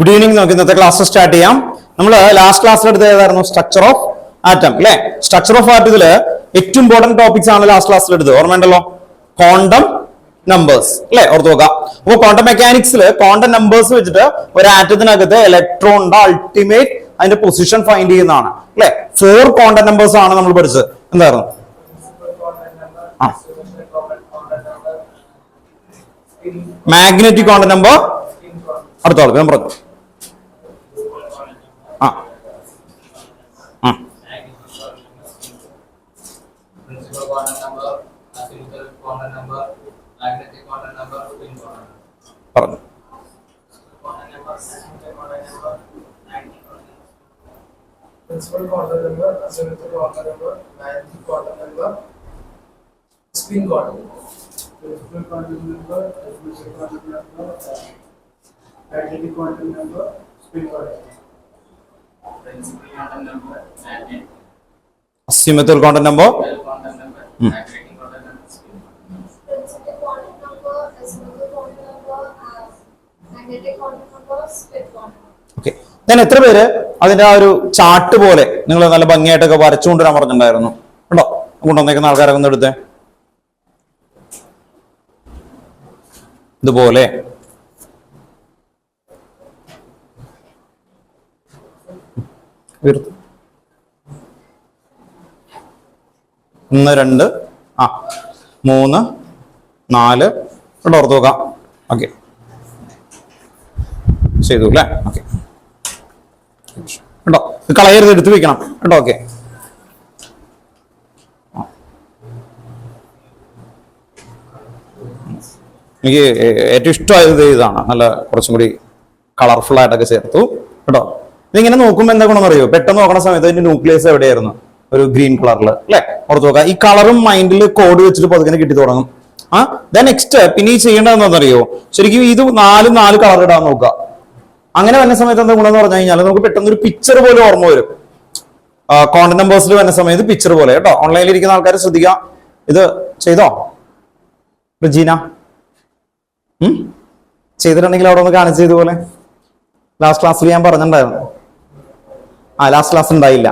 Good evening. നമുക്ക് ഇന്നത്തെ class start ചെയ്യാം. നമ്മൾ ലാസ്റ്റ് ക്ലാസ്സിൽ എടുത്ത ഏതായിരുന്നു? സ്ട്രക്ചർ ഓഫ് ആറ്റം അല്ലെ? സ്ട്രക്ചർ ഓഫ് ആറ്റത്തില് ഏറ്റവും ഇമ്പോർട്ടന്റ് ടോപ്പിക്സ് ആണ് ലാസ്റ്റ് ക്ലാസ്സിൽ എടുത്തത്. ഓർമ്മയുണ്ടല്ലോ? ക്വാണ്ടം നമ്പേഴ്സ് അല്ലെ? ഓർത്ത് നോക്കാം. അപ്പൊ ക്വാണ്ടം മെക്കാനിക്സിൽ ക്വാണ്ടം നമ്പേഴ്സ് വെച്ചിട്ട് ഒരു ആറ്റത്തിനകത്ത് ഇലക്ട്രോണിന്റെ അൾട്ടിമേറ്റ് അതിന്റെ പൊസിഷൻ ഫൈൻഡ് ചെയ്യുന്നതാണ് അല്ലെ? 4 ക്വാണ്ടം നമ്പേഴ്സ് ആണ് നമ്മൾ പഠിച്ചത്. എന്തായിരുന്നു? മാഗ്നറ്റിക് ക്വാണ്ടം നമ്പർ അടുത്തോളം ഞാൻ പറഞ്ഞു. പറഞ്ഞു principal quantum number, asymmetric quantum number, magnetic quantum number, spin quantum number. Principal quantum number, asymmetric quantum number, magnetic quantum number, spin quantum number. Principal quantum number, magnetic. Asymmetric quantum number, Quantum number, magnetic quantum number, spin quantum number. Principal quantum number, asymmetric quantum number, magnetic quantum number, spin quantum number. Okay. ഞാൻ എത്ര പേര് അതിന്റെ ആ ഒരു chart പോലെ നിങ്ങൾ നല്ല ഭംഗിയായിട്ടൊക്കെ വരച്ചുകൊണ്ടുവരാൻ പറഞ്ഞിട്ടുണ്ടായിരുന്നു? ഉണ്ടോ? കൊണ്ടുവന്നേക്കുന്ന ആൾക്കാരൊക്കെ ഒന്ന് എടുത്തേ. ഇതുപോലെ ഒന്ന് 2 3 4 ഇവിടെ ഓർത്ത് നോക്കാം. ഓക്കെ, ചെയ്തു അല്ലേ? ഓക്കെ കേട്ടോ, കളയരുത്, എടുത്ത് വെക്കണം കേട്ടോ. ഓക്കെ, എനിക്ക് ഏറ്റവും ഇഷ്ടമായത് ഇതാണ്. നല്ല കുറച്ചും കൂടി കളർഫുൾ ആയിട്ടൊക്കെ ചേർത്തു കേട്ടോ. ഇതിങ്ങനെ നോക്കുമ്പോൾ എന്താ ഗുണം അറിയോ? പെട്ടെന്ന് നോക്കുന്ന സമയത്ത് അതിന്റെ ന്യൂക്ലിയസ് എവിടെയായിരുന്നു? ഒരു ഗ്രീൻ കളറിൽ അല്ലെ? ഓർത്ത് നോക്കാം. ഈ കളറും മൈൻഡിൽ കോഡ് വെച്ചിട്ട് പതുക്കെ കിട്ടി തുടങ്ങും. നെക്സ്റ്റ് പിന്നെ ഈ ചെയ്യേണ്ടതെന്നറിയോ? ശരിക്കും ഇത് 4 കളർ ഇടാൻ നോക്കുക. അങ്ങനെ വരുന്ന സമയത്ത് എന്താ ഗുണം എന്ന് പറഞ്ഞു കഴിഞ്ഞാൽ നമുക്ക് പെട്ടെന്ന് ഒരു പിക്ചർ പോലെ ഓർമ്മ വരും. ക്വാണ്ടം നമ്പേഴ്സിൽ വരുന്ന സമയത്ത് പിക്ചർ പോലെ കേട്ടോ. ഓൺലൈനിൽ ഇരിക്കുന്ന ആൾക്കാർ ശ്രദ്ധിക്കുക. ഇത് ചെയ്തോ റജീന? ചെയ്തിട്ടുണ്ടെങ്കിൽ അവിടെ ഒന്ന് കാണിച്ചു ഇതുപോലെ. ലാസ്റ്റ് ക്ലാസ്സിൽ ഞാൻ പറഞ്ഞിട്ടുണ്ടായിരുന്നു. ലാസ്റ്റ് ക്ലാസ് ഉണ്ടായില്ല.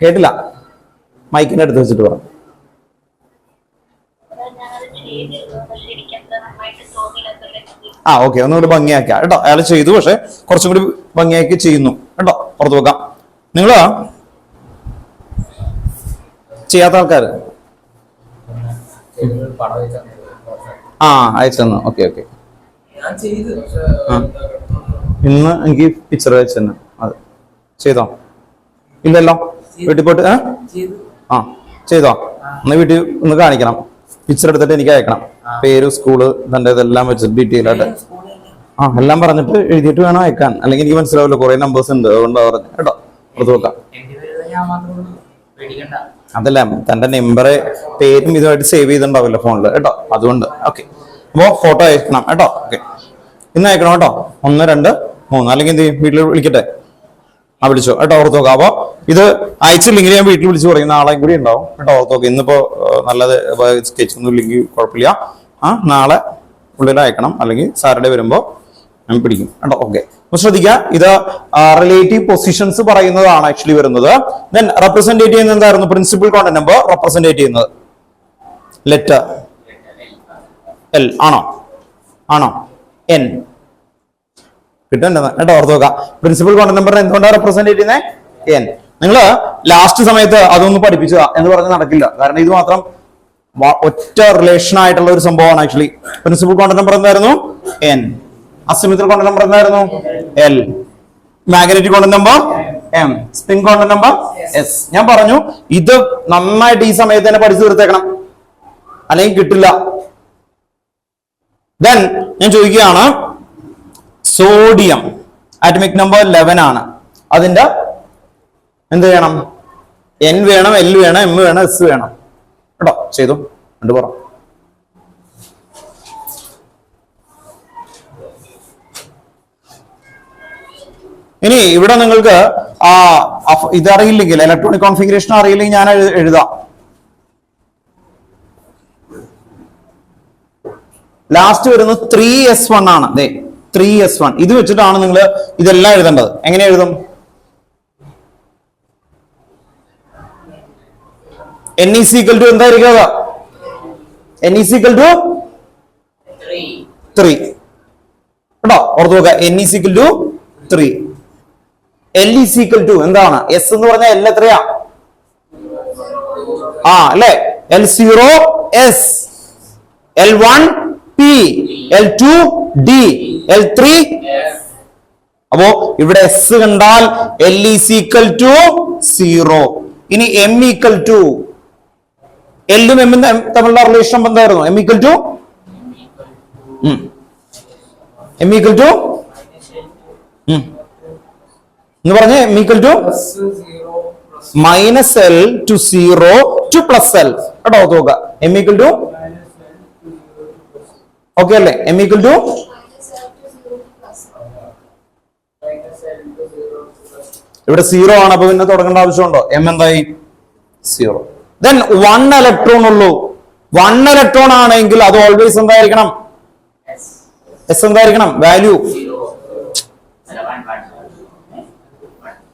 കേട്ടില്ല? മൈക്കിന്റെ അടുത്ത് വെച്ചിട്ട് പറഞ്ഞു. ഓക്കെ, ഒന്നുകൂടി ഭംഗിയാക്കാം കേട്ടോ. അയാൾ ചെയ്തു, പക്ഷെ കുറച്ചും കൂടി ഭംഗിയാക്കി ചെയ്യുന്നു കേട്ടോ. പുറത്ത് വെക്കാം. നിങ്ങള് ചെയ്യാത്ത ആൾക്കാർ അയച്ചു. ഓക്കെ ഓക്കെ, ഇന്ന് എനിക്ക് പിക്ചർ അയച്ചു തന്നെ. അത് ചെയ്തോ? ഇല്ലല്ലോ. വീട്ടിൽ പോയിട്ട് ചെയ്തോ? എന്നാ വീട്ടിൽ ഒന്ന് കാണിക്കണം. പിക്ചർ എടുത്തിട്ട് എനിക്ക് അയക്കണം. പേര്, സ്കൂള്, തന്റെ ഇതെല്ലാം വെച്ചിട്ട് ഡീറ്റെയിൽ ആയിട്ട് എല്ലാം പറഞ്ഞിട്ട് എഴുതിയിട്ട് വേണം അയക്കാൻ. അല്ലെങ്കിൽ എനിക്ക് മനസ്സിലാവില്ല, കുറെ നമ്പേഴ്സ് ഉണ്ട്, അതുകൊണ്ടാ പറഞ്ഞു കേട്ടോ. പുറത്ത് വെക്കാം. അതല്ല, തന്റെ നമ്പറ് പേരും ഇതുമായിട്ട് സേവ് ചെയ്തിട്ടുണ്ടാവില്ല ഫോണിൽ കേട്ടോ. അതുകൊണ്ട് ഓക്കെ. അപ്പോ ഫോട്ടോ അയക്കണം കേട്ടോ. ഓക്കെ, ഇന്ന് അയക്കണം കേട്ടോ. 1 2 3. അല്ലെങ്കിൽ എന്ത് ചെയ്യും? വീട്ടിൽ വിളിക്കട്ടെ? വിളിച്ചോ കേട്ടോ. ഓർത്ത് നോക്കാം. അപ്പൊ ഇത് അയച്ചില്ലെങ്കിൽ ഞാൻ വീട്ടിൽ വിളിച്ചു പറയും. നാളെയും കൂടി ഉണ്ടാവും കേട്ടോ. ഓർത്ത് നോക്കാം. ഇന്നിപ്പോ നല്ലത് സ്കെച്ച് ഒന്നും ഇല്ലെങ്കിൽ കുഴപ്പമില്ല. നാളെ ഉള്ളിൽ അയക്കണം. അല്ലെങ്കിൽ സാറ്റർഡേ വരുമ്പോ ഞാൻ പിടിക്കും കേട്ടോ. ഓക്കെ, അപ്പൊ ശ്രദ്ധിക്കുക. ഇത് റിലേറ്റീവ് പൊസിഷൻസ് പറയുന്നതാണ് ആക്ച്വലി വരുന്നത്. ദെൻ റെപ്രസെന്റേറ്റ് ചെയ്യുന്നത് എന്തായിരുന്നു? പ്രിൻസിപ്പൽ ക്വാണ്ടം നമ്പർ റെപ്രസെന്റേറ്റ് ചെയ്യുന്നത് ലെറ്റർ എൽ ആണോ എൻ കിട്ടണ്ട കേട്ടോ. ഓർത്ത് നോക്കാം. പ്രിൻസിപ്പൽ ക്വാണ്ടം നമ്പർ എന്തുകൊണ്ടാണ് റെപ്രസെന്റ് ചെയ്യുന്നത്? എൻ. നിങ്ങള് ലാസ്റ്റ് സമയത്ത് അതൊന്ന് പഠിപ്പിച്ചത എന്ന് പറഞ്ഞ് നടക്കില്ല. കാരണം ഇത് മാത്രം ഒറ്റ റിലേഷൻ ആയിട്ടുള്ള ഒരു സംഭവമാണ് ആക്ച്വലി. പ്രിൻസിപ്പൽ ക്വാണ്ടം നമ്പർ എന്തായിരുന്നു? എൻ. അസിമെട്രിക് ക്വാണ്ടം നമ്പർ എന്തായിരുന്നു? L. Magnetic quantum number M. Spin quantum number S. ഞാൻ പറഞ്ഞു ഇത് നന്നായിട്ട് ഈ സമയത്ത് തന്നെ പഠിച്ചു തീർത്തേക്കണം, അല്ലെങ്കിൽ കിട്ടില്ല. ദെൻ ഞാൻ ചോദിക്കുകയാണ്, സോഡിയം ആറ്റമിക് നമ്പർ 11 ആണ്. അതിന്റെ എന്ത് വേണം? എൻ വേണം, എൽ വേണം, എം വേണം, എസ് വേണം കേട്ടോ. ചെയ്തു കണ്ടു പറ. ഇനി ഇവിടെ നിങ്ങൾക്ക് ഇതറിയില്ലെങ്കിൽ, ഇലക്ട്രോണിക് കോൺഫിഗറേഷൻ അറിയില്ലെങ്കിൽ ഞാൻ എഴുതാം. ലാസ്റ്റ് വരുന്നത് 3s1 ആണ്. 3s1 ഇത് വെച്ചിട്ടാണ് നിങ്ങൾ ഇതെല്ലാം എഴുതേണ്ടത്. എങ്ങനെ എഴുതും? n is equal to എന്തായിരിക്കും? n is equal to 3 കേട്ടോ, ഓർത്ത് നോക്കുക. n is equal to 3. l is equal to എന്താണ്? s എന്ന് പറഞ്ഞാൽ l എത്രയാ? അല്ലേ? L0 S, L1 P, L2 D, L3 അപ്പോ ഇവിടെ S കണ്ടാൽ L is equal to 0. ഇനി M equal to L ഉം M തമ്മിലുള്ള റിലേഷൻ എന്തായിരുന്നു? M equal to എന്ന് പറഞ്ഞ M equal to minus L to 0 to plus L കേട്ടോ, നോക്കുക. M equal to ഓക്കെ അല്ലേ? M equal to ഇവിടെ 0 ആണ്. അപ്പൊ പിന്നെ തുടങ്ങേണ്ട ആവശ്യമുണ്ടോ? M എന്തായി? 0. Then 1 ഇലക്ട്രോൺ ഉള്ളൂ. 1 ഇലക്ട്രോൺ ആണെങ്കിൽ അത് ഓൾവേസ് എന്തായിരിക്കണം? S എന്തായിരിക്കണം? വാല്യൂ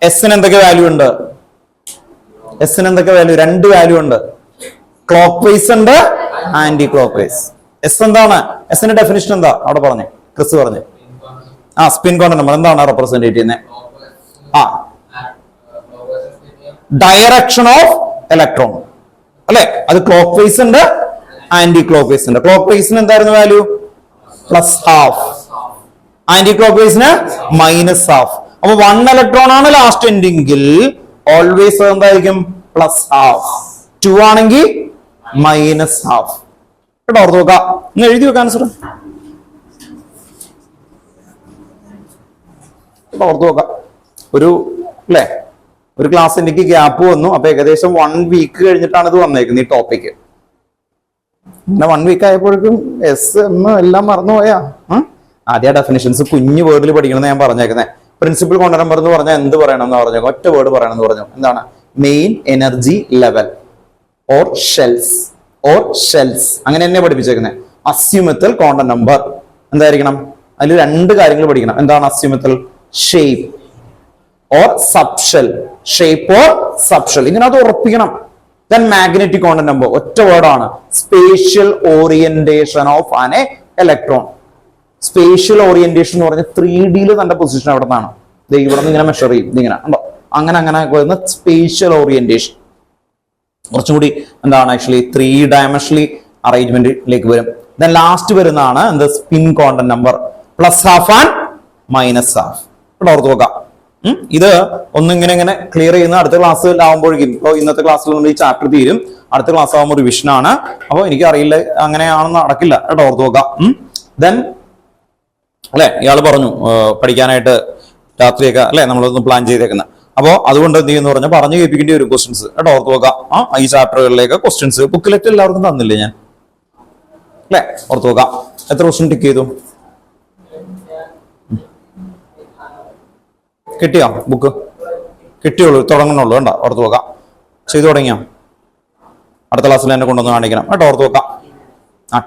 എസിന് എന്തൊക്കെ വാല്യൂ ഉണ്ട്? എസിന് എന്തൊക്കെ വാല്യൂ? 2 വാല്യൂ ഉണ്ട്. ക്ലോക്ക് വൈസ് ഉണ്ട്, ആന്റി ക്ലോക്ക് വൈസ്. എസ് എന്താണ്? എസിന്റെ ഡെഫിനിഷൻ എന്താ? അവിടെ പറഞ്ഞേ, ക്രിസ് പറഞ്ഞേ. സ്പിൻ കോണ്ടന്റ് നമ്പർ എന്താണ് റെപ്രസെന്റ് ചെയ്യുന്നത്? ഡയറക്ഷൻ ഓഫ് ഇലക്ട്രോൺ അല്ലെ? അത് ക്ലോക്ക് വൈസ് ഉണ്ട്, ആന്റി ക്ലോക്ക് വൈസ് ഉണ്ട്. ക്ലോക്ക് വൈസിന് എന്തായിരുന്നു വാല്യൂ? +½ ആന്റി ക്ലോക്ക് വൈസിന് -½ അപ്പൊ 1 ഇലക്ട്രോൺ ആണ് ലാസ്റ്റ് എൻഡിങ്കിൽ ഓൾവേസ് എന്തായിരിക്കും? +½ 2 ആണെങ്കിൽ -½ കേട്ടോ, ഓർത്ത് നോക്കാം. ഇന്ന് എഴുതി വെക്കാൻ ആൻസർ ഓർത്ത് നോക്കാം. ഒരു അല്ലെ, ഒരു ക്ലാസ് എനിക്ക് ഗ്യാപ്പ് വന്നു. അപ്പൊ ഏകദേശം 1 വീക്ക് കഴിഞ്ഞിട്ടാണ് ഇത് വന്നേക്കുന്നത് ഈ ടോപ്പിക്ക്. പിന്നെ 1 വീക്ക് ആയപ്പോഴേക്കും SM എല്ലാം മറന്നുപോയാ. ആദ്യ ഡെഫിനിഷൻസ് കുഞ്ഞു വേർഡിൽ പഠിക്കണമെന്ന് ഞാൻ പറഞ്ഞേക്കുന്നത്. പ്രിൻസിപ്പൽ കോണ്ടന്റ് നമ്പർ എന്ന് പറഞ്ഞാൽ എന്ത് പറയണം എന്ന് പറഞ്ഞു? ഒറ്റ വേർഡ് പറയണം എന്ന് പറഞ്ഞു. എന്താണ്? Main energy level or shells അങ്ങനെ തന്നെ പഠിപ്പിച്ചേക്കുന്നത്. അസ്യൂമെത്തൽ കോണ്ടന്റ് നമ്പർ എന്തായിരിക്കണം? അതിൽ 2 കാര്യങ്ങൾ പഠിക്കണം. എന്താണ് azimuthal? Shape or subshell. Shape or subshell ഇങ്ങനെ അത് ഉറപ്പിക്കണം. ദെൻ മാഗ്നറ്റിക് കോണ്ടന്റ് നമ്പർ ഒറ്റ വേർഡാണ്. Spatial orientation of an electron. Spatial orientation എന്ന് പറഞ്ഞാൽ 3D തന്റെ പൊസിഷൻ എവിടെ നിന്നാണ്? ഇവിടെ നിന്ന് ഇങ്ങനെ മെഷർ ചെയ്യും. ഇതിങ്ങനെ ഉണ്ടോ? അങ്ങനെ വരുന്ന സ്പേഷ്യൽ ഓറിയന്റേഷൻ കുറച്ചും കൂടി എന്താണ് ആക്ച്വലി 3 ഡയമെൻഷനലി അറേഞ്ച്മെന്റിലേക്ക് വരും. ദെൻ ലാസ്റ്റ് വരുന്നതാണ് എന്ത്? സ്പിൻ കോണ്ടന്റ് നമ്പർ +½ ആൻഡ് -½ ഇവിടെ ഓർത്ത് നോക്കാം. ഇത് ഒന്നിങ്ങനെ ക്ലിയർ ചെയ്യുന്ന അടുത്ത ക്ലാസ്സിലാവുമ്പോഴേക്കും, ഇപ്പോൾ ഇന്നത്തെ ക്ലാസ്സിൽ നമ്മൾ ഈ ചാപ്റ്റർ തീരും. അടുത്ത ക്ലാസ് ആകുമ്പോൾ റിവിഷൻ ആണ്. അപ്പോൾ എനിക്ക് അറിയില്ല, അങ്ങനെയാണെന്ന് നടക്കില്ല കേട്ടോ, ഓർത്ത് നോക്കാം. ദെൻ അല്ലെ, ഇയാൾ പറഞ്ഞു പഠിക്കാനായിട്ട് രാത്രിയൊക്കെ അല്ലെ നമ്മളൊന്ന് പ്ലാൻ ചെയ്തേക്കുന്നത്. അപ്പോൾ അതുകൊണ്ട് എന്ത് ചെയ്യുന്നു പറഞ്ഞാൽ പറഞ്ഞു കേൾപ്പിക്കേണ്ടി വരും ക്വസ്റ്റ്യൻസ് കേട്ടോ, ഓർത്ത് നോക്കാം. ഈ ചാപ്റ്ററുകളിലേക്ക് ക്വസ്റ്റ്യൻസ് ബുക്കിലെറ്റ് എല്ലാവർക്കും തന്നില്ലേ ഞാൻ? അല്ലെ, ഓർത്ത് നോക്കാം. എത്ര ക്വസ്റ്റ്യൻ ടിക്ക് ചെയ്തു? കിട്ടിയോ? ബുക്ക് കിട്ടിയുള്ളൂ, തുടങ്ങണുള്ളൂ കേട്ടോ, ഓർത്ത് നോക്കാം. ചെയ്തു തുടങ്ങിയോ? അടുത്ത ക്ലാസ്സിൽ എന്നെ കൊണ്ടുവന്ന് കാണിക്കണം കേട്ടോ, ഓർത്ത് നോക്കാം.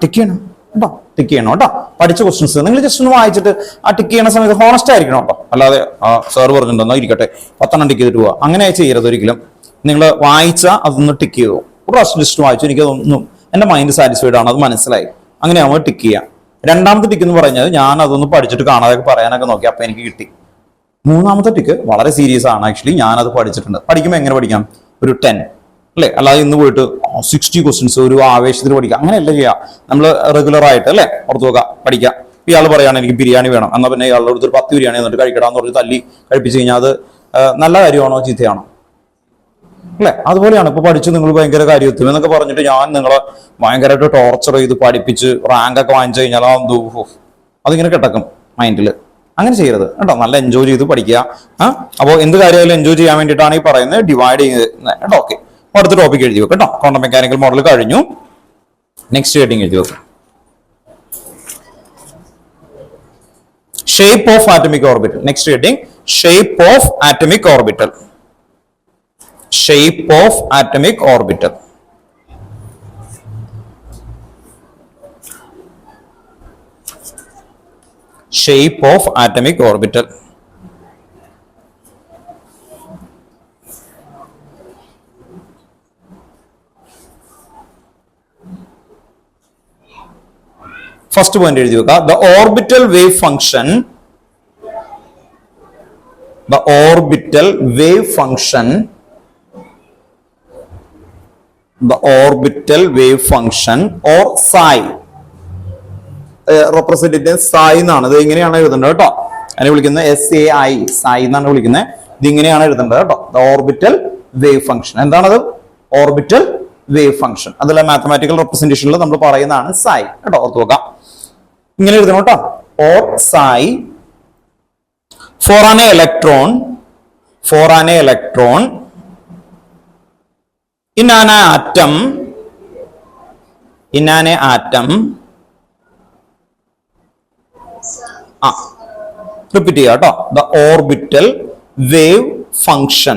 ടിക്ക് ചെയ്യണം കേട്ടോ, ടിക്ക് ചെയ്യണം കേട്ടോ. പഠിച്ച ക്വസ്റ്റ്യൻസ് നിങ്ങൾ ജസ്റ്റ് ഒന്ന് വായിച്ചിട്ട് ടിക്ക് ചെയ്യുന്ന സമയത്ത് ഹോണസ്റ്റ് ആയിരിക്കണം കേട്ടോ. അല്ലാതെ സാർ പറഞ്ഞിട്ടുണ്ടോ ഇരിക്കട്ടെ 10 ടിക്ക് ചെയ്തിട്ട് പോവാ, അങ്ങനെ ചെയ്യരുത് ഒരിക്കലും. നിങ്ങൾ വായിച്ചാൽ അതൊന്ന് ടിക്ക് ചെയ്തു. ഒരു പ്രാവശ്യം ജസ്റ്റ് വായിച്ചു, എനിക്കതൊന്നും എന്റെ മൈൻഡ് സാറ്റിസ്ഫൈഡ് ആണ്, അത് മനസ്സിലായി, അങ്ങനെയാവുമ്പോൾ ടിക്ക് ചെയ്യാം. രണ്ടാമത്തെ ടിക്ക് എന്ന് പറഞ്ഞാൽ ഞാൻ അതൊന്ന് പഠിച്ചിട്ട് കാണാതെ പറയാനൊക്കെ നോക്കി, അപ്പൊ എനിക്ക് കിട്ടി. മൂന്നാമത്തെ ടിക്ക് വളരെ സീരിയസ് ആണ് ആക്ച്വലി, ഞാനത് പഠിച്ചിട്ടുണ്ട്. പഠിക്കുമ്പോൾ എങ്ങനെ പഠിക്കാം? ഒരു 10 അല്ലെ, അല്ലാതെ ഇന്ന് പോയിട്ട് 60 ക്വസ്റ്റ്യൻസ് ഒരു ആവേശത്തിൽ പഠിക്കുക, അങ്ങനെയല്ല ചെയ്യുക. നമ്മൾ റെഗുലർ ആയിട്ട് അല്ലെ ഓർത്ത് നോക്കുക, പഠിക്കാം. ഇയാൾ പറയാണ് എനിക്ക് ബിരിയാണി വേണം, എന്നാൽ പിന്നെ ഇയാളുടെ അടുത്ത് ഒരു 10 ബിരിയാണി എന്നിട്ട് കഴിക്കടാന്ന് പറഞ്ഞ് തല്ലി കഴിപ്പിച്ച് കഴിഞ്ഞാൽ അത് നല്ല കാര്യമാണോ ചീത്തയാണോ? അല്ലെ, അതുപോലെയാണ് ഇപ്പൊ പഠിച്ച് നിങ്ങൾ ഭയങ്കര കാര്യത്തും എന്നൊക്കെ പറഞ്ഞിട്ട് ഞാൻ നിങ്ങളെ ഭയങ്കരമായിട്ട് ടോർച്ചർ ചെയ്ത് പഠിപ്പിച്ച് റാങ്ക് ഒക്കെ വാങ്ങിച്ചു കഴിഞ്ഞാൽ അതിങ്ങനെ കിടക്കും മൈൻഡിൽ. അങ്ങനെ ചെയ്യരുത് കേട്ടോ, നല്ല എൻജോയ് ചെയ്ത് പഠിക്കുക. അപ്പോൾ എന്ത് കാര്യമായാലും എൻജോയ് ചെയ്യാൻ വേണ്ടിയിട്ടാണ് ഈ പറയുന്നത്, ഡിവൈഡ് ചെയ്യുന്നത് കേട്ടോ. ഓക്കെ, അടുത്ത ടോപ്പിക് എഴുതി വെക്കും കേട്ടോ. ക്വാണ്ടം മെക്കാനിക്കൽ മോഡൽ കഴിഞ്ഞു. നെക്സ്റ്റ് ഹെഡിങ് എഴുതി വെക്കും. Shape of atomic orbital. Next heading shape of atomic orbital. Shape of atomic orbital. shape of atomic orbital. First point എഴുതി വെക്കുക. The orbital wave function or psi represented psi എന്നാണ്. ഇത് ഇങ്ങനെയാണ് എഴുതേണ്ടത് കേട്ടോ. അതിനെ വിളിക്കുന്നത് SAI, psi എന്നാണ് വിളിക്കുന്നത്. ഇത് ഇങ്ങനെയാണ് എഴുതേണ്ടത് കേട്ടോ. The orbital wave function. എന്താണത്? Orbital wave function. അതിലെ മാത്തമാറ്റിക്കൽ റെപ്രസെന്റേഷനിൽ നമ്മൾ പറയുന്നതാണ് psi കേട്ടോ. ഓർത്ത് വെക്കാം. ഇങ്ങനെ എഴുതണം കേട്ടോ. Or psi for an electron in an atom repeat ചെയ്യാം കേട്ടോ. The orbital wave function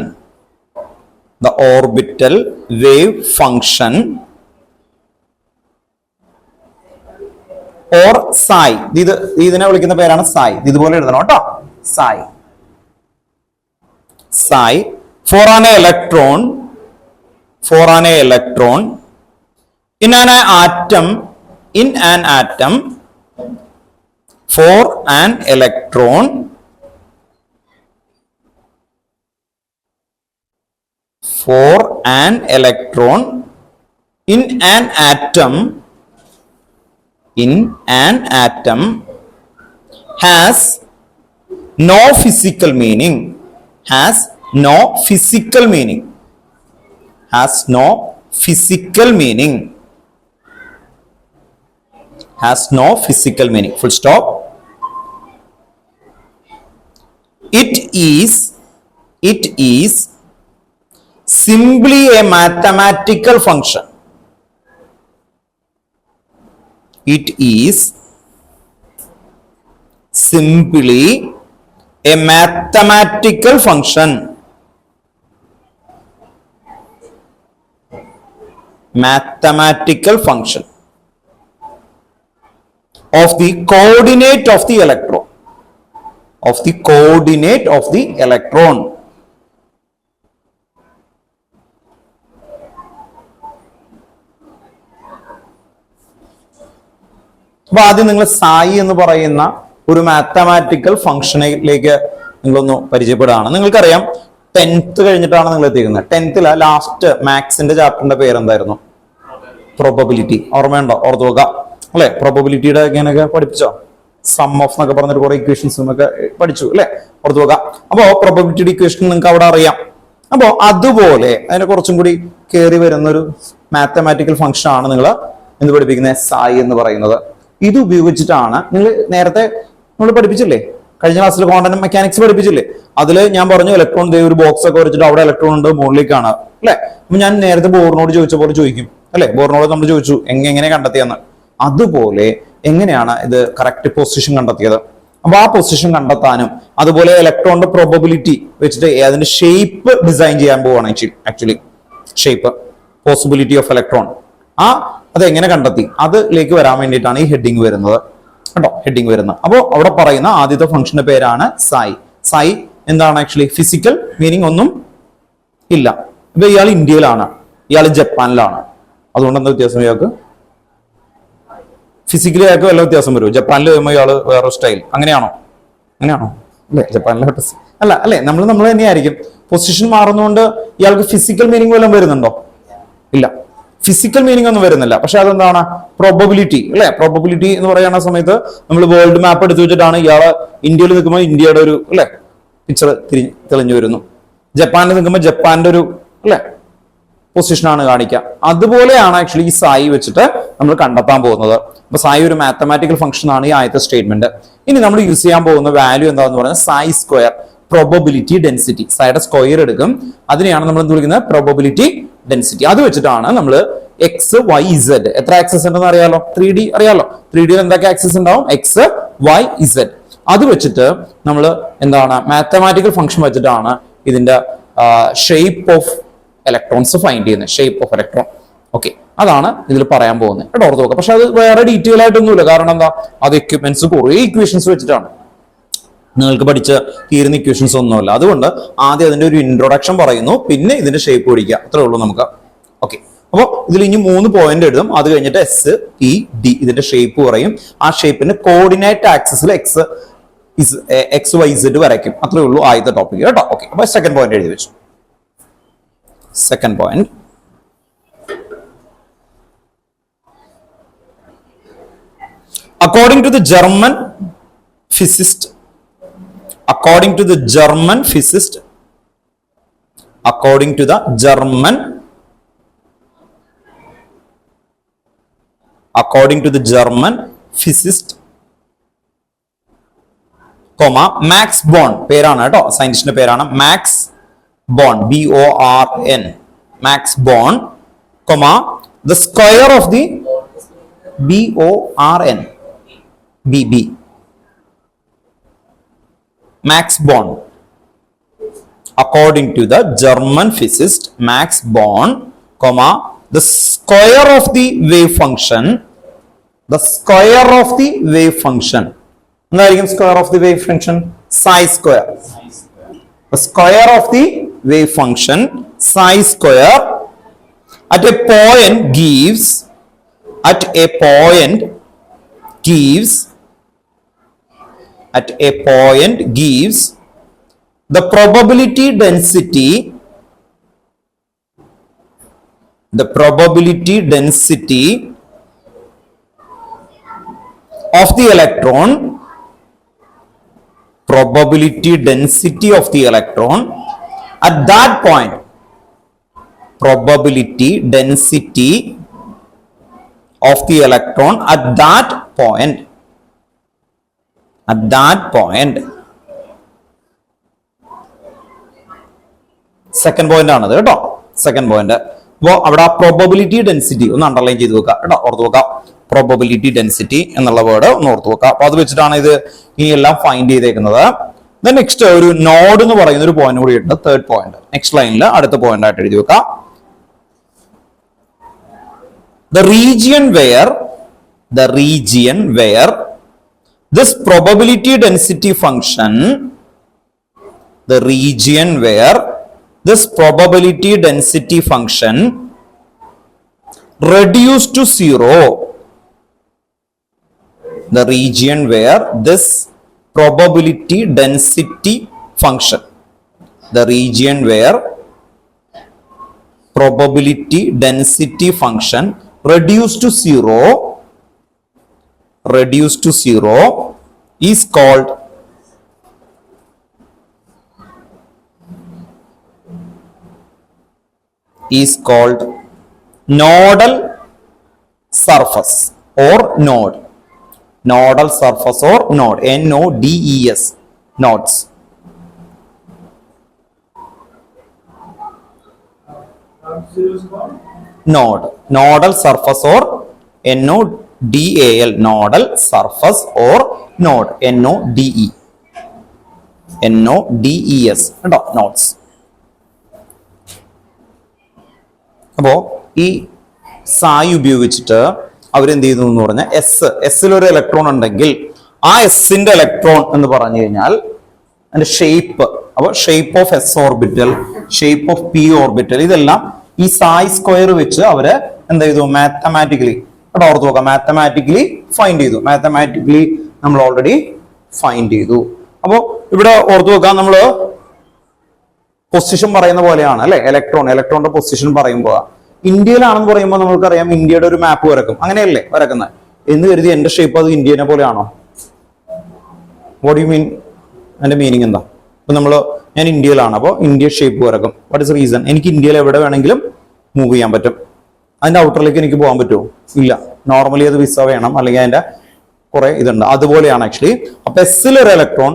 or psi. ഇതിനെ വിളിക്കുന്ന പേരാണ് psi. ഇതുപോലെ എഴുതണം കേട്ടോ. psi for an electron in an atom for an electron in an atom has no physical meaning. Has no physical meaning. Full stop. It is simply a mathematical function. It is simply a mathematical function. Of the coordinate of the electron. അപ്പൊ ആദ്യം നിങ്ങൾ സായി എന്ന് പറയുന്ന ഒരു mathematical ഫംഗ്ഷനിലേക്ക് നിങ്ങളൊന്ന് പരിചയപ്പെടുകയാണ്. നിങ്ങൾക്കറിയാം 10th കഴിഞ്ഞിട്ടാണ് നിങ്ങൾ എത്തിക്കുന്നത്. 10th ലാസ്റ്റ് മാത്സിന്റെ ചാപ്റ്ററിന്റെ പേരെന്തായിരുന്നു? പ്രോബബിലിറ്റി. ഓർമ്മയുണ്ടോ? ഓർത്ത് നോക്കുക അല്ലെ? പ്രോബബിലിറ്റിയുടെ ഇങ്ങനെയൊക്കെ പഠിപ്പിച്ചോ? സം ഓഫ് എന്നൊക്കെ പറഞ്ഞിട്ട് കുറെ ഇക്വേഷൻസും ഒക്കെ പഠിച്ചു അല്ലെ? ഓർത്ത് നോക്കുക. അപ്പോ പ്രോബബിലിറ്റിയുടെ ഇക്വേഷൻ നിങ്ങൾക്ക് അവിടെ അറിയാം. അപ്പോ അതുപോലെ അതിനെ കുറച്ചും കൂടി കയറി വരുന്ന ഒരു മാത്തമാറ്റിക്കൽ ഫംഗ്ഷൻ ആണ് നിങ്ങൾ എന്ത് പഠിപ്പിക്കുന്നത്? സായി എന്ന് പറയുന്നത്. ഇത് ഉപയോഗിച്ചിട്ടാണ് നിങ്ങൾ നേരത്തെ നമ്മൾ പഠിപ്പിച്ചില്ലേ? കഴിഞ്ഞ ക്ലാസ്സിൽ ക്വാണ്ടം മെക്കാനിക്സ് പഠിപ്പിച്ചില്ലേ? അതിൽ ഞാൻ പറഞ്ഞു ഇലക്ട്രോൺ ഒരു ബോക്സ് ഒക്കെ വെച്ചിട്ട് അവിടെ ഇലക്ട്രോൺ ഉണ്ട് മുകളിലേക്കാണ് അല്ലെ? അപ്പൊ ഞാൻ നേരത്തെ ബോറിനോട് ചോദിച്ച പോലെ ചോദിക്കും അല്ലെ? ബോറിനോട് നമ്മൾ ചോദിച്ചു എങ്ങനെ കണ്ടെത്തിയെന്ന്. അതുപോലെ എങ്ങനെയാണ് ഇത് കറക്റ്റ് പൊസിഷൻ കണ്ടെത്തിയത്? അപ്പൊ ആ പൊസിഷൻ കണ്ടെത്താനും അതുപോലെ ഇലക്ട്രോണിന്റെ പ്രോബബിലിറ്റി വെച്ചിട്ട് അതിന്റെ ഷേപ്പ് ഡിസൈൻ ചെയ്യാൻ പോവാണ്. Actually shape possibility of electron അത് എങ്ങനെ കണ്ടെത്തി അതിലേക്ക് വരാൻ വേണ്ടിയിട്ടാണ് ഈ ഹെഡിങ് വരുന്നത് കേട്ടോ. ഹെഡിങ് വരുന്നത്. അപ്പോൾ അവിടെ പറയുന്ന ആദ്യത്തെ ഫംഗ്ഷന്റെ പേരാണ് സായി. സായി എന്താണ് ആക്ച്വലി? ഫിസിക്കൽ മീനിങ് ഒന്നും ഇല്ല. ഇപ്പൊ ഇയാൾ ഇന്ത്യയിലാണ്, ഇയാൾ ജപ്പാനിലാണ്. അതുകൊണ്ട് എന്താ വ്യത്യാസം? ഇയാൾക്ക് ഫിസിക്കലി അയാൾക്ക് വല്ല വ്യത്യാസം വരുമോ? ജപ്പാനിൽ വരുമ്പോൾ ഇയാള് വേറെ സ്റ്റൈൽ. അങ്ങനെയാണോ അല്ലെ? ജപ്പാനിലെ അല്ല അല്ലെ? നമ്മൾ തന്നെയായിരിക്കും. പൊസിഷൻ മാറുന്നതുകൊണ്ട് ഇയാൾക്ക് ഫിസിക്കൽ മീനിങ് വല്ലതും വരുന്നുണ്ടോ? ഇല്ല, ഫിസിക്കൽ മീനിങ് ഒന്നും വരുന്നില്ല. പക്ഷെ അതെന്താണ്? പ്രോബബിലിറ്റി അല്ലെ? പ്രോബബിലിറ്റി എന്ന് പറയുന്ന സമയത്ത് നമ്മൾ വേൾഡ് മാപ്പ് എടുത്തു വെച്ചിട്ടാണ് ഇയാള് ഇന്ത്യയിൽ നിൽക്കുമ്പോൾ ഇന്ത്യയുടെ ഒരു അല്ലെ പിക്ചർ തെളിഞ്ഞു വരുന്നു. ജപ്പാനിൽ നിൽക്കുമ്പോൾ ജപ്പാന്റെ ഒരു അല്ലെ പൊസിഷനാണ് കാണിക്കുക. അതുപോലെയാണ് ആക്ച്വലി ഈ സായി വെച്ചിട്ട് നമ്മൾ കണ്ടെത്താൻ പോകുന്നത്. അപ്പൊ സായി ഒരു മാത്തമാറ്റിക്കൽ ഫംഗ്ഷൻ ആണ് ഈ ആദ്യത്തെ സ്റ്റേറ്റ്മെന്റ്. ഇനി നമ്മൾ യൂസ് ചെയ്യാൻ പോകുന്ന വാല്യൂ എന്താണെന്ന് പറഞ്ഞാൽ സായി സ്ക്വയർ പ്രോബബിലിറ്റി ഡെൻസിറ്റി. സായുടെ സ്ക്വയർ എടുക്കും, അതിനെയാണ് നമ്മൾ എന്ത് വിളിക്കുന്നത്? Probability density. അത് വെച്ചിട്ടാണ് നമ്മൾ എക്സ് വൈ ഇസഡ്. എത്ര ആക്സസ് ഉണ്ടെന്ന് അറിയാലോ? 3D അറിയാലോ? 3D എന്തൊക്കെ ആക്സസ് ഉണ്ടാവും? X Y Z. അത് വെച്ചിട്ട് നമ്മൾ എന്താണ് മാത്തമാറ്റിക്കൽ ഫംഗ്ഷൻ വെച്ചിട്ടാണ് ഇതിന്റെ ഷേപ്പ് ഓഫ് ഇലക്ട്രോൺസ് ഫൈൻഡ് ചെയ്യുന്നത്. Shape of electron. ഓക്കെ, അതാണ് ഇതിൽ പറയാൻ പോകുന്നത് കേട്ടോ, ഓർത്ത് നോക്കാം. പക്ഷെ അത് വേറെ ഡീറ്റെയിൽ ആയിട്ടൊന്നുമില്ല. കാരണം എന്താ, അത് എക്യുപ്മെന്റ്സ് കുറേ ഇക്വേഷൻസ് വെച്ചിട്ടാണ്, നിങ്ങൾക്ക് പഠിച്ച തീരുന്ന ഇക്വേഷൻസ് ഒന്നുമല്ല. അതുകൊണ്ട് ആദ്യം അതിന്റെ ഒരു ഇൻട്രൊഡക്ഷൻ പറയുന്നു, പിന്നെ ഇതിന്റെ ഷേപ്പ് പഠിക്കുക, അത്രേ ഉള്ളൂ നമുക്ക്. ഓക്കെ, അപ്പോൾ ഇതിൽ ഇനി 3 പോയിന്റ് എഴുതും. അത് കഴിഞ്ഞിട്ട് എസ് ടി ഡി ഇതിന്റെ ഷേപ്പ് പറയും. ആ ഷേപ്പിന്റെ കോർഡിനേറ്റ് ആക്സിസിൽ എക്സ് വൈ സെഡ് വരയ്ക്കും. അത്രേ ഉള്ളൂ ആദ്യത്തെ ടോപ്പിക് കേട്ടോ. ഓക്കെ, അപ്പൊ സെക്കൻഡ് പോയിന്റ് എഴുതി വെച്ചു. Second point, according to the German physicist, according to the German physicist, according to the German, according to the German physicist, comma Max Born, പേരാണ് കേട്ടോ, സയന്റിസ്റ്റിന്റെ പേരാണ് Max Born, BORN, Max Born, comma the square of the BORN, BB, Max Born, according to the German physicist Max Born, comma the square of the wave function, the square of the wave function, എന്തായിരിക്കും square of the wave function? Psi square. The square of the wave function psi square at a point gives, at a point gives, at a point gives the probability density, the probability density of the electron, probability density of the electron at that point, probability density of the electron at that point, at that point. Second point ആണത് കേട്ടോ, second point. അപ്പോൾ അവിടെ probability density ഒന്ന് underline ചെയ്ത് വെക്കുക കേട്ടോ, ഓർത്ത് വെക്കാം. പ്രോബബിലിറ്റി ഡെൻസിറ്റി എന്നുള്ള വേർഡ് ഒന്ന് ഓർത്ത് വെക്കുക. അപ്പൊ അത് വെച്ചിട്ടാണ് ഇത് ഇനി എല്ലാം ഫൈൻഡ് ചെയ്തേക്കുന്നത്. നെക്സ്റ്റ് ഒരു നോഡ് എന്ന് പറയുന്ന ഒരു പോയിന്റ് കൂടി ഉണ്ട്, തേർഡ് പോയിന്റ്. നെക്സ്റ്റ് ലൈനിൽ അടുത്ത പോയിന്റ് ആയിട്ട് എഴുതി വെക്കാം. The region where this probability density function, the region where this probability density function reduced to zero, the region where this probability density function, the region where probability density function reduced to zero is called nodal surface or node, nodal surface or node, NODES, nodes. Node, nodal surface or NODAL, nodal surface or node, NODES കേട്ടോ, nodes. അപ്പോ ഈ സായി ഉപയോഗിച്ചിട്ട് അവരെന്ത് ചെയ്യുന്നു എന്ന് പറഞ്ഞാൽ എസ്സിലൊരു electron ഉണ്ടെങ്കിൽ ആ എസിന്റെ ഇലക്ട്രോൺ എന്ന് പറഞ്ഞു കഴിഞ്ഞാൽ അതിന്റെ ഷേപ്പ്, അപ്പൊ shape of S orbital, shape of P orbital, ഇതെല്ലാം ഈ സായി സ്ക്വയർ വെച്ച് അവര് എന്ത് ചെയ്തു, മാത്തമാറ്റിക്കലി അവിടെ ഓർത്ത് നോക്കാം, മാത്തമാറ്റിക്കലി ഫൈൻഡ് ചെയ്തു. മാത്തമാറ്റിക്കലി നമ്മൾ ഓൾറെഡി ഫൈൻഡ് ചെയ്തു. അപ്പോ ഇവിടെ ഓർത്ത് നോക്കാം, നമ്മള് പൊസിഷൻ പറയുന്ന പോലെയാണ് അല്ലെ, ഇലക്ട്രോണിന്റെ പൊസിഷൻ പറയുമ്പോൾ ഇന്ത്യയിലാണെന്ന് പറയുമ്പോൾ നമുക്കറിയാം ഇന്ത്യയുടെ ഒരു മാപ്പ് വരക്കും, അങ്ങനെയല്ലേ വരക്കുന്നത് എന്ന് കരുതി എന്റെ ഷേപ്പ് അത് ഇന്ത്യനെ പോലെയാണോ? What you mean? അതിന്റെ മീനിങ് എന്താ? ഇപ്പൊ ഞാൻ ഇന്ത്യയിലാണ്, അപ്പോൾ ഇന്ത്യ ഷേപ്പ് വരക്കും. What is reason? എനിക്ക് ഇന്ത്യയിൽ എവിടെ വേണമെങ്കിലും മൂവ് ചെയ്യാൻ പറ്റും. അതിന്റെ ഔട്ടറിലേക്ക് എനിക്ക് പോകാൻ പറ്റുമോ? ഇല്ല. നോർമലി അത് വിസ വേണം, അല്ലെങ്കിൽ അതിന്റെ കുറെ ഇതുണ്ട്. അതുപോലെയാണ് ആക്ച്വലി. അപ്പൊ എസ്സിലൊരു ഇലക്ട്രോൺ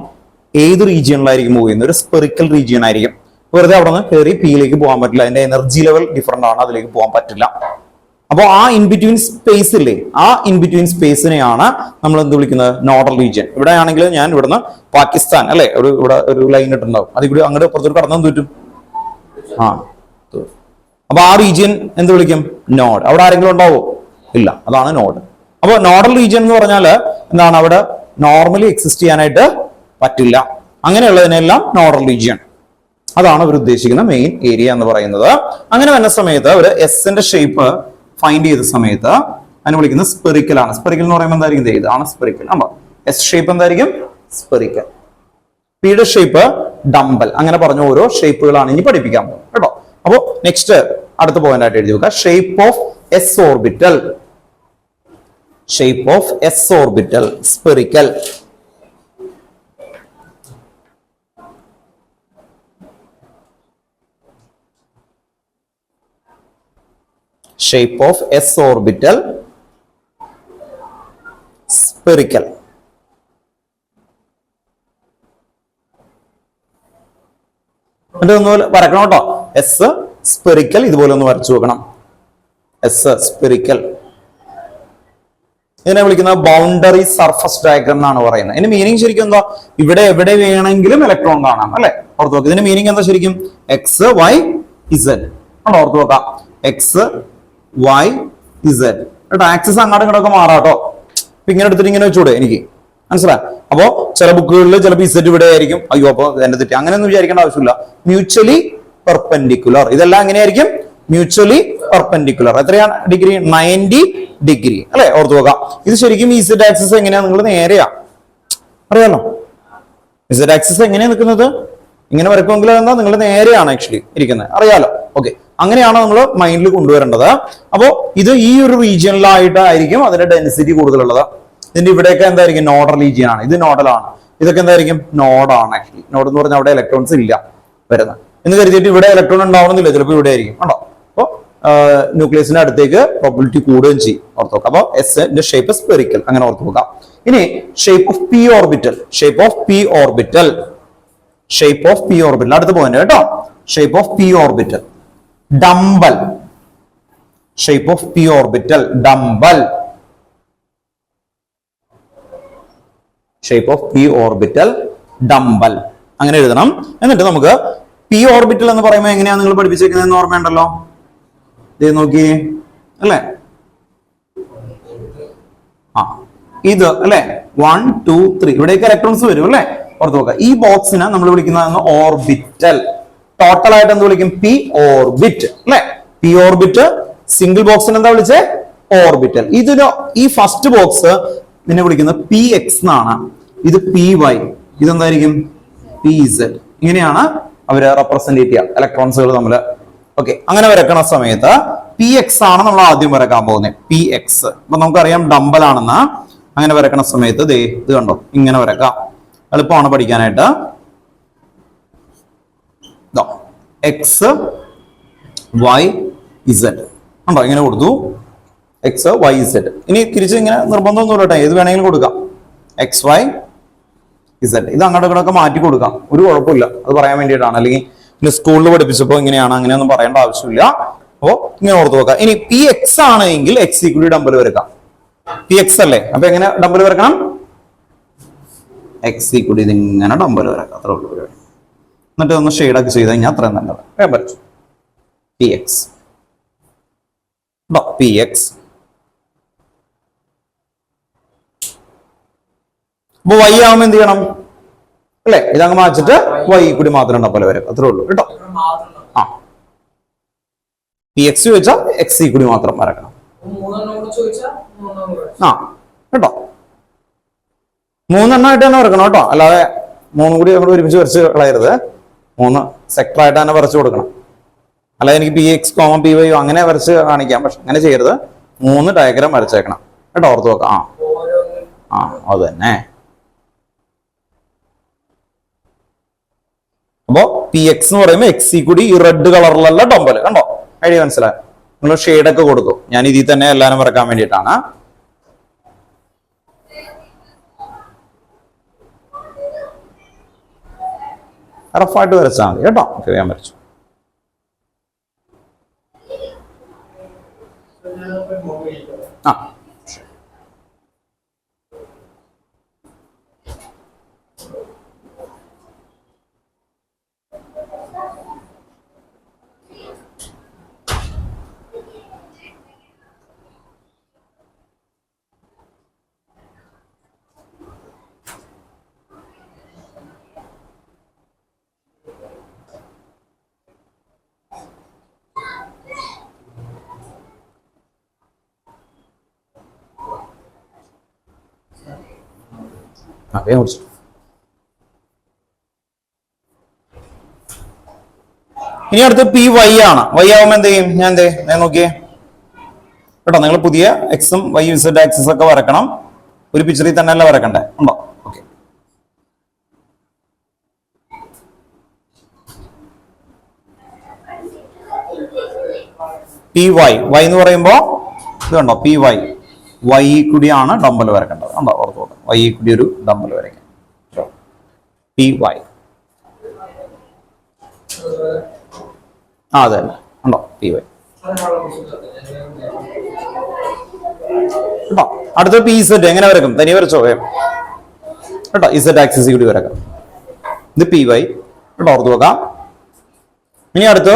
ഏത് റീജിയണിലായിരിക്കും മൂവ് ചെയ്യുന്നത്? ഒരു സ്പെറിക്കൽ റീജിയൻ ആയിരിക്കും. വെറുതെ അവിടെ നിന്ന് കയറി പിയിലേക്ക് പോകാൻ പറ്റില്ല, അതിന്റെ എനർജി ലെവൽ ഡിഫറെന്റ് ആണ്, അതിലേക്ക് പോകാൻ പറ്റില്ല. അപ്പോൾ ആ ഇൻ ബിറ്റ്വീൻ സ്പേസ് ഇല്ലേ, ആ ഇൻ ബിറ്റ്വീൻ സ്പേസിനെയാണ് നമ്മൾ എന്ത് വിളിക്കുന്നത്? Nodal region. ഇവിടെ ആണെങ്കിൽ ഞാൻ ഇവിടുന്ന് പാകിസ്ഥാൻ അല്ലെ, ഇവിടെ ഒരു ലൈൻ ഇട്ടുണ്ടാവും, അതിൽ കൂടി അങ്ങോട്ട് പുറത്തോട്ട് കടന്നു പറ്റും. അപ്പൊ ആ റീജിയൻ എന്ത് വിളിക്കും? നോഡ്. അവിടെ ആരെങ്കിലും ഉണ്ടാവോ? ഇല്ല, അതാണ് നോഡ്. അപ്പൊ നോഡൽ റീജിയൻ എന്ന് പറഞ്ഞാൽ എന്താണ്? അവിടെ നോർമലി എക്സിസ്റ്റ് ചെയ്യാനായിട്ട് പറ്റില്ല. അങ്ങനെയുള്ളതിനെല്ലാം നോഡൽ റീജിയൻ. അതാണ് അവർ ഉദ്ദേശിക്കുന്ന മെയിൻ ഏരിയ എന്ന് പറയുന്നത്. അങ്ങനെ വന്ന സമയത്ത് അവർ എസിന്റെ ഷേപ്പ് ഫൈൻഡ് ചെയ്ത സമയത്ത് അതിനെ വിളിക്കുന്നത് സ്പെറിക്കൽ ആണ്. സ്പെറിക്കൽ എന്ന് പറയുമ്പോൾ എന്തായിരിക്കും? ഇതാണ് സ്പെറിക്കൽ. അപ്പൊ എസ് ഷേപ്പ് എന്തായിരിക്കും? സ്പെറിക്കൽ. പിയുടെ ഷേപ്പ് ഡംബൽ. അങ്ങനെ പറഞ്ഞ ഓരോ ഷേപ്പുകളാണ് ഇനി പഠിപ്പിക്കാൻ പോകുന്നത് കേട്ടോ. അപ്പോ നെക്സ്റ്റ് അടുത്ത പോയിന്റ് ആയിട്ട് എഴുതി വെക്കുക. Shape of S orbital. Shape of S orbital spherical. Shape of S orbital spherical. എന്നിട്ട് വരക്കണം കേട്ടോ. എസ് സ്പെറിക്കൽ ഇതുപോലെ ഒന്ന് വരച്ചു വെക്കണം. S spherical. ഇതിനെ വിളിക്കുന്നത് ബൗണ്ടറി സർഫസ് ഡയഗ്രം എന്നാണ് പറയുന്നത്. ഇതിന്റെ മീനിങ് ശരിക്കും എന്താ? ഇവിടെ എവിടെ വേണമെങ്കിലും ഇലക്ട്രോൺ കാണാം അല്ലെ? ഓർത്ത് നോക്കാം. ഇതിന്റെ മീനിങ് എന്താ ശരിക്കും? എക്സ് വൈ ഇസഡ് ആണ്. ഓർത്ത് നോക്കാം. X Y Z. കേട്ടോ, ആക്സിസ് അങ്ങോട്ടും ഇങ്ങോട്ടൊക്കെ മാറാട്ടോ. അപ്പൊ ഇങ്ങനെ എടുത്തിട്ട് ഇങ്ങനെ വെച്ചൂടെ എനിക്ക്? മനസ്സിലായി? അപ്പോ ചില ബുക്കുകളിൽ ചിലപ്പോൾ ഇസഡ് ഇവിടെ ആയിരിക്കും. അയ്യോ, അപ്പൊ എന്റെ തെറ്റി. അങ്ങനെയൊന്നും വിചാരിക്കേണ്ട ആവശ്യമില്ല. Mutually perpendicular. ഇതെല്ലാം എങ്ങനെയായിരിക്കും? Mutually perpendicular. എത്രയാണ് ഡിഗ്രി? 90 ഡിഗ്രി അല്ലെ? ഓർത്ത് നോക്കാം. ഇത് ശരിക്കും ഇസഡ് ആക്സിസ് എങ്ങനെയാ? നിങ്ങൾ നേരെയാ, അറിയാലോ. ഇസഡ് ആക്സിസ് എങ്ങനെയാ നിൽക്കുന്നത്? ഇങ്ങനെ വരക്കുമെങ്കിൽ എന്താ? നിങ്ങൾ നേരെയാണ് ആക്ച്വലി ഇരിക്കുന്നത്, അറിയാലോ. ഓക്കെ, അങ്ങനെയാണ് നമ്മൾ മൈൻഡിൽ കൊണ്ടുവരേണ്ടത്. അപ്പോ ഇത് ഈ ഒരു റീജിയനിലായിട്ടായിരിക്കും അതിന്റെ ഡെൻസിറ്റി കൂടുതലുള്ളത്. ഇതിന്റെ ഇവിടെയൊക്കെ എന്തായിരിക്കും? നോഡൽ റീജിയൻ ആണ്. ഇത് നോഡലാണ്. ഇതൊക്കെ എന്തായിരിക്കും? നോഡാണ് ആക്ച്വലി. നോഡ് എന്ന് പറഞ്ഞാൽ അവിടെ ഇലക്ട്രോൺസ് ഇല്ല വരുന്നത് എന്ന് കരുതിയിട്ട് ഇവിടെ ഇലക്ട്രോൺ ഉണ്ടാവണമെന്നില്ല. ചിലപ്പോൾ ഇവിടെ ആയിരിക്കും. ഉണ്ടോ? അപ്പോൾ ന്യൂക്ലിയസിന്റെ അടുത്തേക്ക് പ്രോബിലിറ്റി കൂടുകയും ചെയ്യും. ഓർത്ത് നോക്കാം. അപ്പോൾ എസ് ഷേപ്പ് സ്പെറിക്കൽ. അങ്ങനെ ഓർത്ത് നോക്കാം. ഇനി shape of P orbital. Shape of P orbital. Shape of P orbital അടുത്ത പോയിന്റ് കേട്ടോ. Shape of P orbital dumbbell. Shape of P orbital dumbbell. Shape of P orbital dumbbell. അങ്ങനെ എഴുതണം. എന്നിട്ട് നമുക്ക് പി ഓർബിറ്റൽ എന്ന് പറയുമ്പോൾ എങ്ങനെയാണ് നിങ്ങൾ പഠിപ്പിച്ചേക്കുന്നതെന്ന് ഓർമ്മയുണ്ടല്ലോ. ഇത് നോക്കി അല്ലേ? ആ, ഇത് അല്ലെ 1 2 3 ഇവിടേക്ക് ഇലക്ട്രോൺസ് വരും അല്ലെ? ഓർത്ത് നോക്കുക. ഈ ബോക്സിനെ നമ്മൾ വിളിക്കുന്ന ഓർബിറ്റൽ. ടോട്ടൽ ആയിട്ട് എന്ത് വിളിക്കും? പി ഓർബിറ്റ് അല്ലെ? P orbit. സിംഗിൾ ബോക്സിന് എന്താ വിളിച്ചേ? ഓർബിറ്റൽ. ഇതിന് ഈ ഫസ്റ്റ് ബോക്സ് ഇതിനെ വിളിക്കുന്നത് പി എക്സ് എന്നാണ്. ഇത് പി വൈ. ഇതെന്തായിരിക്കും? P Z. ഇങ്ങനെയാണ് അവര് റെപ്രസെന്റ് ചെയ്യുക ഇലക്ട്രോൺസുകൾ തമ്മിൽ. ഓക്കെ, അങ്ങനെ വരക്കണ സമയത്ത് പി എക്സ് ആണ് നമ്മൾ ആദ്യം വരക്കാൻ പോകുന്നത്. P X. അപ്പൊ നമുക്കറിയാം ഡംബൽ ആണെന്ന്. അങ്ങനെ വരക്കണ സമയത്ത് ദേ ഇത് കണ്ടോ, ഇങ്ങനെ വരക്കാം. എളുപ്പമാണ് പഠിക്കാനായിട്ട്. എക്സ് വൈ ഇസഡ് ഉണ്ടോ? ഇങ്ങനെ കൊടുത്തു. X Y Z. ഇനി തിരിച്ച് ഇങ്ങനെ നിർബന്ധമൊന്നുമില്ല കേട്ടോ, ഏത് വേണമെങ്കിലും കൊടുക്കാം. X Y Z. ഇത് അങ്ങോട്ട് ഇങ്ങോട്ടൊക്കെ മാറ്റി കൊടുക്കാം, ഒരു കുഴപ്പമില്ല. അത് പറയാൻ വേണ്ടിയിട്ടാണ്. അല്ലെങ്കിൽ സ്കൂളിൽ പഠിപ്പിച്ചപ്പോൾ ഇങ്ങനെയാണ്, അങ്ങനെയൊന്നും പറയേണ്ട ആവശ്യമില്ല. അപ്പോ ഇങ്ങനെ ഓർത്ത് നോക്കാം. ഇനി പി എക്സ് ആണെങ്കിൽ എക്സ് ഈക്വലി ഡംബൽ വരക്കാം. പി എക്സ് അല്ലേ? അപ്പൊ എങ്ങനെ ഡംബൽ വരക്കണം? എക്സ് ഈക്വലി ഇതിങ്ങനെ ഡംബൽ വരക്കാം. അത്ര ഉള്ളൂ പരിപാടി. എന്നിട്ട് ഒന്ന് ഷെയ്ഡൊക്കെ ചെയ്ത് കഴിഞ്ഞാൽ അത്രയും നല്ലത്. വേഗം വരച്ചു. P X P X. അപ്പൊ വൈ ആവുമ്പോ എന്ത് ചെയ്യണം അല്ലെ? ഇതങ്ങ് മാച്ചിട്ട് വൈ കൂടി മാത്രം ഡബൽ വരും. അത്രേ ഉള്ളൂ കേട്ടോ. ആ, പി എക്സ് ചോദിച്ചാൽ എക്സ് കൂടി മാത്രം വരക്കണം. ആ കേട്ടോ, 3 എണ്ണമായിട്ട് തന്നെ വരക്കണം കേട്ടോ. അല്ലാതെ 3 കൂടി നമ്മൾ ഒരുമിച്ച് വരച്ച് കളയരുത്. 3 സെക്ടറായിട്ട് തന്നെ വരച്ചു കൊടുക്കണം. അല്ലാതെ എനിക്ക് P X common P Y അങ്ങനെ വരച്ച് കാണിക്കാം. പക്ഷെ അങ്ങനെ ചെയ്യരുത്. 3 ഡയഗ്രാം വരച്ചേക്കണം കേട്ടോ. ഓർത്ത് നോക്കാം. ആ അത് തന്നെ. അപ്പോ പി എക്സ് എന്ന് പറയുമ്പോൾ എക്സ് കൂടി ഈ റെഡ് കളറിലുള്ള ഡംബൽ കണ്ടോ? ഐഡിയ മനസ്സിലായി? നിങ്ങൾ ഷെയ്ഡൊക്കെ കൊടുക്കും. ഞാൻ ഇതിൽ തന്നെ എല്ലാവരും വരക്കാൻ വേണ്ടിയിട്ടാണ്. റഫായിട്ട് വരച്ചാൽ മതി കേട്ടോ. ഓക്കെ, ഞാൻ വരച്ചു. ആ വേഗം കുടിച്ചു. ഇനി അടുത്ത് പി വൈ ആണ്. വൈ ആവുമ്പോൾ എന്ത് ചെയ്യും? ഞാൻ നോക്കിയേ കേട്ടോ. നിങ്ങൾ പുതിയ എക്സും വൈ ഇസഡ് ആക്സിസ് ഒക്കെ വരക്കണം. ഒരു പിക്ചറിൽ തന്നെ അല്ല വരക്കണ്ടേ? ഉണ്ടോ? ഓക്കെ. പി വൈ എന്ന് പറയുമ്പോ ഇത് കണ്ടോ? പി വൈ കൂടിയാണ് ഡമ്പൽ വരക്കേണ്ടത്. ഉണ്ടോ? ഓർത്തോട്ടെ, വൈ കൂടി ഒരു ഡമ്പൽ വരയ്ക്കാം. പി വൈ അതെ ഉണ്ടോ? പി വൈ കേട്ടോ. അടുത്ത പി ഇസഡ് എങ്ങനെ വരക്കും? തനി വരച്ചോ കേട്ടോ. ഇസഡ് ആക്സിസ് കൂടി വരക്കാം. ഇത് പി വൈ കേട്ടോ, ഓർത്ത് നോക്കാം. ഇനി അടുത്ത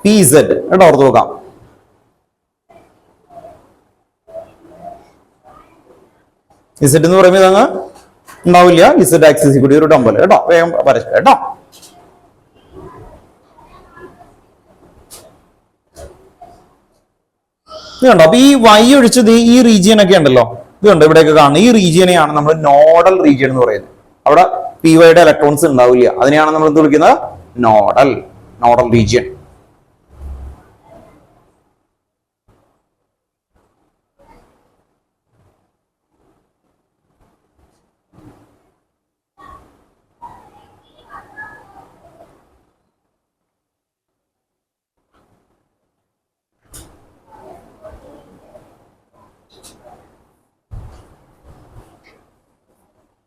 പി ഇസഡ് കേട്ടോ, ഓർത്ത് നോക്കാം. ഇസഡ് എന്ന് പറയുമ്പോൾ ഇതങ്ങ് ഉണ്ടാവില്ല. ഇസഡ് ആക്സിസ് കൂടി ഒരു ഡമ്പൽ കേട്ടോ. വേഗം വരച്ചു കേട്ടോ. ഇത് കണ്ടോ? അപ്പൊ ഈ വൈ ഒഴിച്ചത് ഈ റീജിയൻ ഒക്കെ ഉണ്ടല്ലോ, ഇത് കണ്ടോ ഇവിടെയൊക്കെ കാണുന്നത്. ഈ റീജിയനെയാണ് നമ്മൾ നോഡൽ റീജിയൻ എന്ന് പറയുന്നത്. അവിടെ പി വൈയുടെ ഇലക്ട്രോൺസ് ഉണ്ടാവില്ല. അതിനെയാണ് നമ്മൾ എന്ത് വിളിക്കുന്നത്? Nodal region.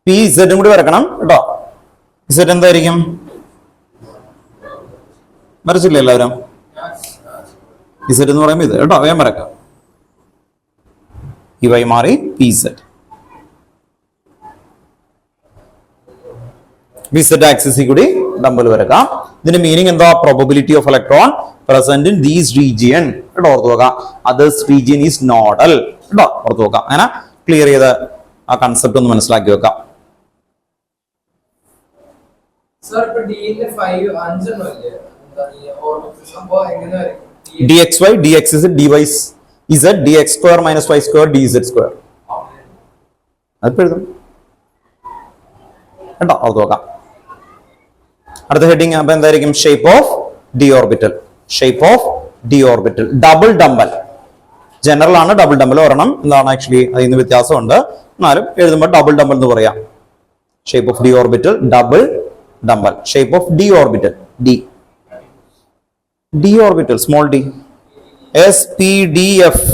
പി ഇസഡും കൂടി വരക്കണം കേട്ടോ. ഇസഡ് എന്തായിരിക്കും? വരച്ചില്ലേ എല്ലാവരും? ഇസഡ് എന്ന് പറയുമ്പോൾ ഇത് കേട്ടോ. വേഗം വരക്കാം. ഈ വൈ മാറി പി ഇസഡ്. ഇസഡ് ആക്സിസിൽ കൂടി ഡമ്പൽ വരക്കാം. ഇതിന്റെ മീനിങ് എന്താ? Probability of electron present in these region കേട്ടോ, ഓർത്ത് നോക്കാം. അതേഴ്സ് റീജിയൻ ഈസ് നോഡൽ കേട്ടോ, ഓർത്ത് നോക്കാം. അങ്ങനെ ക്ലിയർ ചെയ്ത് ആ കൺസെപ്റ്റ് ഒന്ന് മനസ്സിലാക്കി വെക്കാം. Sir, but D in the 5 answer no le. Or sambo engane dxy dxz dy z dx square minus y square dz square. അത് എഴുതും കേട്ടോ, അത് നോക്കാം. അടുത്ത ഹെഡിങ് അപ്പൊ എന്തായിരിക്കും? Shape of D orbital. Shape of D orbital double dumbbell. General ആണ്, double dumbbell ഒരെണ്ണം എന്താണ് ആക്ച്വലി അതിൽ നിന്ന് വ്യത്യാസമുണ്ട്. എന്നാലും എഴുതുമ്പോൾ ഡബിൾ ഡമ്പൽ എന്ന് പറയാം. Shape of D orbital double dumbbell. Shape of D orbital D orbital small D S P D F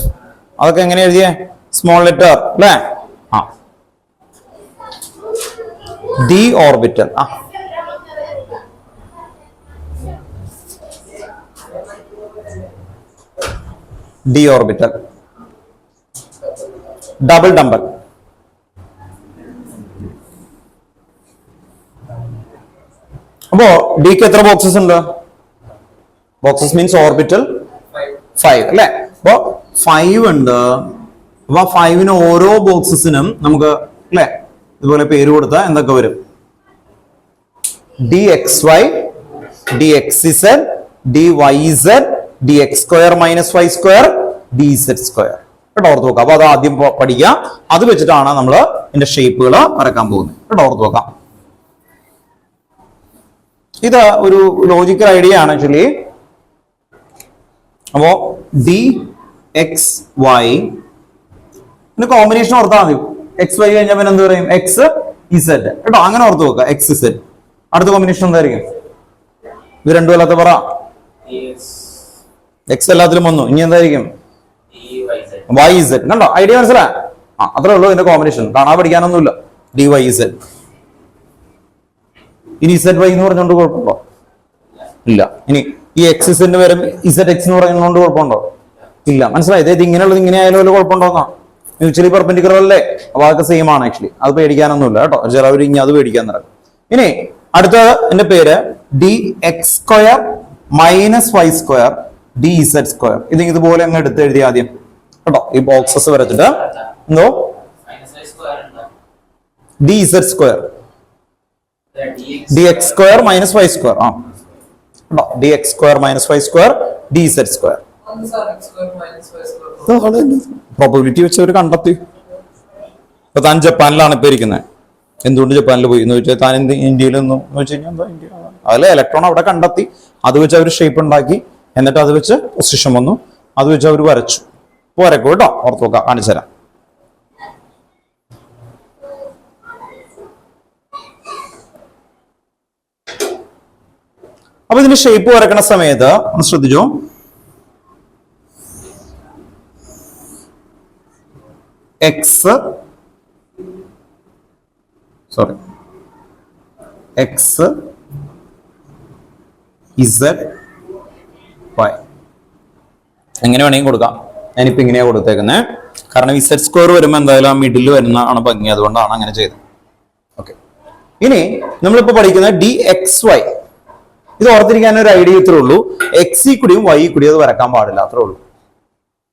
അതൊക്കെ എങ്ങനെ എഴുതിയേ? സ്മോൾ ലെറ്റർ അല്ലേ? ആ ഡി ഓർബിറ്റൽ. ആ ഡി ഓർബിറ്റൽ ഡബിൾ ഡമ്പൽ. അപ്പോ ഡിക്ക് എത്ര ബോക്സസ് ഉണ്ട്? ബോക്സസ് മീൻസ് ഓർബിറ്റൽ 5 അല്ലെ? അപ്പോ 5 ഉണ്ട്. അപ്പൊ 5 ഓരോ ബോക്സസിനും നമുക്ക് അല്ലെ ഇതുപോലെ പേര് കൊടുത്താൽ എന്തൊക്കെ വരും? D X Y, D X Z, D Y Z, D X square minus Y square, D Z square കേട്ടോ, ഓർത്ത് നോക്കാം. അപ്പൊ അത് ആദ്യം പഠിക്കാം. അത് വെച്ചിട്ടാണ് നമ്മൾ ഇതിന്റെ ഷേപ്പുകൾ വരക്കാൻ പോകുന്നത് കേട്ടോ, ഓർത്ത് നോക്കാം. ഇത് ഒരു ലോജിക്കൽ ഐഡിയ ആണ് ആക്ച്വലി. അപ്പോ ഡി എക്സ് വൈ കോമ്പിനേഷൻ ഓർത്താൽ മതി. എക്സ് വൈ കഴിഞ്ഞാൽ പിന്നെ എന്ത് പറയും? എക്സ് ഇസഡ് കേട്ടോ, അങ്ങനെ ഓർത്ത് നോക്കുക. X Z. അടുത്ത കോമ്പിനേഷൻ എന്തായിരിക്കും? ഇത് രണ്ടും അല്ലാത്ത പറ. എക്സ് എല്ലാത്തിലും വന്നു. ഇനി എന്തായിരിക്കും? Y Z. കണ്ടോ ഐഡിയ മനസ്സിലാ? ആ അത്രേ ഉള്ളൂ ഇതിന്റെ കോമ്പിനേഷൻ. കാണാൻ പഠിക്കാനൊന്നുമില്ല. D Y Z. ഇനി ഇസഡ് വൈ എന്ന് പറഞ്ഞുകൊണ്ട് കുഴപ്പമുണ്ടോ? ഇല്ല. ഇനി ഈ എക്സ് ഇസഡിന് വരും ഇസഡ് എക്സ് എന്ന് പറയുന്നതുകൊണ്ട് കുഴപ്പമുണ്ടോ? ഇല്ല. മനസ്സിലായി? ഇത് ഇങ്ങനെയുള്ളത് ഇങ്ങനെ ആയാലും വല്ല കുഴപ്പമുണ്ടോന്നാ? മ്യൂച്വലി പെർപെൻഡിക്കുലർ അല്ലേ? അപ്പൊ അതൊക്കെ സെയിം ആണ് ആക്ച്വലി. അത് പേടിക്കാനൊന്നുമില്ല കേട്ടോ. ചിലവർ ഇനി അത് പേടിക്കാൻ നടക്കും. ഇനി അടുത്ത എന്റെ പേര് D X square minus Y square D Z square. ഇത് ഇതുപോലെ അങ്ങ് എടുത്ത് എഴുതി ആദ്യം കേട്ടോ. ഈ ബോക്സസ് വരച്ചിട്ട് എന്തോ D Z square D X square minus Y square. ആ കേട്ടോ, D X square minus Y square D Z square. Probability വെച്ച് അവർ കണ്ടെത്തി. ഇപ്പൊ താൻ ജപ്പാനിലാണ് ഇപ്പൊ ഇരിക്കുന്നത്. എന്തുകൊണ്ട് ജപ്പാനിൽ പോയി എന്ന് ചോദിച്ചാൽ താൻ ഇന്ത്യയിൽ നിന്നും എന്ന് വെച്ച് കഴിഞ്ഞാൽ എന്താ ഇന്ത്യ അതിൽ ഇലക്ട്രോൺ അവിടെ കണ്ടെത്തി, അത് വെച്ച് അവർ ഷേപ്പ് ഉണ്ടാക്കി, എന്നിട്ട് അത് വെച്ച് പൊസിഷൻ വന്നു, അത് വെച്ച് അവർ വരച്ചു. വരക്കും കേട്ടോ, ഓർത്ത് നോക്കാം, കാണിച്ചു തരാം. അപ്പൊ ഇതിന്റെ ഷേപ്പ് വരക്കണ സമയത്ത് ഒന്ന് ശ്രദ്ധിച്ചോ, എക്സ് ഇസഡ് വൈ എങ്ങനെ വേണമെങ്കിൽ കൊടുക്കാം. ഞാനിപ്പോ ഇങ്ങനെയാ കൊടുത്തേക്കുന്നത്, കാരണം ഇസഡ് സ്ക്വയർ വരുമ്പോൾ എന്തായാലും ആ മിഡിൽ വരുന്നതാണ് ഭംഗി, അതുകൊണ്ടാണ് അങ്ങനെ ചെയ്തത്. ഓക്കെ, ഇനി നമ്മളിപ്പോ പഠിക്കുന്നത് ഡി എക്സ് വൈ. ഇത് ഓർത്തിരിക്കാൻ ഒരു ഐഡിയ ഇത്രേ ഉള്ളൂ, എക്സി കൂടിയും വൈ കൂടിയും അത് വരക്കാൻ പാടില്ല, അത്രേ ഉള്ളൂ.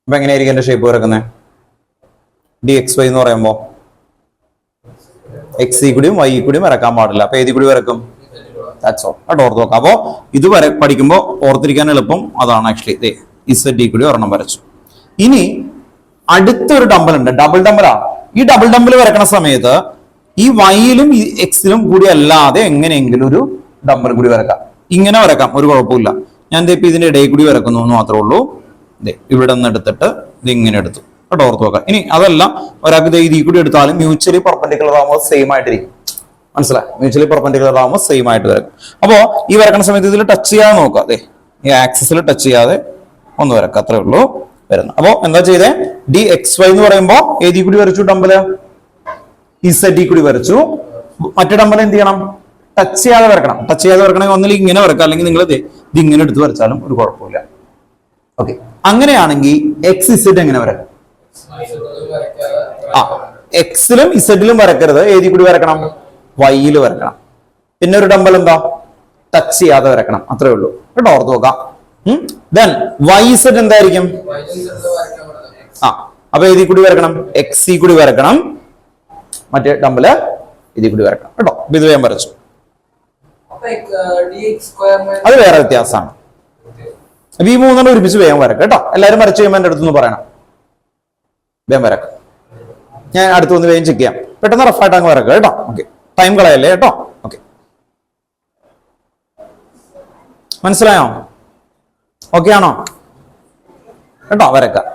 അപ്പൊ എങ്ങനെയായിരിക്കും എന്റെ ഷേപ്പ് വരക്കുന്നത്? ഡി എക്സ് വൈ എന്ന് പറയുമ്പോ എക്സി കൂടിയും വൈ കൂടിയും വരക്കാൻ പാടില്ല. അപ്പൊ ഏതി കൂടി വരക്കും? That's all. കേട്ടോ, ഓർത്ത് നോക്കാം. അപ്പോ ഇത് പഠിക്കുമ്പോൾ ഓർത്തിരിക്കാൻ എളുപ്പം അതാണ്. ആക്ച്വലി ഇസഡ് ഡി കൂടി ഒരെണ്ണം വരച്ചു. ഇനി അടുത്തൊരു ഡമ്പൽ ഉണ്ട്, ഡബിൾ ഡമ്പലാണ്. ഈ ഡബിൾ ഡമ്പൽ വരക്കണ സമയത്ത് ഈ വൈയിലും ഈ എക്സിലും കൂടി അല്ലാതെ എങ്ങനെയെങ്കിലും ഒരു ഡമ്പൽ കൂടി വരക്കാം. ഇങ്ങനെ വരക്കാം, ഒരു കുഴപ്പമില്ല. ഞാൻ ഇപ്പൊ ഇതിന്റെ ഇടയിൽ കൂടി വരക്കുന്നു എന്ന് മാത്രമേ ഉള്ളൂ. ഇവിടെ നിന്ന് എടുത്തിട്ട് ഇത് ഇങ്ങനെ എടുത്തു. കേട്ടോ, ഓർത്ത് നോക്കാം. ഇനി അതല്ല, ഒരാൾക്ക് ഇതിൽ കൂടി എടുത്താലും മ്യൂച്വലി പെർപെൻഡിക്കുലർ ആകുമ്പോൾ സെയിം ആയിട്ടിരിക്കും. മനസ്സിലായി? മ്യൂച്വലി പെർപെൻഡിക്കുലർ ആകുമ്പോൾ സെയിം ആയിട്ട് വരും. അപ്പോ ഈ വരക്കുന്ന സമയത്ത് ഇതിൽ ടച്ച് ചെയ്യാതെ നോക്കാം. അതെ, ഈ ആക്സിസിൽ ടച്ച് ചെയ്യാതെ ഒന്ന് വരക്കാം, അത്രേ ഉള്ളൂ വരുന്നത്. അപ്പോ എന്താ ചെയ്തേ? ഡി എക്സ് വൈ എന്ന് പറയുമ്പോ ഏതി കൂടി വരച്ചു? ഡമ്പല് ഇസഡ് ഡി കൂടി വരച്ചു. മറ്റേ ഡമ്പൽ എന്ത് ചെയ്യണം? ടച്ച് ചെയ്യാതെ വരക്കണം. ടച്ച് ചെയ്യാതെ വരക്കണമെങ്കിൽ ഒന്നിൽ ഇങ്ങനെ വരക്കാം, അല്ലെങ്കിൽ നിങ്ങൾ ഇത് ഇങ്ങനെ എടുത്ത് വരച്ചാലും ഒരു കുഴപ്പമില്ല. ഓക്കെ, അങ്ങനെയാണെങ്കിൽ എക്സ് ഇസഡ് എങ്ങനെ വരക്കാം? എക്സിലും ഇസഡിലും വരക്കരുത്, ഏതി കൂടി വരക്കണം? വൈയിൽ വരക്കണം. പിന്നെ ഒരു ഡമ്പൽ എന്താ? ടച്ച് ചെയ്യാതെ വരക്കണം, അത്രേ ഉള്ളൂ. കേട്ടോ, ഓർത്ത് നോക്കാം. ദെൻ വൈ ഇസഡ് എന്തായിരിക്കും? അപ്പൊ ഏതി കൂടി വരക്കണം? എക്സി കൂടി വരക്കണം, മറ്റേ ഡമ്പല് ഇതിൽ കൂടി വരക്കണം. കേട്ടോ, ഇത് വേഗം വരച്ചു. അത് വേറെ വ്യത്യാസമാണ്. ഈ മൂന്നെണ്ണം ഒരുമിച്ച് വേഗം വരക്കാം. കേട്ടോ, എല്ലാവരും വരച്ചു കഴിയുമ്പോൾ എന്റെ അടുത്തൊന്ന് പറയണം. വേഗം വരക്കാം, ഞാൻ അടുത്ത് വന്ന് വേഗം ചെക്ക് ചെയ്യാം. പെട്ടെന്ന് റഫായിട്ട് അങ്ങ് വരക്കാം. കേട്ടോ, ഓക്കെ, ടൈം കളയല്ലേ. കേട്ടോ, ഓക്കെ, മനസ്സിലായോ? ഓക്കെ ആണോ? കേട്ടോ, വരക്കാം.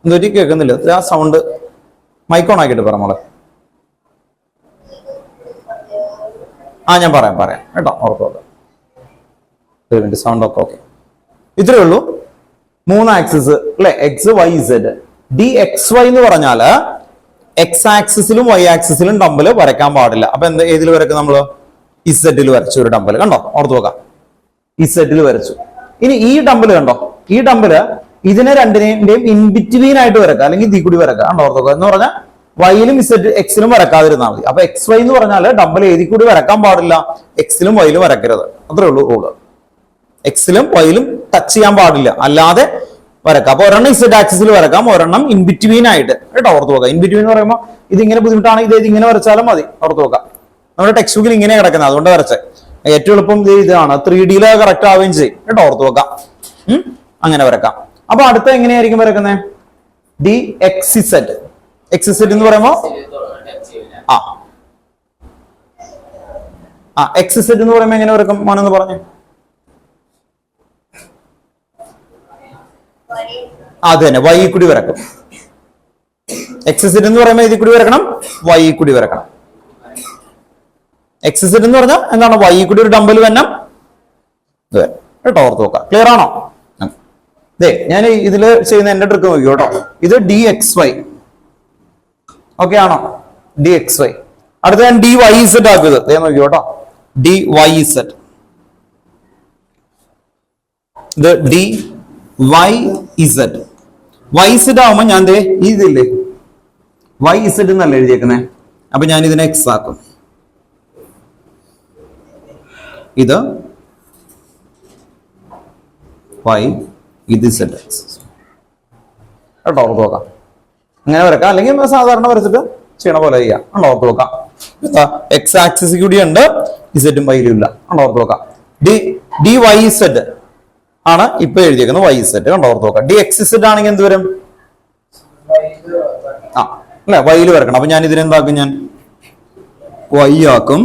എന്തൊരു കേൾക്കുന്നില്ല, ആ സൗണ്ട് മൈക്ക് ഓൺ ആക്കിയിട്ട് പറ മോളെ. ഞാൻ പറയാം കേട്ടോ, ഓർത്ത് നോക്കാം. ഒരു മിനിറ്റ്, സൗണ്ട് ഒക്കെ ഓക്കെ. ഇത്രേ ഉള്ളൂ. 3 ആക്സിസ് അല്ലെ, X Y Z. D X Y എന്ന് പറഞ്ഞാല് എക്സ് ആക്സിസിലും വൈ ആക്സിസിലും ഡമ്പല് വരയ്ക്കാൻ പാടില്ല. അപ്പൊ എന്താ, ഏതിൽ വരക്കും നമ്മള്? ഇസഡിൽ വരച്ചു ഒരു ഡമ്പല്. കണ്ടോ, ഓർത്ത് നോക്കാം, ഇസഡിൽ വരച്ചു. ഇനി ഈ ഡമ്പല് കണ്ടോ, ഈ ഡമ്പല് ഇതിനെ രണ്ടിനെയും ഇൻ ബിറ്റ്വീൻ ആയിട്ട് വരക്കാം, അല്ലെങ്കിൽ ഇതിൽ കൂടി വരക്കാം. കണ്ടോ, ഓർത്ത് നോക്കാം. എന്ന് പറഞ്ഞാൽ വൈയിലും ഇസഡ് എക്സിലും വരക്കാതിരുന്നാൽ മതി. അപ്പൊ എക്സ് വൈ എന്ന് പറഞ്ഞാല് ഡമ്പൽ ഏതി കൂടി വരക്കാൻ പാടില്ല? എക്സിലും വൈയിലും വരക്കരുത്, അത്രേ ഉള്ളൂ റൂള്. എക്സിലും വൈയിലും ടച്ച് ചെയ്യാൻ പാടില്ല, അല്ലാതെ വരക്കാം. അപ്പൊ ഒരെണ്ണം ഇസഡ് ആക്സിസിൽ വരക്കാം, ഒരെണ്ണം ഇൻ ബിറ്റ്വീൻ ആയിട്ട്. കേട്ടോ, ഓർത്ത് നോക്കാം. ഇൻ ബിറ്റ്വീൻ എന്ന് പറയുമ്പോൾ ഇതിങ്ങനെ ബുദ്ധിമുട്ടാണെങ്കിൽ ഇത് ഇങ്ങനെ വരച്ചാലും മതി. ഓർത്ത് നോക്കാം, നമ്മുടെ ടെക്സ്റ്റ് ബുക്കിൽ ഇങ്ങനെ കിടക്കുന്നത്, അതുകൊണ്ട് വരച്ചേ. ഏറ്റവും എളുപ്പം ഇതാണ്, 3D കറക്റ്റ് ആവുകയും ചെയ്യും. കേട്ടോ, ഓർത്ത് നോക്കാം. അങ്ങനെ വരക്കാം. അപ്പൊ അടുത്ത എങ്ങനെയായിരിക്കും വരക്കുന്നത്? D X Z. X Z എന്ന് പറയുമ്പോ എക്സ് ഇസഡ് എന്ന് പറയുമ്പോ എങ്ങനെ വരക്കും മോനെന്ന് പറഞ്ഞു? അത് തന്നെ, വൈ കൂടി വരക്കും. എക്സ് ഇസഡ് എന്ന് പറയുമ്പോ ഇതിൽ കൂടി വരക്കണം, വൈ കൂടി വരക്കണം. എക്സ് ഇസഡ് എന്ന് പറഞ്ഞാൽ എന്താണ്? വൈ കൂടി ഒരു ഡമ്പൽ വരണം. കേട്ടോ, ഓർത്ത് നോക്കാം. ക്ലിയർ ആണോ? ഞാൻ ഇതില് ചെയ്യുന്ന എന്റെ ട്രിക്ക് നോക്കി കേട്ടോ. ഇത് ഡി എക്സ് വൈ. ഓക്കെ ആണോ? D X Y. അടുത്ത ഞാൻ ഡി വൈ ഇസഡ് ആക്കിയത് നോക്കി കേട്ടോ. D Y Z. ഇത് D Y Z. Y Z ആവുമ്പോ ഞാൻ ഇതില്ലേ വൈ ഇസഡ് എന്നല്ല എഴുതിയേക്കുന്നേ. അപ്പൊ ഞാൻ ഇതിനെ എക്സ് ആക്കും. ഇത് വൈ, ഇത് ഇസഡ്. കേട്ടോ, ഓർത്ത് നോക്കാം. അങ്ങനെ വരക്കാം, അല്ലെങ്കിൽ സാധാരണ വരച്ചിട്ട് ചെയ്യണ പോലെ ചെയ്യാം. ഓർത്ത് നോക്കാം. എക്സ് ആക്സിസ് കൂടി ഉണ്ട്, ഇസഡും വൈയിലും ഇല്ല. ഓർത്ത് നോക്കാം. ഡി വൈ ഇസഡ് ആണ് ഇപ്പൊ എഴുതിയേക്കുന്നത്, വൈ ഇസഡ്. കണ്ടോ, ഓർത്ത് നോക്കാം. ഡി എക്സ് ഇസഡ് ആണെങ്കിൽ എന്ത് വരും? അല്ലെ, വൈയിൽ വരക്കണം. അപ്പൊ ഞാൻ ഇതിനെന്താക്കും? ഞാൻ y ആക്കും.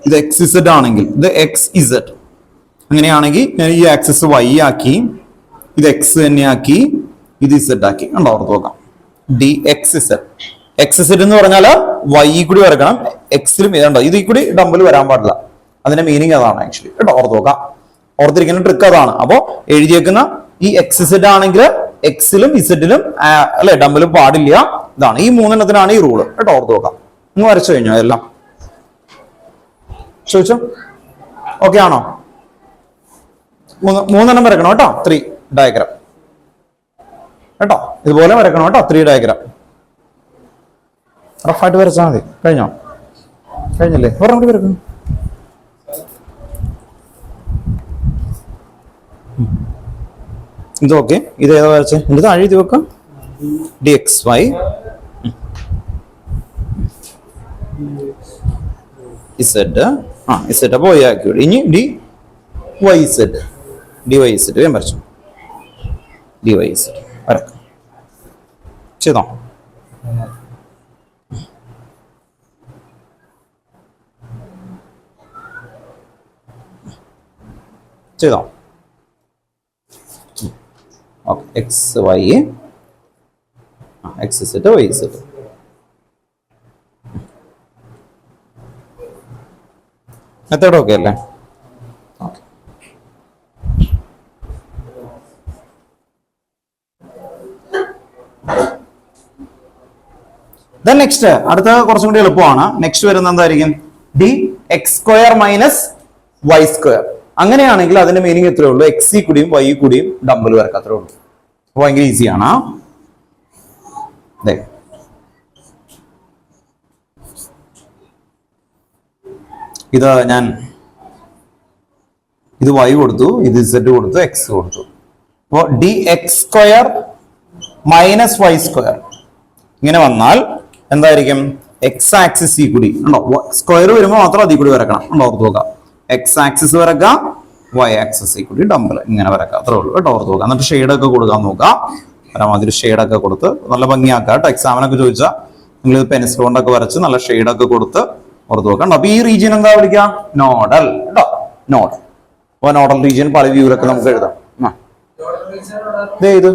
ഇത് എക്സ് ഇസഡ് ആണെങ്കിൽ ഇത് എക്സ് ഇസഡ്, അങ്ങനെയാണെങ്കിൽ ഞാൻ ഈ ആക്സിസ് y ആക്കി, ഇത് എക്സ് തന്നെ ആക്കി, ഇത് ഇസഡ് ആക്കി. കണ്ടോ, ഓർത്ത് നോക്കാം. D X Z. X Z എന്ന് പറഞ്ഞാൽ y കൂടി വരക്കണം, എക്സിലും ഇതുണ്ടോ, ഇത് കൂടി ഡബിൾ വരാൻ പാടില്ല. അതിന്റെ മീനിങ് അതാണ് ആക്ച്വലി. കേട്ടോ, ഓർത്ത് നോക്കാം. ഓർത്തിരിക്കുന്ന ട്രിക്ക് അതാണ്. അപ്പോ എഴുതിയേക്കുന്ന ഈ എക്സ് ഇസഡ് ആണെങ്കിൽ എക്സിലും ഇസഡിലും അല്ലെ ഡബിളും പാടില്ല. ഇതാണ് ഈ മൂന്നെണ്ണത്തിനാണ് ഈ റൂള്. കേട്ടോ, ഓർത്ത് നോക്കാം. ഒന്ന് വരച്ചു കഴിഞ്ഞോ എല്ലാം? ചോദിച്ചോ, ഓക്കെ ആണോ? മൂന്നെണ്ണം വരക്കണം കേട്ടോ, 3 ഡയഗ്രാം കേട്ടോ. ഇതുപോലെ വരക്കണം കേട്ടോ, 3 ഡയഗ്രാം. റഫായിട്ട് വരച്ചാൽ മതി. കഴിഞ്ഞോ? കഴിഞ്ഞല്ലേ? ഒരെണ്ണം കൂടി വരക്കണം. ഇത് ഓക്കെ. ഇത് ഏതാ വരച്ചേ? ഇത് താഴെ എഴുതി വെക്കാം. D X Y Z. Z അപ്പൊ y ആക്കി. ഇനി D Y Z, D Y Z ഞാൻ വരച്ചു. ഡി വൈ ഇസഡ് വരക്കാം. ചെയ്തോ? ചെയ്തോ? Okay. X Y, X Z Y Z. Method okay അല്ലേ? ഓക്കെ. നെക്സ്റ്റ് അടുത്ത കുറച്ചും കൂടി എളുപ്പമാണ്. നെക്സ്റ്റ് വരുന്നത് എന്തായിരിക്കും? D X square minus Y square. അങ്ങനെയാണെങ്കിൽ അതിന്റെ മീനിങ് എത്രയേ ഉള്ളൂ? എക്സി കൂടിയും വൈ കൂടിയും ഡബിൾ വരക്കാം, അത്രേ ഉള്ളൂ. ഭയങ്കര ഈസിയാണ്. ഇത് ഞാൻ ഇത് y കൊടുത്തു, ഇത് z കൊടുത്തു, എക്സ് കൊടുത്തു. അപ്പോ D X square minus Y square ഇങ്ങനെ വന്നാൽ എന്തായിരിക്കും? എക്സ് ആക്സിസ് ഈ കൂടി ഉണ്ടോ, സ്ക്വയർ വരുമ്പോൾ മാത്രം അതിൽ കൂടി വരക്കണം. ഉണ്ടോ, ഓർത്ത് നോക്കാം. എക്സ് ആക്സിസ് വരക്കാം, വൈ ആക്സിസ് ഈ കൂടി ഡബിൾ ഇങ്ങനെ വരക്കാം, അത്രേ ഉള്ളൂ. കേട്ടോ, ഓർത്ത് നോക്കാം. എന്നിട്ട് ഷെയ്ഡൊക്കെ കൊടുക്കാൻ നോക്കാം. പരമാവധി ഷെയ്ഡൊക്കെ കൊടുത്ത് നല്ല ഭംഗിയാക്കാം കേട്ടോ. എക്സാമിനൊക്കെ ചോദിച്ചാൽ നിങ്ങൾ ഇത് പെൻസിൽ കൊണ്ടൊക്കെ വരച്ച് നല്ല ഷെയ്ഡൊക്കെ കൊടുത്ത് ഓർത്ത് നോക്കാം. അപ്പൊ ഈ റീജിയൻ എന്താ വിളിക്കുക? നോഡൽ. കേട്ടോ, നോഡ്. അപ്പൊ നോഡൽ റീജിയൻ പല വ്യൂവിലൊക്കെ നമുക്ക് എഴുതാം. ഇത്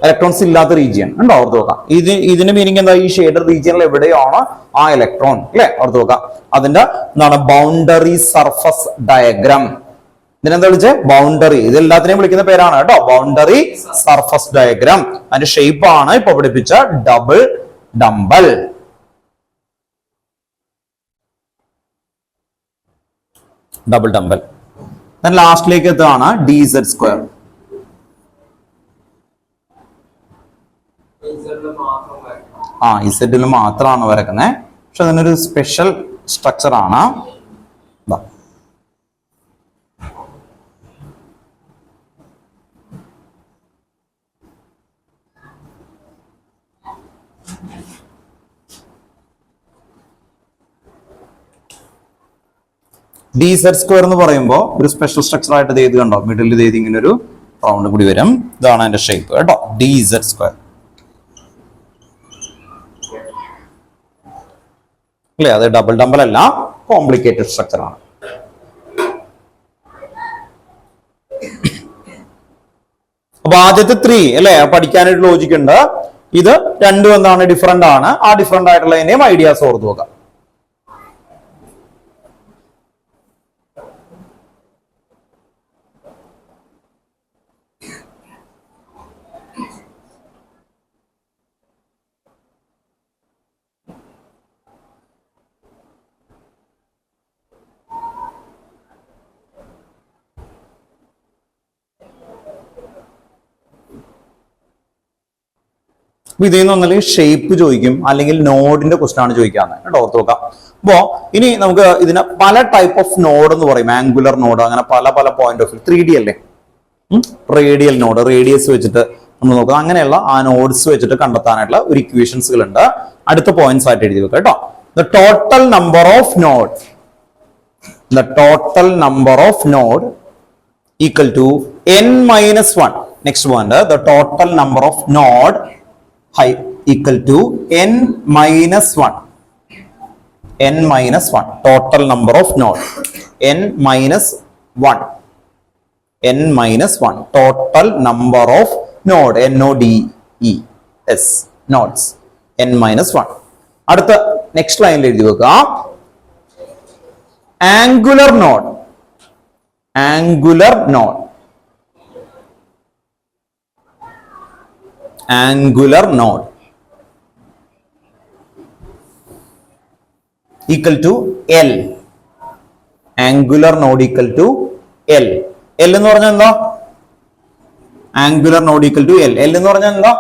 ഇലക്ട്രോൺസ് ഇല്ലാത്ത റീജിയൻ ഉണ്ടോ, ഓർത്ത് നോക്കാം. ഇതിന്റെ മീനിങ് എന്താ? ഈ ഷെയ്ഡഡ് റീജിയനിൽ എവിടെയാണ് ആ ഇലക്ട്രോൺ, അല്ലെ? ഓർത്ത് നോക്കാം. അതിന്റെ എന്താണ്? Boundary surface diagram. ഇതിനെന്താ വിളിച്ചേ? ബൗണ്ടറി. ഇത് എല്ലാത്തിനെയും വിളിക്കുന്ന പേരാണ് കേട്ടോ, ബൗണ്ടറി സർഫസ് ഡയഗ്രാം. അതിന്റെ ഷേപ്പ് ആണ് ഇപ്പൊ പഠിപ്പിച്ച ഡബിൾ ഡംബൽ. Double dumbbell. ലാസ്റ്റിലേക്ക് എത്തുകയാണ് ഡി സെഡ് സ്ക്വയർ. ഇസഡിൽ മാത്രമാണ് വരക്കുന്നത്. പക്ഷെ അതിനൊരു സ്പെഷ്യൽ സ്ട്രക്ചർ ആണ്. ഡി സെഡ് സ്ക്വയർ എന്ന് പറയുമ്പോൾ ഒരു സ്പെഷ്യൽ സ്ട്രക്ചർ ആയിട്ട് ഇത് ഏത് കണ്ടോ, മിഡിൽ ഇത് ഇങ്ങനെ ഒരു റൗണ്ട് കൂടി വരും. ഇതാണ് അതിന്റെ ഷേപ്പ് കേട്ടോ, ഡി സെഡ് സ്ക്വയർ അല്ലേ? അത് ഡബിൾ ഡംബൽ അല്ല, കോംപ്ലിക്കേറ്റഡ് സ്ട്രക്ചർ ആണ്. അപ്പൊ ആദ്യത്തെ 3 അല്ലെ പഠിക്കാനായിട്ട് ലോജിക് ഉണ്ട്. ഇത് രണ്ടും എന്താണ്? ഡിഫറെന്റ് ആണ്. ആ ഡിഫറെന്റ് ആയിട്ടുള്ളതിന്റെയും ഐഡിയാസ് ഓർത്ത് നോക്കാം. അപ്പൊ ഇതിൽ നിന്ന് ഒന്നല്ലെങ്കിൽ ഷേപ്പ് ചോദിക്കും, അല്ലെങ്കിൽ നോഡിന്റെ ക്വസ്റ്റൻ ആണ് ചോദിക്കാന്ന് കേട്ടോ, ഓർത്ത് നോക്കാം. അപ്പോ ഇനി നമുക്ക് ഇതിന് പല ടൈപ്പ് ഓഫ് നോഡ് എന്ന് പറയും. ആംഗുലർ നോഡ്, അങ്ങനെ പല പല പോയിന്റ് ഓഫ് വ്യൂ. 3D അല്ലേ? റേഡിയൽ നോഡ്, റേഡിയസ് വെച്ചിട്ട് നമ്മൾ നോക്കുക. അങ്ങനെയുള്ള ആ നോഡ്സ് വെച്ചിട്ട് കണ്ടെത്താനായിട്ടുള്ള ഒരു ഇക്വേഷൻസുകൾ ഉണ്ട്. അടുത്ത പോയിന്റ്സ് ആയിട്ട് എഴുതി വെക്കുക കേട്ടോ. The total number of node, the total number of node equal to n - 1. Next point, the total number of node equal to n minus 1. n minus 1, total number of node. n minus 1. n minus 1, total number of node. N-O-D-E-S, nodes. n minus 1. അടുത്ത next ലൈനിൽ എഴുതി വെക്കുക angular node. Angular node. Angular node equal to L. Angular node equal to L. L എന്ന് പറഞ്ഞാൽ എന്താ? Angular node equal to L. L എന്ന് പറഞ്ഞാൽ എന്താ?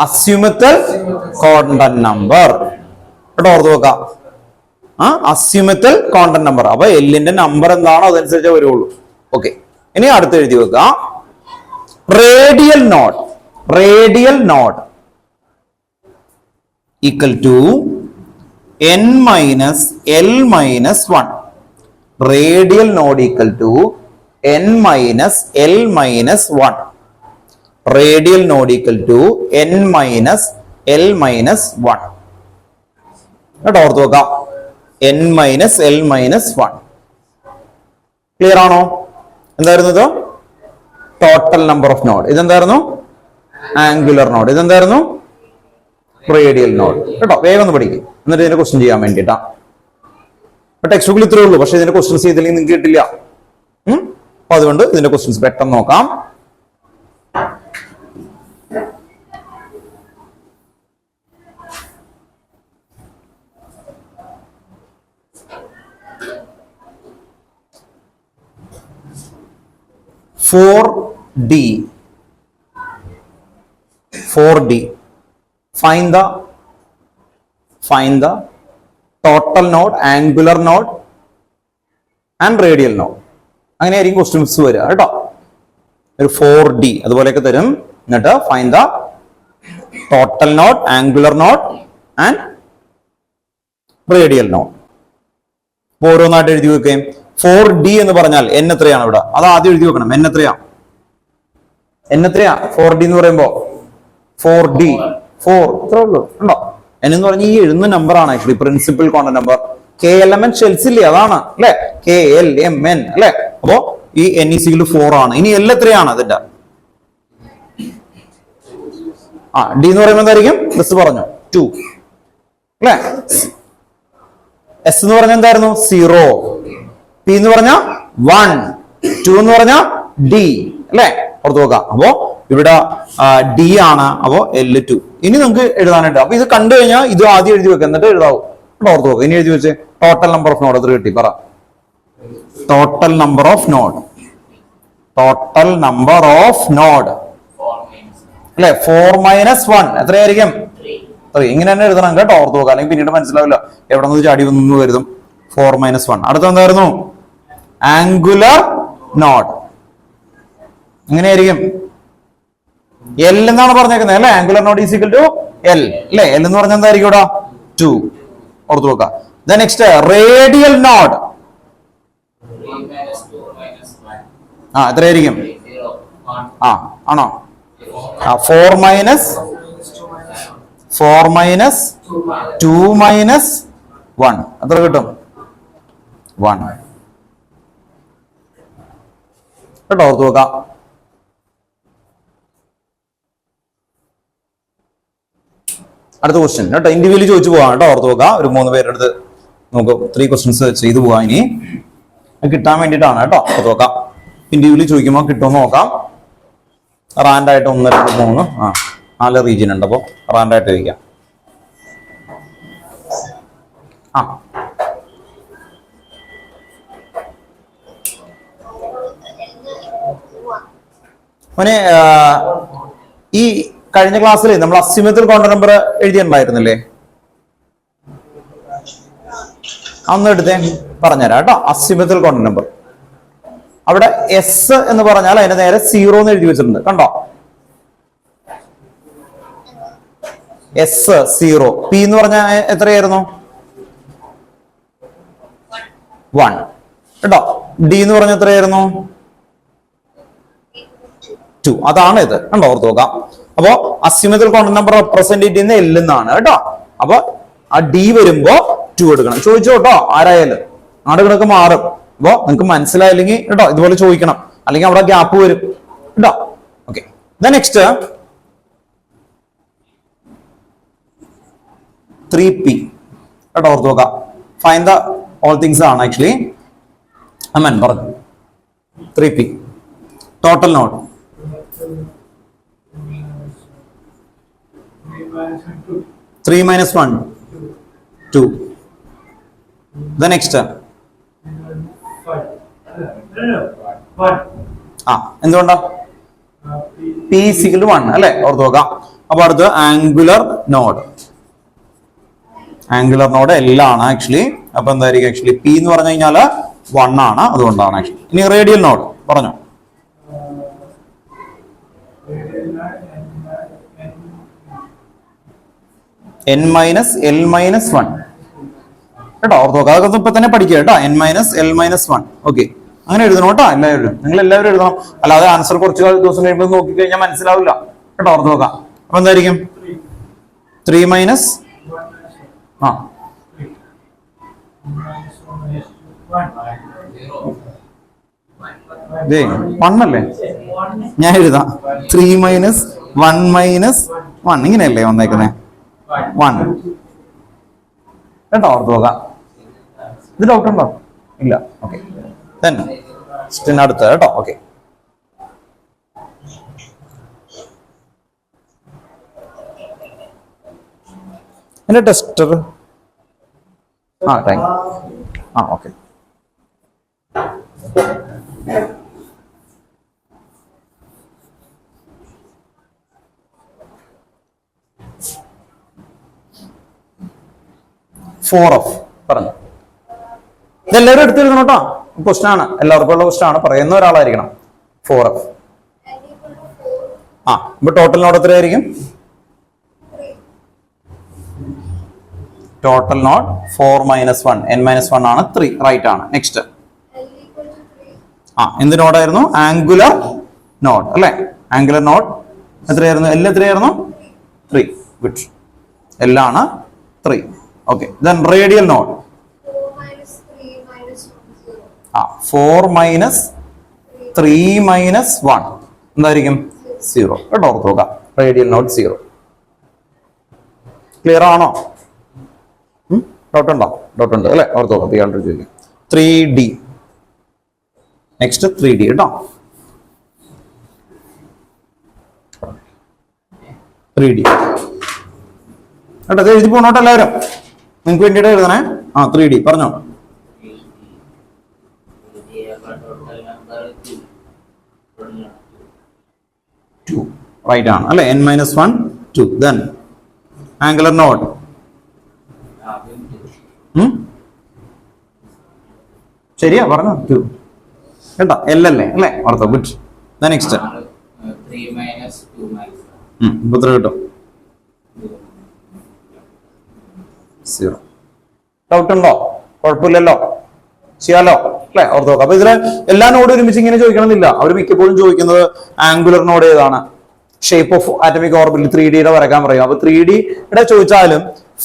അസ്യൂമത്തൽ കോണ്ടന്റ് നമ്പർ. കേട്ടോ, ഓർത്ത് വെക്കാം. അസ്യൂമത്തൽ കോണ്ടന്റ് നമ്പർ. അപ്പൊ എല്ലിന്റെ നമ്പർ എന്താണോ അതനുസരിച്ച് വരുള്ളൂ. ഓക്കെ, ഇനി അടുത്ത് എഴുതി വെക്കുക radial node. Radial node equal to n minus L minus 1. Radial node equal to n minus L minus 1. Radial node equal to n minus L minus 1. കേട്ടോ, ഓർത്ത് വെക്കാം. n minus L minus 1. Clear ആണോ? എന്തായിരുന്നു ഇത്? Total number of node. ഇതെന്തായിരുന്നു? Angular node. ഇതെന്തായിരുന്നു? Radial node. കേട്ടോ, വേഗം ഒന്ന് പഠിക്കും, എന്നിട്ട് ഇതിന്റെ ക്വസ്റ്റ്യൻ ചെയ്യാൻ വേണ്ടിട്ടാ. ടെക്സ്റ്റ് ബുക്കിൽ ഇത്രേ ഉള്ളൂ, പക്ഷെ ഇതിന്റെ ക്വസ്റ്റ്യൻസ് ചെയ്തില്ലെങ്കിൽ നിങ്ങൾക്ക് കിട്ടില്ല. അപ്പൊ അതുകൊണ്ട് ഇതിന്റെ ക്വസ്റ്റ്യൻസ് പെട്ടെന്ന് നോക്കാം. Four D. Find the total node, angular node and radial node. അങ്ങനെയായിരിക്കും ക്വസ്റ്റ്യൻസ് വരിക കേട്ടോ. ഒരു 4D അതുപോലെയൊക്കെ തരും. എന്നിട്ട് find the total node, angular node and radial node. ഓരോന്നായിട്ട് എഴുതി വെക്കുകയും 4D എന്ന് പറഞ്ഞാൽ n എത്രയാണ് ഇവിടെ? അത് ആദ്യം എഴുതി വെക്കണം. n എത്രയാ? 4D എന്ന് പറയുമ്പോ 4D 4 ഇത്രേ ഉള്ളൂ. ഉണ്ടോ? n എന്ന് പറഞ്ഞ ഈ എഴുതുന്ന നമ്പർ ആണ് actually principal content number. KLMN shells ഇല്ലേ, അതാണ് അല്ലെ KLMN അല്ലെ. അപ്പോ ഈ n = 4 ആണ്. ഇനി L എത്രയാണ് അതിന്റെ? D എന്ന് പറയുമ്പോൾ എന്തായിരിക്കും? ബസ് പറഞ്ഞു 2 അല്ലെ. S എന്ന് പറഞ്ഞാൽ എന്തായിരുന്നു? 0. P എന്ന് പറഞ്ഞാൽ 1. 2 എന്ന് പറഞ്ഞാൽ D അല്ലെ. ഓർത്ത് നോക്കാം. അപ്പോ ഇവിടെ D ആണ്. അപ്പോ L2. ഇനി നമുക്ക് എഴുതാനുണ്ട്. അപ്പൊ ഇത് കണ്ടു കഴിഞ്ഞാൽ ഇത് ആദ്യം എഴുതി വെക്കാം, എന്നിട്ട് എഴുതാവൂ. ഓർത്ത് നോക്കാം. ഇനി എഴുതി വെച്ച് ടോട്ടൽ നമ്പർ ഓഫ് നോഡ് എത്ര കിട്ടി പറ? Total number of node. Total number of node അല്ലെ 4 - 1 എത്രയായിരിക്കും? 3. ഇങ്ങനെ തന്നെ എഴുതണം കേട്ടോ, ഓർത്ത് നോക്കാം. അല്ലെങ്കിൽ പിന്നീട് മനസ്സിലാവില്ല എവിടെ നിന്ന് ചാടി വന്നു വരുതും. 4 - 1. അടുത്ത എന്തായിരുന്നു? Angular node. എങ്ങനെയായിരിക്കും? L എന്നാണ് പറഞ്ഞേക്കുന്നത് അല്ലെ. Angular node is equal to L അല്ലെ. L എന്ന് പറഞ്ഞാൽ എന്തായിരിക്കും ഇവിടെ? 2. ഓർത്ത് നോക്കാം. Next radial node. എത്രയായിരിക്കും? ആണോ? 4 - 2 - 1 എത്ര കിട്ടും? 1 കേട്ടോ, ഓർത്ത് നോക്കാം. അടുത്ത ക്വസ്റ്റ്യൻ കേട്ടോ, ഇൻഡിവിജ്വലി ചോദിച്ചു പോകാം കേട്ടോ, ഓർത്ത് നോക്കാം. ഒരു 3 പേരുടെ അടുത്ത് നമുക്ക് 3 ക്വസ്റ്റ്യൻസ് ചെയ്തു പോകാം. ഇനി കിട്ടാൻ വേണ്ടിയിട്ടാണ് കേട്ടോ, ഓർത്ത് നോക്കാം. ഇൻഡിവിജ്വലി ചോദിക്കുമ്പോൾ കിട്ടുമെന്ന് നോക്കാം. റാൻഡായിട്ട് 1, 2, 3 4 റീജിയൻ ഉണ്ട്. അപ്പോൾ റാൻഡായിട്ട് ചോദിക്കാം. മോനെ, ഈ കഴിഞ്ഞ ക്ലാസ്സിൽ നമ്മൾ അസ്യൂമത്തിൽ കോണ്ടന്റ് നമ്പർ എഴുതിയിട്ടുണ്ടായിരുന്നില്ലേ? അന്ന് എടുത്തേ പറഞ്ഞുതരാം കേട്ടോ. അസ്യൂമത്തിൽ കോണ്ടന്റ് നമ്പർ അവിടെ എസ് എന്ന് പറഞ്ഞാൽ അതിന്റെ നേരെ 0 എന്ന് എഴുതി വെച്ചിട്ടുണ്ട്. കണ്ടോ? എസ് 0. പി എന്ന് പറഞ്ഞാൽ എത്രയായിരുന്നു? 1 കേട്ടോ. ഡി എന്ന് പറഞ്ഞാൽ എത്രയായിരുന്നു? 2. അതാണ് ഇത്. കണ്ടോ? ഓർത്ത് നോക്കാം. അപ്പോ അസിമെട്രിക് ക്വാണ്ടം നമ്പർ റെപ്രസെന്റ് ചെയ്യുന്ന എൽ എന്നാണ് കേട്ടോ. അപ്പൊ ആ ഡി വരുമ്പോ 2 എടുക്കണം. ചോദിച്ചോ കേട്ടോ, ആരായാലും ആടുകളൊക്കെ മാറും. അപ്പൊ നിങ്ങൾക്ക് മനസ്സിലായില്ലെങ്കിൽ കേട്ടോ ഇതുപോലെ ചോദിക്കണം, അല്ലെങ്കിൽ അവിടെ ഗ്യാപ്പ് വരും കേട്ടോ. ഓക്കെ, നെക്സ്റ്റ് 3p കേട്ടോ, ഓർത്ത് നോക്കാം. ഫൈൻഡ് ദ ഓൾ തിങ്സ് ആണ് ആക്ച്വലി. അമൻ പറഞ്ഞു 3p total not 3 minus 1 2. The next എന്തുകൊണ്ടാ p equal to 1 അല്ലെ, ഓർത്ത് നോക്കാം. അപ്പൊ അടുത്ത് ആംഗുലർ നോഡ് എല്ലാം ആക്ച്വലി. അപ്പൊ എന്തായിരിക്കും ആക്ച്വലി p എന്ന് പറഞ്ഞു കഴിഞ്ഞാൽ 1 ആണ്, അതുകൊണ്ടാണ് ആക്ച്വലി. ഇനി റേഡിയൽ നോഡ് പറഞ്ഞു. n minus l minus 1 കേട്ടോ, ഓർത്ത് നോക്കാം. അതൊക്കെ ഇപ്പൊ തന്നെ പഠിക്കുക കേട്ടോ. n minus l minus 1. Okay, അങ്ങനെ എഴുതണം കേട്ടോ എല്ലാവരും. നിങ്ങൾ എല്ലാവരും എഴുതണം, അല്ലാതെ ആൻസർ കുറച്ച് ദിവസം കഴിയുമ്പോൾ നോക്കി കഴിഞ്ഞാൽ മനസ്സിലാവില്ല കേട്ടോ, ഓർത്ത് നോക്കാം. അപ്പൊ എന്തായിരിക്കും 3 മൈനസ് 1 അല്ലേ, ഞാൻ എഴുതാം 3 മൈനസ് 1 മൈനസ് 1 ഇങ്ങനെയല്ലേ വന്നേക്കുന്നേ 1 കേട്ടോ, ഓർത്ത് നോക്കാം. ഇത് ഡൗട്ട് ഉണ്ടോ? ഇല്ല. ഓക്കെ, അടുത്ത കേട്ടോ. ഓക്കെ, എന്റെ tester thank you. Okay, four F പറഞ്ഞു. ഇതെല്ലാവരും എടുത്തിരുന്നു കേട്ടോ, ക്വസ്റ്റൻ ആണ്, എല്ലാവർക്കും ഉള്ള ക്വസ്റ്റൻ ആണ്, പറയുന്ന ഒരാളായിരിക്കണം. 4f. ഇപ്പൊ ടോട്ടൽ നോട്ട് എത്രയായിരിക്കും? Total node 4 minus 1 n minus 1 ആണ്, 3 റൈറ്റ് ആണ്. നെക്സ്റ്റ് എന്ത് നോഡായിരുന്നു? ആംഗുലർ നോഡ് അല്ലെ. ആംഗുലർ നോഡ് എത്രയായിരുന്നു? എൽ എത്രയായിരുന്നു? 3. ഗുഡ്, എല്ലാണ് 3. Okay, then radial node 4 minus 3 minus 1 എന്തായിരിക്കും? 0 കേട്ടോ, ഓർത്ത് നോക്കാം. Radial node 0. ക്ലിയർ ആണോ? ഡൗട്ട് ഉണ്ടോ? ഡൗട്ട് ഉണ്ട് അല്ലെ, ഓർത്ത് നോക്കാം. 3D. നെക്സ്റ്റ് 3D കേട്ടോ. 3D കേട്ടോ, അത് എഴുതി പോണോട്ടോ എല്ലാവരും, നിങ്ങൾക്ക് വേണ്ടിയിട്ട് എഴുതണേ. 3D പറഞ്ഞോ. 2 റൈറ്റ് ആണ് അല്ലെ. n minus 1 2. Then angular node ശരിയാ പറഞ്ഞോ, 2 കേട്ടോ, L അല്ലേ അല്ലേ, ortho. Good. Next 3 minus 2 minus ഇപ്പൊ എത്ര കിട്ടും? 0. ഡൗട്ട് ഉണ്ടോ? കുഴപ്പമില്ലല്ലോ, ചെയ്യാലോ അല്ലെ, ഓർത്ത് നോക്കാം. അപ്പൊ ഇതില് എല്ലാ നോഡും ഒരുമിച്ച് ഇങ്ങനെ ചോദിക്കണമെന്നില്ല. അവർ മിക്കപ്പോഴും ചോദിക്കുന്നത് ആംഗുലർ നോഡ് ഏതാണ്, ഷേപ്പ് ഓഫ് ആറ്റമിക് ഓർബിറ്റിൽ 3Dയുടെ വരക്കാൻ പറയും. അപ്പൊ 3Dയുടെ ചോദിച്ചാലും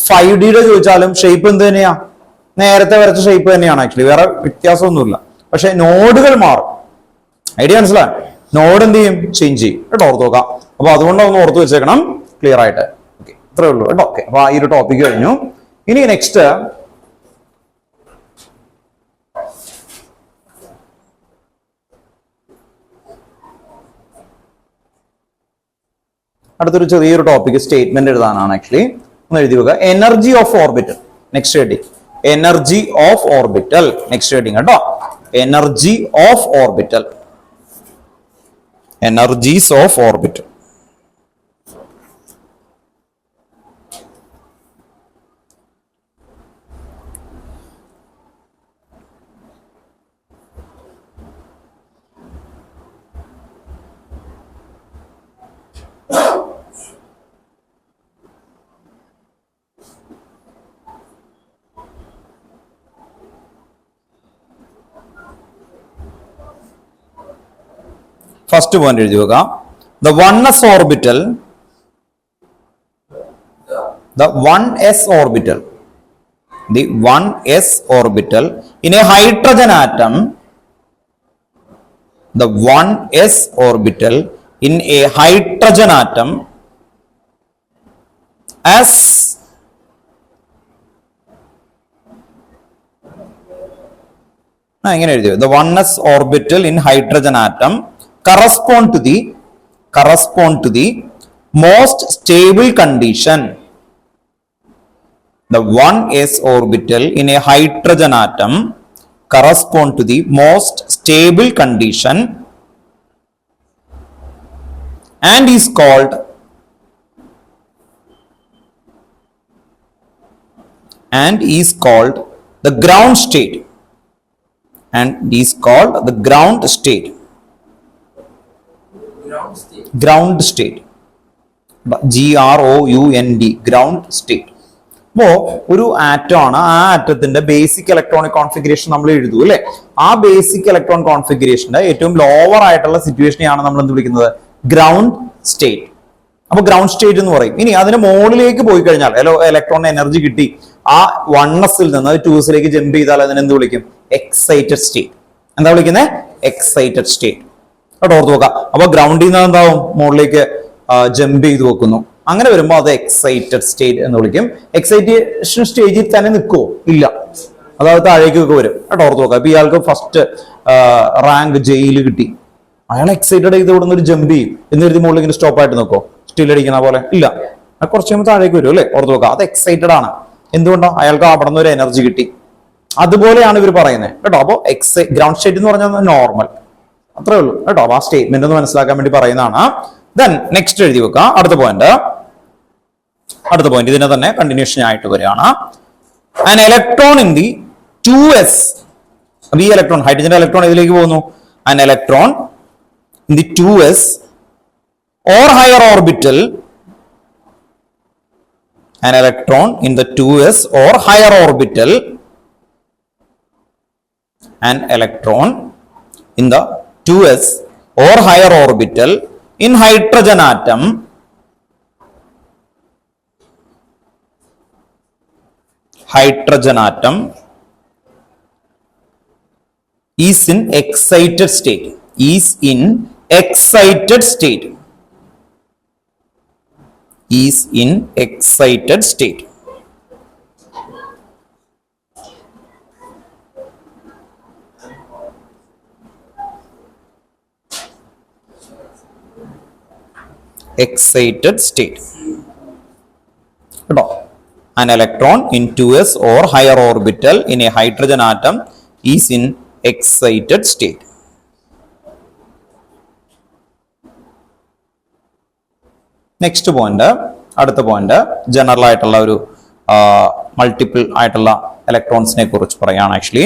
5Dയുടെ ചോദിച്ചാലും ഷേപ്പ് എന്ത് തന്നെയാ? നേരത്തെ വരച്ച ഷേപ്പ് തന്നെയാണ് ആക്ച്വലി, വേറെ വ്യത്യാസമൊന്നുമില്ല. പക്ഷെ നോഡുകൾ മാറും. ഐഡിയ മനസ്സിലായി? നോഡ് എന്ത് ചെയ്യും? ചേഞ്ച് ചെയ്യും കേട്ടോ, ഓർത്ത് നോക്കാം. അപ്പൊ അതുകൊണ്ട് ഒന്ന് ഓർത്ത് വെച്ചേക്കണം ക്ലിയർ ആയിട്ട്. ഓക്കെ, ഇത്രേ ഉള്ളൂ കേട്ടോ. ഓക്കെ, അപ്പൊ ഈ ഒരു ടോപ്പിക് കഴിഞ്ഞു. ഇനി നെക്സ്റ്റ് അടുത്തൊരു ചെറിയൊരു ടോപ്പിക് സ്റ്റേറ്റ്മെന്റ് എഴുതാനാണ് ആക്ച്വലി. ഒന്ന് എഴുതി വെക്കുക. Energy of orbital. Next heading energy of orbital. Next heading കേട്ടോ, energy of orbital. Energies of orbital. First point എഴുതി വെക്കാം. The one S orbital the 1s orbital, the 1s orbital in a hydrogen atom, the 1s orbital in a hydrogen atom as ഇങ്ങനെ എഴുതിയോ, the 1s orbital in hydrogen atom correspond to the most stable condition. The 1s orbital in a hydrogen atom correspond to the most stable condition and is called the ground state, and is called the ground state. Ground state, GROUND, ground state. അപ്പോൾ ഒരു atom ആണ്, ആ ആറ്റത്തിന്റെ basic electronic configuration നമ്മൾ എഴുതൂ അല്ലെ. ആ basic electron കോൺഫിഗറേഷന്റെ ഏറ്റവും lower ആയിട്ടുള്ള സിറ്റുവേഷനെയാണ് നമ്മൾ എന്ത് വിളിക്കുന്നത്, ഗ്രൗണ്ട് സ്റ്റേറ്റ്. അപ്പൊ ഗ്രൗണ്ട് സ്റ്റേറ്റ് എന്ന് പറയും. ഇനി അതിന് മുകളിലേക്ക് പോയി കഴിഞ്ഞാൽ ഇലക്ട്രോണിന് എനർജി കിട്ടി, ആ 1s നിന്ന് 2sലേക്ക് ജമ്പ് ചെയ്താൽ അതിനെ എന്ത് വിളിക്കും, എക്സൈറ്റഡ് സ്റ്റേറ്റ്. എന്താ വിളിക്കുന്നത്, എക്സൈറ്റഡ് സ്റ്റേറ്റ്. കേട്ടോ, ഓർത്ത് നോക്കാം. അപ്പൊ ഗ്രൗണ്ടിൽ നിന്ന് എന്താവും, മുകളിലേക്ക് ജമ്പ് ചെയ്ത് വെക്കുന്നു. അങ്ങനെ വരുമ്പോൾ അത് എക്സൈറ്റഡ് സ്റ്റേറ്റ് എന്ന് വിളിക്കും. എക്സൈറ്റേഷൻ സ്റ്റേജിൽ തന്നെ നിൽക്കുമോ, ഇല്ല, അതായത് താഴേക്കൊക്കെ വരും. കേട്ടോ, ഓർത്ത് നോക്കാം. ഇപ്പൊ ഇയാൾക്ക് ഫസ്റ്റ് റാങ്ക് ജയിൽ കിട്ടി, അയാൾ എക്സൈറ്റഡ് ചെയ്ത് ഇവിടെ നിന്ന് ഒരു ജമ്പ് ചെയ്യും എന്ന് കരുതി മുകളിൽ ഇങ്ങനെ സ്റ്റോപ്പ് ആയിട്ട് നിൽക്കോ, സ്റ്റിൽ അടിക്കുന്ന പോലെ ഇല്ല, കുറച്ച് കഴിയുമ്പോൾ താഴേക്ക് വരും അല്ലെ. ഓർത്ത് നോക്കാം, അത് എക്സൈറ്റഡ് ആണ്. എന്തുകൊണ്ടാണ്, അയാൾക്ക് അവിടെ നിന്ന് ഒരു എനർജി കിട്ടി. അതുപോലെയാണ് ഇവർ പറയുന്നത് കേട്ടോ. അപ്പോൾ ഗ്രൗണ്ട് സ്റ്റേറ്റ് എന്ന് പറഞ്ഞാൽ നോർമൽ, അത്രേ ഉള്ളൂ കേട്ടോ. അപ്പൊ ആ സ്റ്റേറ്റ്മെന്റ് ഒന്ന് മനസ്സിലാക്കാൻ വേണ്ടി പറയുന്നതാണ്. ദെൻ നെക്സ്റ്റ് എഴുതി വെക്കുക. അടുത്ത പോയിന്റ് ഇതിനെ തന്നെ കണ്ടിന്യൂഷൻ ആയിട്ട് വരികയാണ്. An electron in the 2s, ഈ ഇലക്ട്രോൺ, ഹൈഡ്രജന്റെ ഇലക്ട്രോൺ ഇതിലേക്ക് പോകുന്നു. An electron in the 2s or higher orbital, an electron in the 2s or higher orbital, an electron in the 2s or higher orbital in hydrogen atom is in excited state, is in excited state, is in excited state. Excited state. An electron in 2s or higher orbital in a hydrogen atom is in excited state. Next point, അടുത്ത point general ആയിട്ടുള്ള ഒരു multiple ആയിട്ടുള്ള ഇലക്ട്രോൺസിനെ കുറിച്ച് പറയാണ്. Actually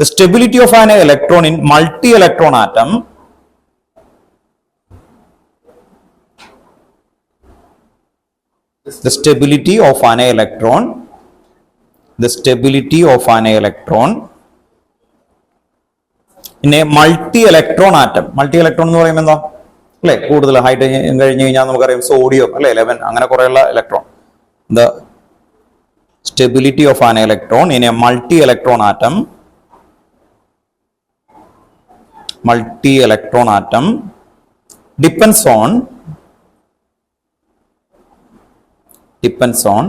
the stability of an electron in multi electron atom the stability of an electron in a multi electron atom. Multi electron എന്ന് പറയുമ്പോൾ എന്താ അല്ലെ, കൂടുതൽ ഹൈഡ്രജൻ കഴിഞ്ഞ് കഴിഞ്ഞാൽ നമുക്കറിയാം സോഡിയം അല്ലെ 11, അങ്ങനെ കുറെയുള്ള electron. The stability of an electron in a multi electron atom depends on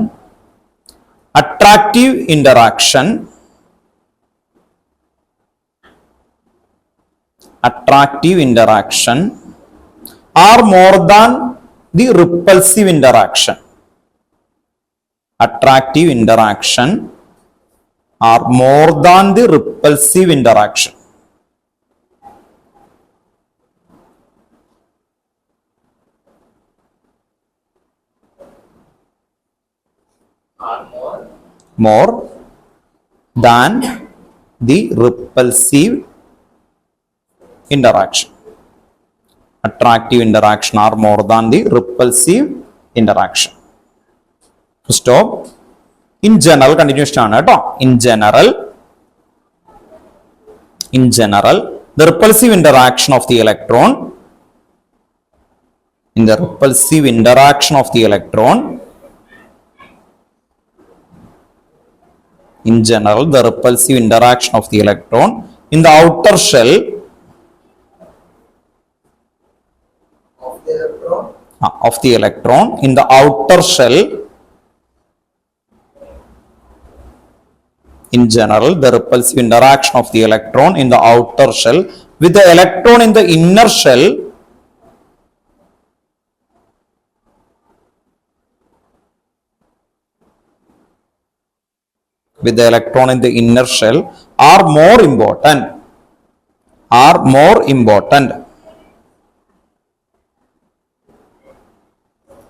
attractive interaction are more than the repulsive interaction. Attractive interaction are more than the repulsive interaction. More than the repulsive interaction. Attractive interaction are more than the repulsive interaction. Stop. In general, continuation ആണ് കേട്ടോ. In general, the repulsive interaction of the electron, in the repulsive interaction of the electron In general, the repulsive interaction of the electron in the outer shell of the electron in the outer shell. In general, the repulsive interaction of the electron in the outer shell with the electron in the inner shell with the electron in the inner shell are more important.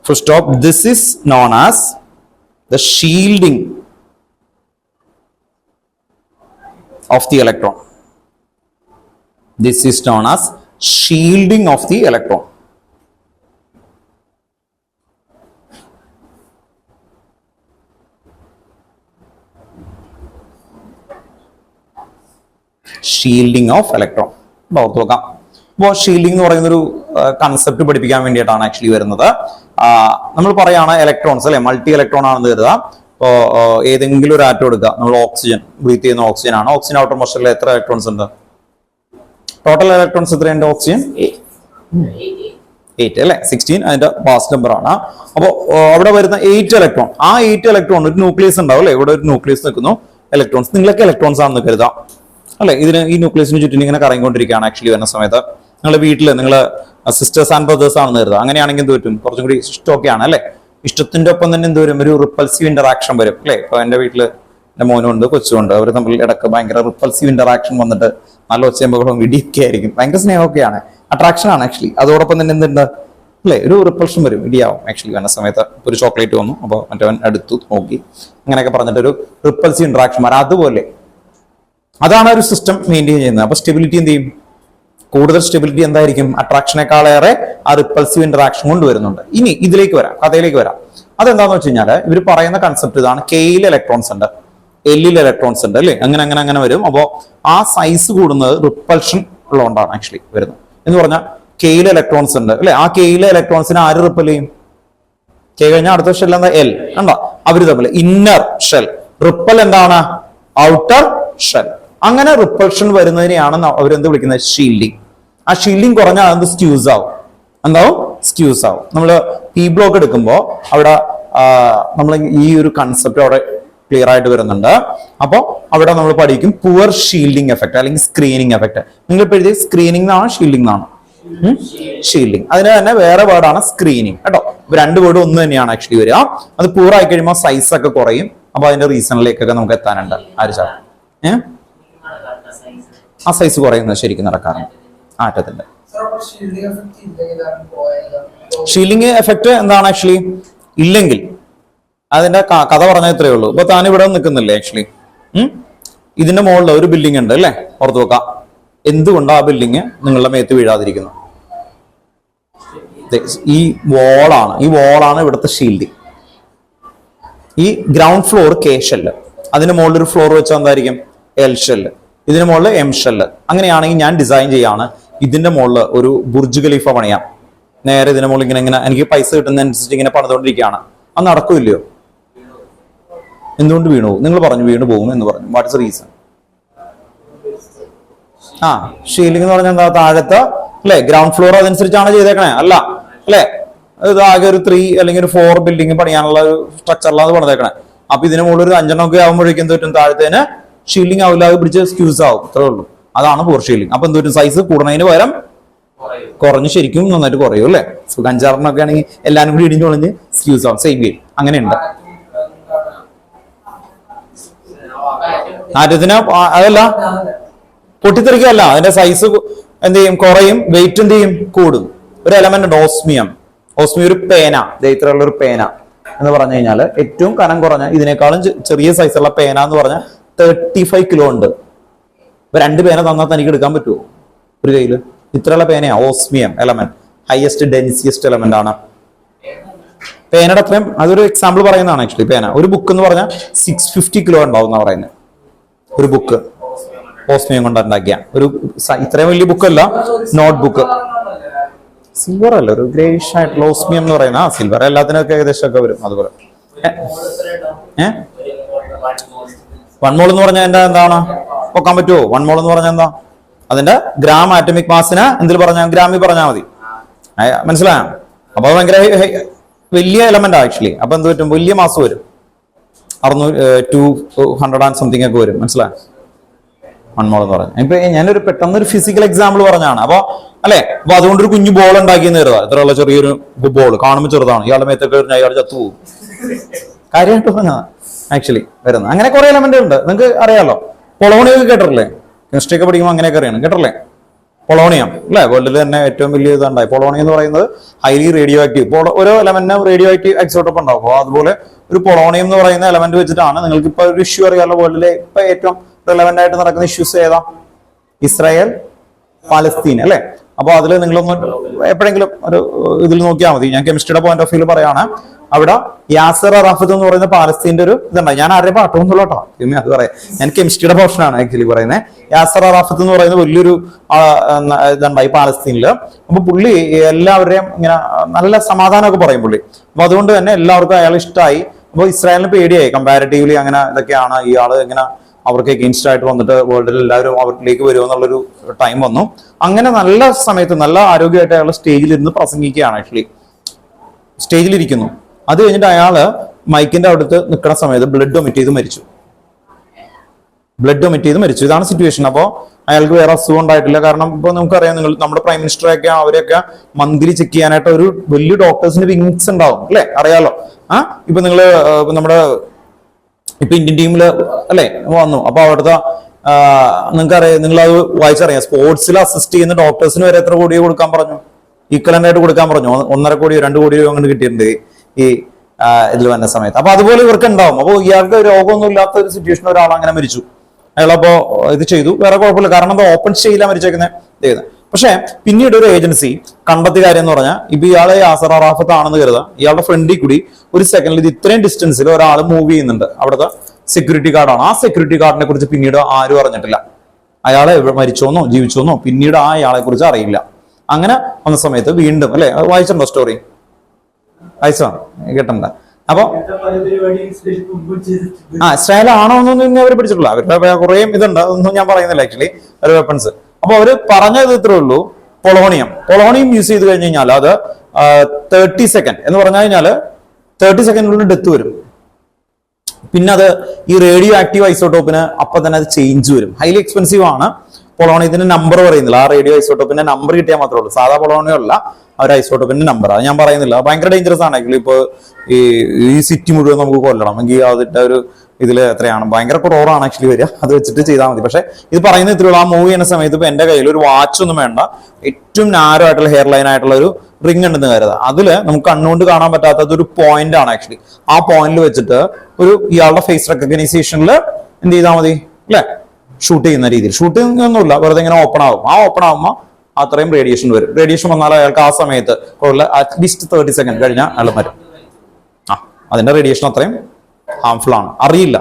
Full stop. This is known as the shielding of the electron. This is known as shielding of the electron. Shielding of electron ഓർത്ത് നോക്കാം. അപ്പോൾ shielding എന്ന് പറയുന്ന ഒരു concept പഠിപ്പിക്കാൻ വേണ്ടിയിട്ടാണ് actually വരുന്നത്. നമ്മൾ പറയുകയാണ് ഇലക്ട്രോൺസ് അല്ലെ, മൾട്ടി ഇലക്ട്രോൺ ആണെന്ന് കരുതുക. ഇപ്പോൾ ഏതെങ്കിലും ഒരു ആറ്റം എടുക്കുക, നമ്മൾ ഓക്സിജൻ ബ്രീത്ത് ചെയ്യുന്ന ഓക്സിജൻ ആണ്. ഓക്സിജൻ ഔട്ടർ മോസ്റ്റിൽ എത്ര ഇലക്ട്രോൺസ് ഉണ്ട്? ടോട്ടൽ ഇലക്ട്രോൺസ് എത്രയുണ്ട്? ഓക്സിജൻ 8 അല്ലെ, 16 അതിന്റെ പാസ് നമ്പർ ആണ്. അപ്പോൾ അവിടെ വരുന്ന 8 ഇലക്ട്രോൺ, ആ 8 ഇലക്ട്രോൺ ഒരു ന്യൂക്ലിയസ് ഉണ്ടാവും അല്ലെ, ഇവിടെ ഒരു ന്യൂക്ലിയസ് നിൽക്കുന്നു, ഇലക്ട്രോൺസ്. നിങ്ങളൊക്കെ ഇലക്ട്രോൺസ് ആണെന്ന് കരുതാം അല്ലെ. ഇതിന് ഈ ന്യൂക്ലിയസിന് ചുറ്റും ഇങ്ങനെ കറങ്ങിക്കൊണ്ടിരിക്കുകയാണ് ആക്ച്വലി വരുന്ന സമയത്ത്. നിങ്ങളുടെ വീട്ടിൽ നിങ്ങൾ സിസ്റ്റേഴ്സ് ആൻഡ് ബ്രദേഴ്സ് ആണെന്ന് കരുതാം. അങ്ങനെയാണെങ്കിൽ എന്ത് പറ്റും? കുറച്ചും കൂടി ഇഷ്ടമൊക്കെയാണ് അല്ലെ. ഇഷ്ടത്തിന്റെ ഒപ്പം തന്നെ എന്ത് വരും? ഒരു റിപ്പൾസീവ് ഇന്ററാക്ഷൻ വരും അല്ലെ. ഇപ്പൊ എന്റെ വീട്ടില് എന്റെ മോനുണ്ട്, കൊച്ചുണ്ട്. അവർ തമ്മിൽ ഇടക്ക് ഭയങ്കര റിപ്പൾസീവ് ഇന്ററാക്ഷൻ വന്നിട്ട് നല്ല ഒച്ചയമ്പകളും ഇടിയൊക്കെ ആയിരിക്കും. ഭയങ്കര സ്നേഹമൊക്കെയാണ്, അട്രാക്ഷൻ ആണ് ആക്ച്വലി. അതോടൊപ്പം തന്നെ എന്തുണ്ട് അല്ലെ, ഒരു റിപ്പൾഷൻ വരും, ഇടിയാവും ആക്ച്വലി വരുന്ന സമയത്ത്. ഒരു ചോക്ലേറ്റ് വന്നു, അപ്പോൾ മറ്റവൻ അടുത്തു നോക്കി, അങ്ങനെയൊക്കെ പറഞ്ഞിട്ട് ഒരു റിപ്പൾസീവ് ഇന്ററാക്ഷൻ വരാം. അതുപോലെ അതാണ് ഒരു സിസ്റ്റം മെയിൻറ്റെയിൻ ചെയ്യുന്നത്. അപ്പൊ സ്റ്റെബിലിറ്റി എന്ത് ചെയ്യും? കൂടുതൽ സ്റ്റെബിലിറ്റി എന്തായിരിക്കും? അട്രാക്ഷനേക്കാളേറെ ആ റിപ്പൾസീവ് ഇന്ററാക്ഷൻ കൊണ്ടുവരുന്നുണ്ട്. ഇനി ഇതിലേക്ക് വരാം, കഥയിലേക്ക് വരാം. അതെന്താന്ന് വെച്ച് കഴിഞ്ഞാൽ ഇവർ പറയുന്ന കൺസെപ്റ്റ് ഇതാണ്. കെയിൽ ഇലക്ട്രോൺസ് ഉണ്ട്, എല്ലിൽ ഇലക്ട്രോൺസ് ഉണ്ട് അല്ലെ. അങ്ങനെ അങ്ങനെ അങ്ങനെ വരും. അപ്പോൾ ആ സൈസ് കൂടുന്നത് റിപ്പൾഷൻ ഉള്ളതുകൊണ്ടാണ് ആക്ച്വലി വരുന്നത്. എന്ന് പറഞ്ഞാൽ കെയിൽ ഇലക്ട്രോൺസ് ഉണ്ട് അല്ലെ. ആ കെയിലെ ഇലക്ട്രോൺസിനെ ആര് റിപ്പൽ ചെയ്യും? കെ കഴിഞ്ഞാൽ അടുത്ത ഷെൽ എന്താ? എൽ. കണ്ടോ? അവര് തമ്മിൽ ഇന്നർ ഷെൽ. റിപ്പൽ എന്താണ്? Outer shell. അങ്ങനെ റിപ്പൾഷൻ വരുന്നതിനെയാണ് അവരെന്ത് വിളിക്കുന്നത്? ഷീൽഡിങ്. ആ ഷീൽഡിങ് കുറഞ്ഞാൽ അത് സ്ക്യൂസ് ആവും. എന്താവും? സ്ക്യൂസ് ആവും. നമ്മൾ പി ബ്ലോക്ക് എടുക്കുമ്പോൾ അവിടെ നമ്മൾ ഈ ഒരു കൺസെപ്റ്റ് അവിടെ ക്ലിയർ ആയിട്ട് വരുന്നുണ്ട്. അപ്പോൾ അവിടെ നമ്മൾ പഠിക്കും പുവർ ഷീൽഡിങ് എഫക്ട് അല്ലെങ്കിൽ സ്ക്രീനിങ് എഫക്ട്. നിങ്ങൾ ഇപ്പോൾ എഴുതിയ സ്ക്രീനിങ് എന്നാണ് ഷീൽഡിംഗ് എന്നാണ്? ഷീൽഡിങ്. അതിന് തന്നെ വേറെ വേർഡാണ് സ്ക്രീനിങ് കേട്ടോ. രണ്ട് വേർഡ് ഒന്ന് തന്നെയാണ് ആക്ച്വലി വരിക. അത് പൂർ ആയി കഴിയുമ്പോൾ സൈസ് ഒക്കെ കുറയും. അപ്പൊ അതിന്റെ റീസണിലേക്കൊക്കെ നമുക്ക് എത്താനുണ്ട്. ആര് ചാ ആ സൈസ് കുറയുന്നത് ശരിക്കും നടക്കാറുണ്ട് ആറ്റത്തിന്റെ. ഷീൽഡിംഗ് എഫക്ട് എന്താണ് ആക്ച്വലി? ഇല്ലെങ്കിൽ അതിന്റെ കഥ പറഞ്ഞാൽ ഇത്രയേ ഉള്ളൂ. ഇപ്പൊ താൻ ഇവിടെ നിൽക്കുന്നില്ലേ ആക്ച്വലി, ഇതിന്റെ മുകളിൽ ഒരു ബിൽഡിംഗ് ഉണ്ട് അല്ലെ, ഓർത്ത് വെക്കാം. എന്തുകൊണ്ട് ആ ബിൽഡിംഗ് നിങ്ങളുടെ മേത്ത് വീഴാതിരിക്കുന്നു? ഈ വോളാണ്, ഈ വോളാണ് ഇവിടുത്തെ ഷീൽഡിംഗ്. ഈ ഗ്രൗണ്ട് ഫ്ലോർ കെ ഷെല്ല്, അതിന് മുകളിൽ ഒരു ഫ്ലോർ വെച്ചാൽ എന്തായിരിക്കും? L shell. ഇതിന് മുകളിൽ എം ഷെല്ല്. അങ്ങനെയാണെങ്കിൽ ഞാൻ ഡിസൈൻ ചെയ്യാണ് ഇതിന്റെ മുകളിൽ ഒരു ബുർജ് ഖലീഫ പണിയാം. നേരെ ഇതിന്റെ മുകളിൽ ഇങ്ങനെ ഇങ്ങനെ എനിക്ക് പൈസ കിട്ടുന്നതനുസരിച്ച് ഇങ്ങനെ പണിതുകൊണ്ടിരിക്കുകയാണ്. അത് നടക്കില്ലയോ? എന്തുകൊണ്ട് വീണു? നിങ്ങൾ പറഞ്ഞു വീണു പോകും എന്ന് പറഞ്ഞു. Watts reason? ഷീൽഡിംഗ് എന്ന് പറഞ്ഞാൽ എന്താ? താഴത്തെ അല്ലെ ഗ്രൗണ്ട് ഫ്ലോർ അതനുസരിച്ചാണ് ചെയ്തേക്കണേ അല്ല അല്ലെ. ഇത് ആകെ ഒരു 3 അല്ലെങ്കിൽ ഒരു 4 ബിൽഡിംഗ് പണിയാനുള്ള ഒരു സ്ട്രക്ചറിലാണ് പണിതേക്കണേ. അപ്പൊ ഇതിന് മുകളിൽ ഒരു 5 ഒക്കെ ആകുമ്പോഴേക്കും എന്ത് പറ്റും? താഴത്തേന് ഷീൽഡിംഗ് ആവില്ല, അത് പിടിച്ച് സ്ക്യൂസ് ആവും. അത്രേ ഉള്ളൂ. അതാണ് പൂർ ഷീൽഡിംഗ്. അപ്പൊ എന്ത് പറ്റും? സൈസ് കൂടുന്നതിന് പകരം കുറഞ്ഞ് ശരിക്കും നന്നായിട്ട് കുറയും അല്ലെ. 5-6 ആണെങ്കിൽ എല്ലാരും കൂടി ഇടിഞ്ഞു കുറഞ്ഞ് സ്ക്യൂസ് ആവും. സെയിം ഗെയിം അങ്ങനെയുണ്ട്. ആറ്റത്തിന് അതല്ല പൊട്ടിത്തെറിക്കല്ല, അതിന്റെ സൈസ് എന്ത് ചെയ്യും? കുറയും. വെയിറ്റ് എന്ത് ചെയ്യും? കൂടും. ഒരു എലമെന്റ് ഉണ്ട് ഓസ്മിയം. ഓസ്മിയം ഒരു പേന, ഇത്രയുള്ള ഒരു പേന എന്ന് പറഞ്ഞു കഴിഞ്ഞാൽ ഏറ്റവും കനം കുറഞ്ഞ ഇതിനേക്കാളും ചെറിയ സൈസുള്ള പേന എന്ന് പറഞ്ഞാൽ 35 കിലോ ഉണ്ട്. ഇപ്പൊ 2 പേന തന്നാൽ തനിക്ക് എടുക്കാൻ പറ്റുമോ ഒരു കയ്യില്? ഇത്രയുള്ള പേനയാ ഓസ്മിയം എലമെന്റ്. ഹയസ്റ്റ് ഡെൻസിയസ്റ്റ് എലമെന്റ് ആണ് പേനയുടെ അത്രയും. അതൊരു എക്സാമ്പിൾ പറയുന്നതാണ് ആക്ച്വലി. പേന ഒരു ബുക്ക് എന്ന് പറഞ്ഞാൽ 650 കിലോ ഉണ്ടാവും എന്നാ പറയുന്നത്. ഒരു ബുക്ക് ഓസ്മിയം കൊണ്ട് ഉണ്ടാക്കിയ ഒരു ഇത്രയും വലിയ ബുക്കല്ല, നോട്ട് ബുക്ക്. സിൽവർ അല്ല, ഒരു ഗ്രേഷ് ആയിട്ടുള്ള ഓസ്മിയം എന്ന് പറയുന്ന സിൽവർ എല്ലാത്തിനൊക്കെ ഏകദേശം ഒക്കെ വരും. അതുപോലെ 1 മോൾ എന്ന് പറഞ്ഞാൽ എന്താ എന്താണ് പൊക്കാൻ പറ്റുമോ? 1 മോൾ എന്ന് പറഞ്ഞാൽ എന്താ? അതിന്റെ ഗ്രാം ആറ്റമിക് മാസിനെ എന്തിൽ പറഞ്ഞാൽ ഗ്രാമിൽ പറഞ്ഞാൽ മതി. മനസ്സിലായോ? അപ്പൊ അത് ഭയങ്കര വലിയ എലമെന്റ് ആക്ച്വലി. അപ്പൊ എന്ത് പറ്റും? വലിയ മാസ് വരും. 200 ആൻഡ് സംതിങ് ഒക്കെ വരും. മനസ്സിലായോ? 1 മോൾ എന്ന് പറഞ്ഞാൽ. ഇപ്പൊ ഞാനൊരു പെട്ടെന്നൊരു ഫിസിക്കൽ എക്സാമ്പിൾ പറഞ്ഞാണ്. അപ്പൊ അല്ലെ, അപ്പൊ അതുകൊണ്ടൊരു കുഞ്ഞു ബോൾ ഉണ്ടാക്കിയെന്ന് കരുതാ. ഇത്രയുള്ള ചെറിയൊരു ബോൾ കാണുമ്പോൾ ചെറുതാണ്, ഇയാളുടെ മേത്തൊക്കെ വരുന്ന അയാൾ ചത്തുപോകും. കാര്യമായിട്ട് പറഞ്ഞാ ആക്ച്വലി വരുന്നത്. അങ്ങനെ കുറെ എലമെന്റ് ഉണ്ട്, നിങ്ങൾക്ക് അറിയാലോ. പൊളോണിയം കേട്ടിട്ടില്ലേ? കെമിസ്ട്രി ഒക്കെ പഠിക്കുമ്പോൾ അങ്ങനെയൊക്കെ അറിയണം, കേട്ടില്ലേ? പൊളോണിയം അല്ലെ, വേൾഡിൽ തന്നെ ഏറ്റവും വലിയ ഇതുണ്ടായി. പൊളോണിയം എന്ന് പറയുന്നത് ഹൈലി റേഡിയോ ആക്റ്റീവ്. ഓരോ എലമെന്റിനും റേഡിയോ ആക്റ്റീവ് ഐസോട്ടോപ്പ് ഉണ്ടാവും. അപ്പോൾ അതുപോലെ ഒരു പൊളോണിയം എന്ന് പറയുന്ന എലമെന്റ് വെച്ചിട്ടാണ് നിങ്ങൾക്ക് ഇപ്പൊ ഒരു ഇഷ്യൂ അറിയാലോ. വേൾഡിലെ ഇപ്പൊ ഏറ്റവും റിലവന്റ് ആയിട്ട് നടക്കുന്ന ഇഷ്യൂസ് ഏതാ? ഇസ്രായേൽ പാലസ്തീൻ അല്ലെ. അപ്പൊ അതിൽ നിങ്ങളൊന്ന് എപ്പോഴെങ്കിലും ഒരു ഇതിൽ നോക്കിയാൽ മതി. ഞാൻ കെമിസ്ട്രിയുടെ പോയിന്റ് ഓഫ് വ്യൂ പറയാണ്. അവിടെ യാസർ അറാഫത്ത് എന്ന് പറയുന്ന പാലസ്തീന്റെ ഒരു ഇതുണ്ടായി. ഞാൻ ആരുടെ പാട്ടൊന്നുമില്ല കേട്ടോ, അത് പറയാം. ഞാൻ കെമിസ്ട്രിയുടെ പോർഷനാണ് ആക്ച്വലി പറയുന്നത്. യാസർ അറാഫത്ത് എന്ന് പറയുന്ന വലിയൊരു ഇതുണ്ടായി പാലസ്തീനില്. അപ്പൊ പുള്ളി എല്ലാവരുടെയും ഇങ്ങനെ നല്ല സമാധാനമൊക്കെ പറയും പുള്ളി. അപ്പൊ അതുകൊണ്ട് തന്നെ എല്ലാവർക്കും അയാൾ ഇഷ്ടമായി. അപ്പൊ ഇസ്രായേലിന് പേടിയായി കമ്പാരിറ്റീവ്ലി. അങ്ങനെ ഇതൊക്കെയാണ് ഇയാള് ഇങ്ങനെ അവർക്ക് എഗെയിൻസ്റ്റ് ആയിട്ട് വന്നിട്ട് വേൾഡിൽ എല്ലാവരും അവരിലേക്ക് വരുമോ എന്നുള്ളൊരു ടൈം വന്നു. അങ്ങനെ നല്ല സമയത്ത് നല്ല ആരോഗ്യമായിട്ട് അയാൾ സ്റ്റേജിലിരുന്ന് പ്രസംഗിക്കുകയാണ്. ആക്ച്വലി സ്റ്റേജിലിരിക്കുന്നു. അത് കഴിഞ്ഞിട്ട് അയാള് മൈക്കിന്റെ അടുത്ത് നിൽക്കുന്ന സമയത്ത് ബ്ലഡ് ഒമിറ്റ് ചെയ്ത് മരിച്ചു. ഇതാണ് സിറ്റുവേഷൻ. അപ്പോൾ അയാൾക്ക് വേറെ അസുഖം ഉണ്ടായിട്ടില്ല. കാരണം ഇപ്പൊ നമുക്കറിയാം, നമ്മുടെ പ്രൈം മിനിസ്റ്ററൊക്കെ അവരെയൊക്കെ മന്ത്ലി ചെക്ക് ചെയ്യാനായിട്ട് ഒരു വലിയ ഡോക്ടേഴ്സിന് വിങ്സ് ഉണ്ടാവും അല്ലെ, അറിയാലോ. ഇപ്പൊ നിങ്ങള് നമ്മുടെ ഇപ്പൊ ഇന്ത്യൻ ടീമില് അല്ലെ വന്നു. അപ്പൊ അവിടുത്തെ നിങ്ങൾക്കറിയാം, നിങ്ങളത് വായിച്ചറിയാം, സ്പോർട്സിൽ അസിസ്റ്റ് ചെയ്യുന്ന ഡോക്ടേഴ്സിന് വരെ എത്ര കോടിയോ കൊടുക്കാൻ പറഞ്ഞു? ഈക്വലന്റ് ആയിട്ട് കൊടുക്കാൻ പറഞ്ഞു. 1.5 കോടിയോ 2 കോടിയോ അങ്ങനെ കിട്ടിയിട്ടുണ്ട് ഈ ഇതിൽ വന്ന സമയത്ത്. അപ്പൊ അതുപോലെ ഇവർക്ക് ഉണ്ടാവും. അപ്പൊ ഇയാൾക്ക് രോഗമൊന്നും ഇല്ലാത്ത ഒരു സിറ്റുവേഷൻ ഒരാൾ അങ്ങനെ മരിച്ചു. അയാളപ്പോ ഇത് ചെയ്തു, വേറെ കുഴപ്പമില്ല. കാരണം എന്താ, ഓപ്പൺ സ്റ്റേജിലാണ് മരിച്ചേക്കുന്നത്. പക്ഷെ പിന്നീട് ഒരു ഏജൻസി കണ്ടെത്തിയ കാര്യം എന്ന് പറഞ്ഞാൽ, ഇപ്പൊ ഇയാളെ യാസർ അറാഫത്ത് ആണെന്ന് കരുതാം. ഇയാളുടെ ഫ്രണ്ടിൽ കൂടി ഒരു സെക്കൻഡിൽ ഇത് ഇത്രയും ഡിസ്റ്റൻസിൽ ഒരാൾ മൂവ് ചെയ്യുന്നുണ്ട്. അവിടുത്തെ സെക്യൂരിറ്റി ഗാർഡാണ്. ആ സെക്യൂരിറ്റി ഗാർഡിനെ കുറിച്ച് പിന്നീട് ആരും അറിഞ്ഞിട്ടില്ല. അയാളെ മരിച്ചോന്നോ ജീവിച്ചോന്നോ പിന്നീട് ആ ഇയാളെ കുറിച്ച് അറിയില്ല. അങ്ങനെ വന്ന സമയത്ത് വീണ്ടും അല്ലെ, വായിച്ചിട്ടുണ്ടോ സ്റ്റോറി? വായിച്ചോ? കേട്ടിട്ടുണ്ട്. അപ്പൊ ഇസ്രായേൽ ആണോ എന്നൊന്നും അവർ പിടിച്ചിട്ടില്ല. അവരുടെ കുറേ ഇതുണ്ട്, ഒന്നും ഞാൻ പറയുന്നില്ല ആക്ച്വലി, ഒരു വെപ്പൺസ്. അപ്പൊ അവര് പറഞ്ഞത് ഇത്രേ ഉള്ളൂ, പൊളോണിയം യൂസ് ചെയ്ത് കഴിഞ്ഞ് കഴിഞ്ഞാൽ അത് 30 സെക്കൻഡ് എന്ന് പറഞ്ഞു കഴിഞ്ഞാല് 30 സെക്കൻഡിനുള്ളിൽ ഡെത്ത് വരും. പിന്നെ അത് ഈ റേഡിയോ ആക്റ്റീവ് ഐസോട്ടോപ്പിന് അപ്പൊ തന്നെ അത് ചേഞ്ച് വരും. ഹൈലി എക്സ്പെൻസീവ് ആണ്. പൊളോണിയത്തിന്റെ നമ്പർ പറയുന്നില്ല. ആ റേഡിയോ ഐസോട്ടോപ്പിന്റെ നമ്പർ കിട്ടിയാൽ മാത്രമേ ഉള്ളൂ. സാധാ പൊളോണിയം അല്ല, ആ ഒരു ഐസോട്ടോപ്പിന്റെ നമ്പർ. അത് ഞാൻ പറയുന്നില്ല. ഭയങ്കര ഡേഞ്ചറസ് ആണ് ആക്ച്വലി. ഇപ്പൊ ഈ സിറ്റി മുഴുവൻ നമുക്ക് കൊല്ലണം എങ്കിൽ അതിന്റെ ഒരു ഇതിൽ എത്രയാണ്, ഭയങ്കര ക്രോറാണ് ആക്ച്വലി വരിക. അത് വെച്ചിട്ട് ചെയ്താൽ മതി. പക്ഷെ ഇത് പറയുന്ന ഇത്രയുള്ള ആ മൂവ് ചെയ്യുന്ന സമയത്ത് ഇപ്പൊ എന്റെ കയ്യിൽ ഒരു വാച്ച് ഒന്നും വേണ്ട, ഏറ്റവും നാരോ ആയിട്ടുള്ള ഹെയർ ലൈൻ ആയിട്ടുള്ള ഒരു റിംഗ് ഉണ്ടെന്ന് കരുതാം. അതില് നമുക്ക് കണ്ണുകൊണ്ട് കാണാൻ പറ്റാത്തത് ഒരു പോയിന്റ് ആണ് ആക്ച്വലി. ആ പോയിന്റിൽ വെച്ചിട്ട് ഒരു ഇയാളുടെ ഫേസ് റെക്കഗ്നൈസേഷനിൽ എന്ത് ചെയ്താൽ മതി അല്ലെ, ഷൂട്ട് ചെയ്യുന്ന രീതിയിൽ. ഷൂട്ടിംഗ് ഒന്നുമില്ല, വെറുതെ ഇങ്ങനെ ഓപ്പൺ ആവും. ആ ഓപ്പൺ ആവുമ്പോൾ അത്രയും റേഡിയേഷൻ വരും. റേഡിയേഷൻ വന്നാൽ അയാൾക്ക് ആ സമയത്ത് അറ്റ്ലീസ്റ്റ് 30 സെക്കൻഡ് കഴിഞ്ഞാൽ അയാൾ മരും. അതിന്റെ റേഡിയേഷൻ അത്രയും ഹാംഫുൾ ആണ്, അറിയില്ല.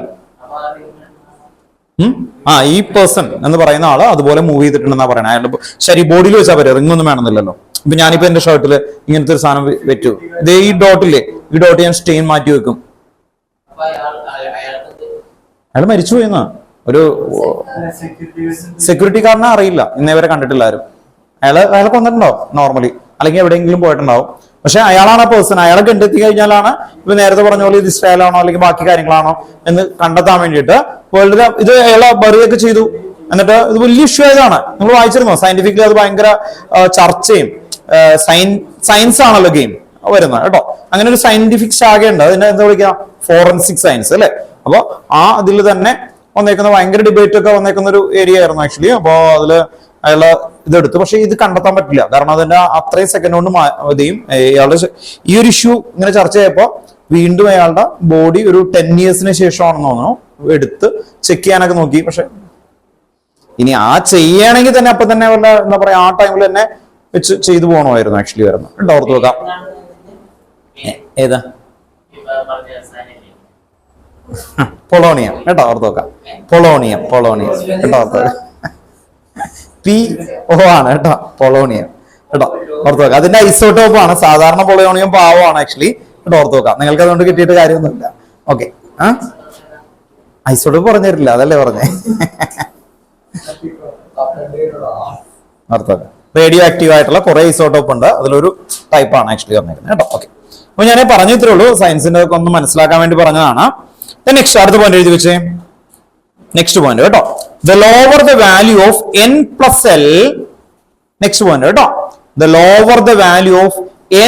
ഈ പേഴ്സൺ എന്ന് പറയുന്ന ആള് അതുപോലെ മൂവ് ചെയ്തിട്ടുണ്ടെന്നാ പറയുന്നത്. അയാളുടെ ശരി ബോഡിയിൽ വെച്ചാൽ പറ്റും, റിംഗ് ഒന്നും വേണമെന്നില്ലല്ലോ. ഇപ്പൊ ഞാനിപ്പോ എന്റെ ഷർട്ടിൽ ഇങ്ങനത്തെ ഒരു സാധനം വെച്ചു, ഇതേ ഈ ഡോട്ടില്ലേ, ഈ ഡോട്ട് ഞാൻ സ്റ്റെയിൻ മാറ്റി വെക്കും. അയാൾ മരിച്ചുപോയി എന്നാ. ഒരു സെക്യൂരിറ്റി ഗാർഡിനെ അറിയില്ല, ഇന്നേ വരെ കണ്ടിട്ടില്ല ആരും. അയാളെ കൊന്നിട്ടുണ്ടാവും നോർമലി, അല്ലെങ്കിൽ എവിടെയെങ്കിലും പോയിട്ടുണ്ടാവും. പക്ഷെ അയാളാണ് ആ പേഴ്സൺ. അയാളെ കണ്ടെത്തി കഴിഞ്ഞാലാണ് ഇപ്പൊ നേരത്തെ പറഞ്ഞ പോലെ ഇത് ഇസ്രായേലാണോ അല്ലെങ്കിൽ ബാക്കി കാര്യങ്ങളാണോ എന്ന് കണ്ടെത്താൻ വേണ്ടിയിട്ട് വേൾഡിൽ ഇത് അയാളെ ബറിയൊക്കെ ചെയ്തു. എന്നിട്ട് ഇത് വലിയ ഇഷ്യൂ ആയതാണ്. നിങ്ങൾ വായിച്ചിരുന്നോ? സയന്റിഫിക്കലി അത് ഭയങ്കര ചർച്ചയും. സയൻസ് ആണല്ലോ ഗെയിം വരുന്നത് കേട്ടോ. അങ്ങനെ ഒരു സയന്റിഫിക് ശാഖയുണ്ട്, അതിനെ എന്താ വിളിക്കുക, ഫോറൻസിക് സയൻസ് അല്ലെ. അപ്പൊ ആ ഇതിൽ തന്നെ വന്നേക്കുന്ന ഭയങ്കര ഡിബേറ്റ് ഒക്കെ വന്നേക്കുന്ന ഒരു ഏരിയ ആയിരുന്നു ആക്ച്വലി. അപ്പൊ അതില് അയാള് ഇതെടുത്തു. പക്ഷെ ഇത് കണ്ടെത്താൻ പറ്റില്ല, കാരണം അതിന്റെ അത്രയും സെക്കൻഡ് കൊണ്ട് മതിയും. ഇയാളുടെ ഈ ഒരു ഇഷ്യൂ ഇങ്ങനെ ചർച്ച ചെയ്യപ്പോ വീണ്ടും അയാളുടെ ബോഡി ഒരു 10 ഇയേഴ്സിന് ശേഷമാണെന്ന് തോന്നുന്നു എടുത്ത് ചെക്ക് ചെയ്യാനൊക്കെ നോക്കി. പക്ഷെ ഇനി ആ ചെയ്യുകയാണെങ്കിൽ തന്നെ അപ്പൊ തന്നെ വല്ല എന്താ പറയാ, ആ ടൈമിൽ തന്നെ വെച്ച് ചെയ്തു പോകണമായിരുന്നു ആക്ച്വലി വരുന്നത്. കേട്ടോ, ഓർത്ത് നോക്കാം. ഏതാ പൊളോണിയം കേട്ടോ, ഓർത്ത് നോക്കാം. പൊളോണിയം കേട്ടോ, ഓർത്ത് നോക്കാം. PO ആണ് കേട്ടോ, പൊളോണിയം കേട്ടോ, ഓർത്ത് നോക്കാം. അതിന്റെ ഐസോട്ടോപ്പ് ആണ്. സാധാരണ പൊളോണിയം പാവമാണ് ആക്ച്വലി കേട്ടോ, ഓർത്ത് നോക്കാം. നിങ്ങൾക്ക് അതുകൊണ്ട് കിട്ടിയിട്ട് കാര്യമൊന്നുമില്ല. ഓക്കെ, ഐസോട്ടോപ്പ് പറഞ്ഞു തരില്ല, അതല്ലേ പറഞ്ഞേ. അർത്ഥം റേഡിയോ ആക്റ്റീവ് ആയിട്ടുള്ള കുറെ ഐസോട്ടോപ്പ് ഉണ്ട്, അതിലൊരു ടൈപ്പാണ് ആക്ച്വലി പറഞ്ഞിരുന്നത് കേട്ടോ. ഓക്കെ, അപ്പൊ ഞാൻ പറഞ്ഞു ഇത്രേ ഉള്ളൂ, സയൻസിന്റെ ഒക്കെ ഒന്ന് മനസ്സിലാക്കാൻ വേണ്ടി പറഞ്ഞതാണ്. നെക്സ്റ്റ് അടുത്ത പോയിന്റ് എഴുതി വെച്ചേ. നെക്സ്റ്റ് പോയിന്റ് കേട്ടോ, the lower the value of n plus L. Next point കേട്ടോ, the lower the value of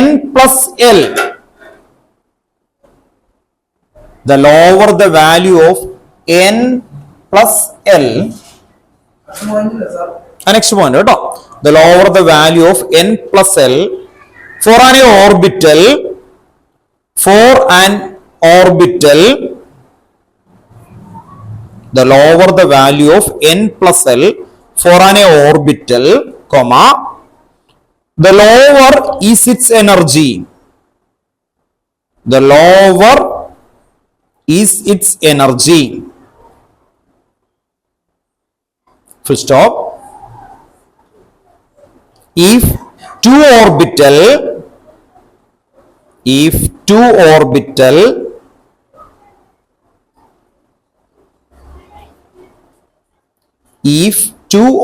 n plus L. The lower the value of n plus L. Next point കേട്ടോ, the lower the value of n plus L for an orbital, the lower the value of n plus L for an orbital, comma, the lower is its energy. The lower is its energy. Full stop. If two orbital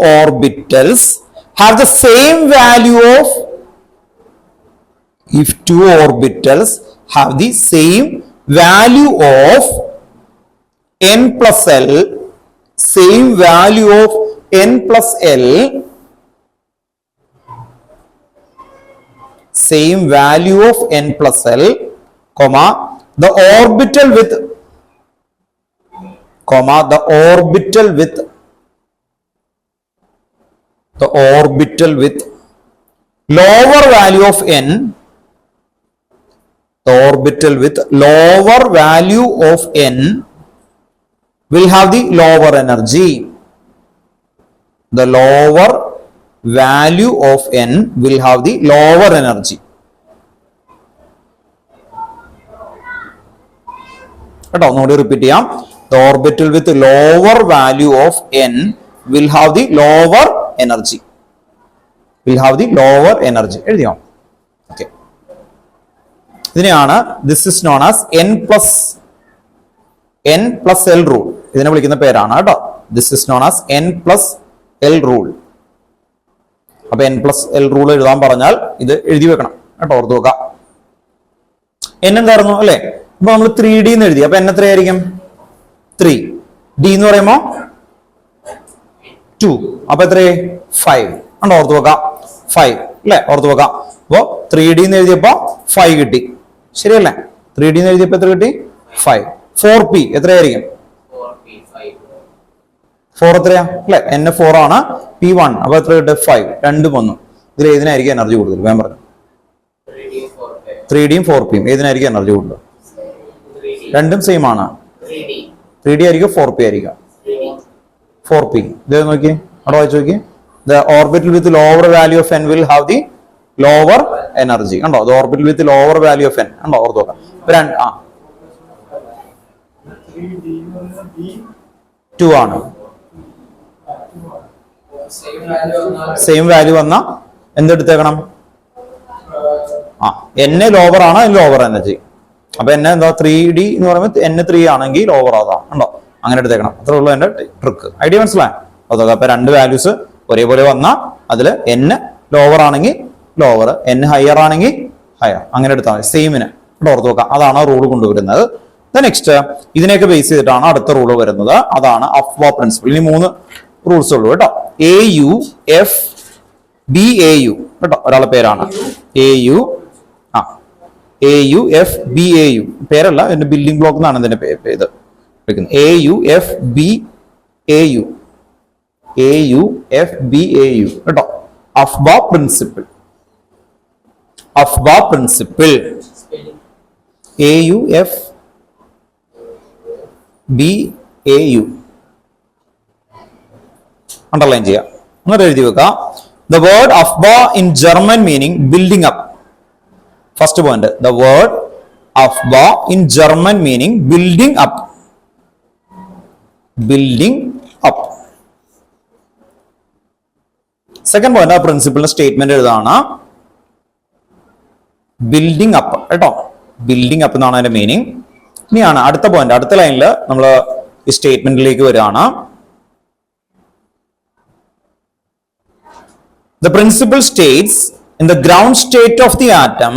orbitals have the same value of value of n plus L, same value of n plus L, same value of n plus L, comma, the orbital with lower value of n, the orbital with lower value of n will have the lower energy. The lower value of n will have the lower energy. കേട്ടോ, ഒന്നുകൂടി repeat ചെയ്യാം. The orbital with lower value of n will have the lower energy. എഴുതിയോ? Okay, ഇതിനെയാണ് this is known as n plus L rule. ഇതിനെ വിളിക്കുന്ന പേരാണ് കേട്ടോ, this is known as n plus L rule. അപ്പൊ n പ്ലസ് എൽ റൂൾ എഴുതാൻ പറഞ്ഞാൽ ഇത് എഴുതി വെക്കണം കേട്ടോ, ഓർത്ത് വെക്കാം. n എന്തായിരുന്നു അല്ലെ? ഇപ്പൊ നമ്മൾ 3D എന്ന് എഴുതി, അപ്പൊ n എത്രയായിരിക്കും? 3. d എന്ന് പറയുമ്പോ 2, അപ്പൊ എത്രയായി? 5 ആണോ? ഓർത്ത് വെക്കാം, 5 അല്ലെ? ഓർത്ത് വെക്കാം. അപ്പോ 3D എന്ന് എഴുതിയപ്പോ 5 കിട്ടി, ശരിയല്ലേ? 3D എന്ന് എഴുതിയപ്പോ എത്ര കിട്ടി? 5. 4p എത്രയായിരിക്കും? 4 എത്രയാ അല്ലെ? n 4 ആണ്, p 1, അപ്പൊ എത്ര കിട്ടും? 5. രണ്ടും വന്നു. ഇതിൽ ഏതിനായിരിക്കും എനർജി കൂടുതൽ? വേഗം പറഞ്ഞു. 3Dയും 4pയും ഏതിനായിരിക്കും എനർജി കൂടുതൽ? രണ്ടും സെയിം ആണ്. 3D ആയിരിക്കും 4p ആയിരിക്കും? 4p. ഇത് നോക്കി, അവിടെ വായിച്ചു നോക്കി. The orbital with lower value of n will have the lower energy. കണ്ടോ? The orbital with lower value of n. കണ്ടോ? ഓർത്ത് നോക്കാം. 2 ആണ്. സെയിം വാല്യൂ വന്ന എന്തെടുത്തേക്കണം? n ലോവർ ആണ്, ലോവർ എനർജി. അപ്പൊ n എന്താ? 3D എന്ന് പറയുമ്പോൾ n 3 ആണെങ്കിൽ ലോവർ അതാ, ഉണ്ടോ? അങ്ങനെ എടുത്തേക്കണം. അത്രേ ഉള്ളൂ എന്റെ ട്രിക്ക്. ഐഡിയ മനസ്സിലായോ? അപ്പൊ രണ്ട് വാല്യൂസ് ഒരേപോലെ വന്ന അതിൽ n ലോവർ ആണെങ്കിൽ ലോവർ, n ഹയർ ആണെങ്കിൽ ഹയർ, അങ്ങനെ എടുത്താൽ മതി. സെയിമിന് ഇവിടെ ഓർത്ത് നോക്കാം. അതാണ് റൂൾ കൊണ്ടുവരുന്നത്. നെക്സ്റ്റ് ഇതിനെയൊക്കെ ബേസ് ചെയ്തിട്ടാണ് അടുത്ത റൂൾ വരുന്നത്. അതാണ് അഫ്ബാ പ്രിൻസിപ്പിൾ. ഇനി 3 റൂൾസ് ഉള്ളൂ കേട്ടോ. AU FBAU കേട്ടോ, ഒരാളുടെ പേരാണ്. AU FBAU പേരല്ല, ഇതിന്റെ ബിൽഡിംഗ് ബ്ലോക്ക് എന്നാണ് ഇതിന്റെ ഇത് വിളിക്കുന്നത്. AU FBAU കേട്ടോ, അഫ്ബാ പ്രിൻസിപ്പിൾ. AU FBAU അണ്ടർലൈൻ ചെയ്യാം, എന്നിട്ട് എഴുതി വെക്കാം. The word അഫ്ബാ in German meaning building up. First point, the word അഫ്ബാ in German meaning building up. Second point, ആ പ്രിൻസിപ്പിളിന്റെ സ്റ്റേറ്റ്മെന്റ് എഴുതാണ് ബിൽഡിംഗ് അപ്പ് കേട്ടോ. ബിൽഡിംഗ് അപ്പ് എന്നാണ് അതിന്റെ മീനിങ്. ഇനിയാണ് അടുത്ത പോയിന്റ്. അടുത്ത ലൈനിൽ നമ്മൾ ഈ സ്റ്റേറ്റ്മെന്റിലേക്ക് വരികയാണ്. The principle states in the ground state of the atom,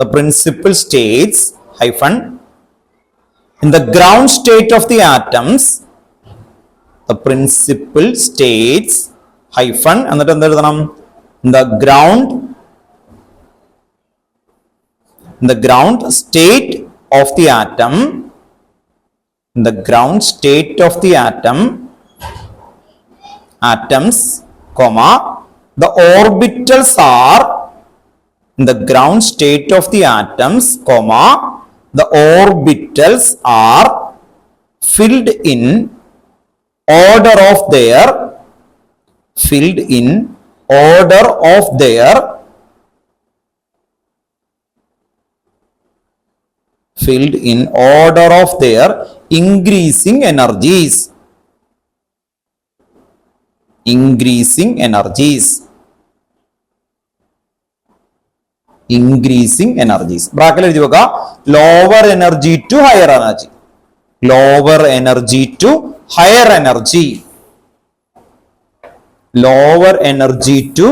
the principle states hyphen in the ground state of the atoms, the principle states hyphen എന്നിട്ട് എന്ത് എഴുതണം? In the ground state of the atom, in the ground state of the atoms, comma, the orbitals are in the ground state of the atoms, comma, the orbitals are filled in order of their increasing energies. ബ്രാക്കറ്റിൽ എഴുതി വെക്കുക, lower energy to higher energy. Lower energy to higher energy. Lower energy to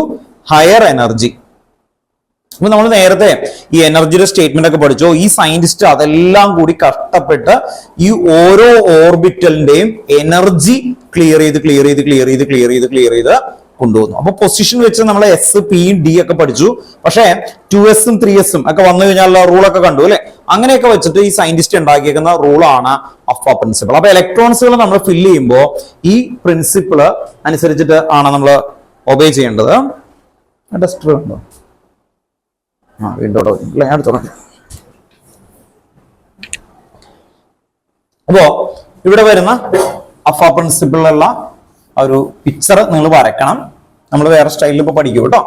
higher energy. അപ്പൊ നമ്മൾ നേരത്തെ ഈ എനർജിയുടെ statement ഒക്കെ പഠിച്ചോ. ഈ സയന്റിസ്റ്റ് അതെല്ലാം കൂടി കഷ്ടപ്പെട്ട് ഈ ഓരോ ഓർബിറ്റലിന്റെയും എനർജി ക്ലിയർ ചെയ്ത് കൊണ്ടുവന്നു. അപ്പൊ പൊസിഷൻ വെച്ച് നമ്മൾ എസ്, പി, ഡി ഒക്കെ പഠിച്ചു. പക്ഷേ 2s-ഉം 3s-ഉം ഒക്കെ വന്നു കഴിഞ്ഞാൽ റൂളൊക്കെ കണ്ടു അല്ലെ. അങ്ങനെയൊക്കെ വെച്ചിട്ട് ഈ സയന്റിസ്റ്റ് ഉണ്ടാക്കിയേക്കുന്ന റൂളാണ് അഫ്ബ പ്രിൻസിപ്പിൾ. അപ്പൊ ഇലക്ട്രോൺസുകൾ നമ്മൾ ഫില്ല് ചെയ്യുമ്പോൾ ഈ പ്രിൻസിപ്പിള് അനുസരിച്ചിട്ട് ആണ് നമ്മൾ ഒബേ ചെയ്യേണ്ടത്. ഡസ്റ്റർ ഉണ്ടോ? വീണ്ടും ഞാൻ തുടങ്ങി. അപ്പോ ഇവിടെ വരുന്ന അഫ്ബ പ്രിൻസിപ്പിളിലുള്ള ഒരു പിക്ചർ നിങ്ങൾ വരയ്ക്കണം. നമ്മൾ വേറെ സ്റ്റൈലിൽ ഇപ്പൊ പഠിക്കും കേട്ടോ.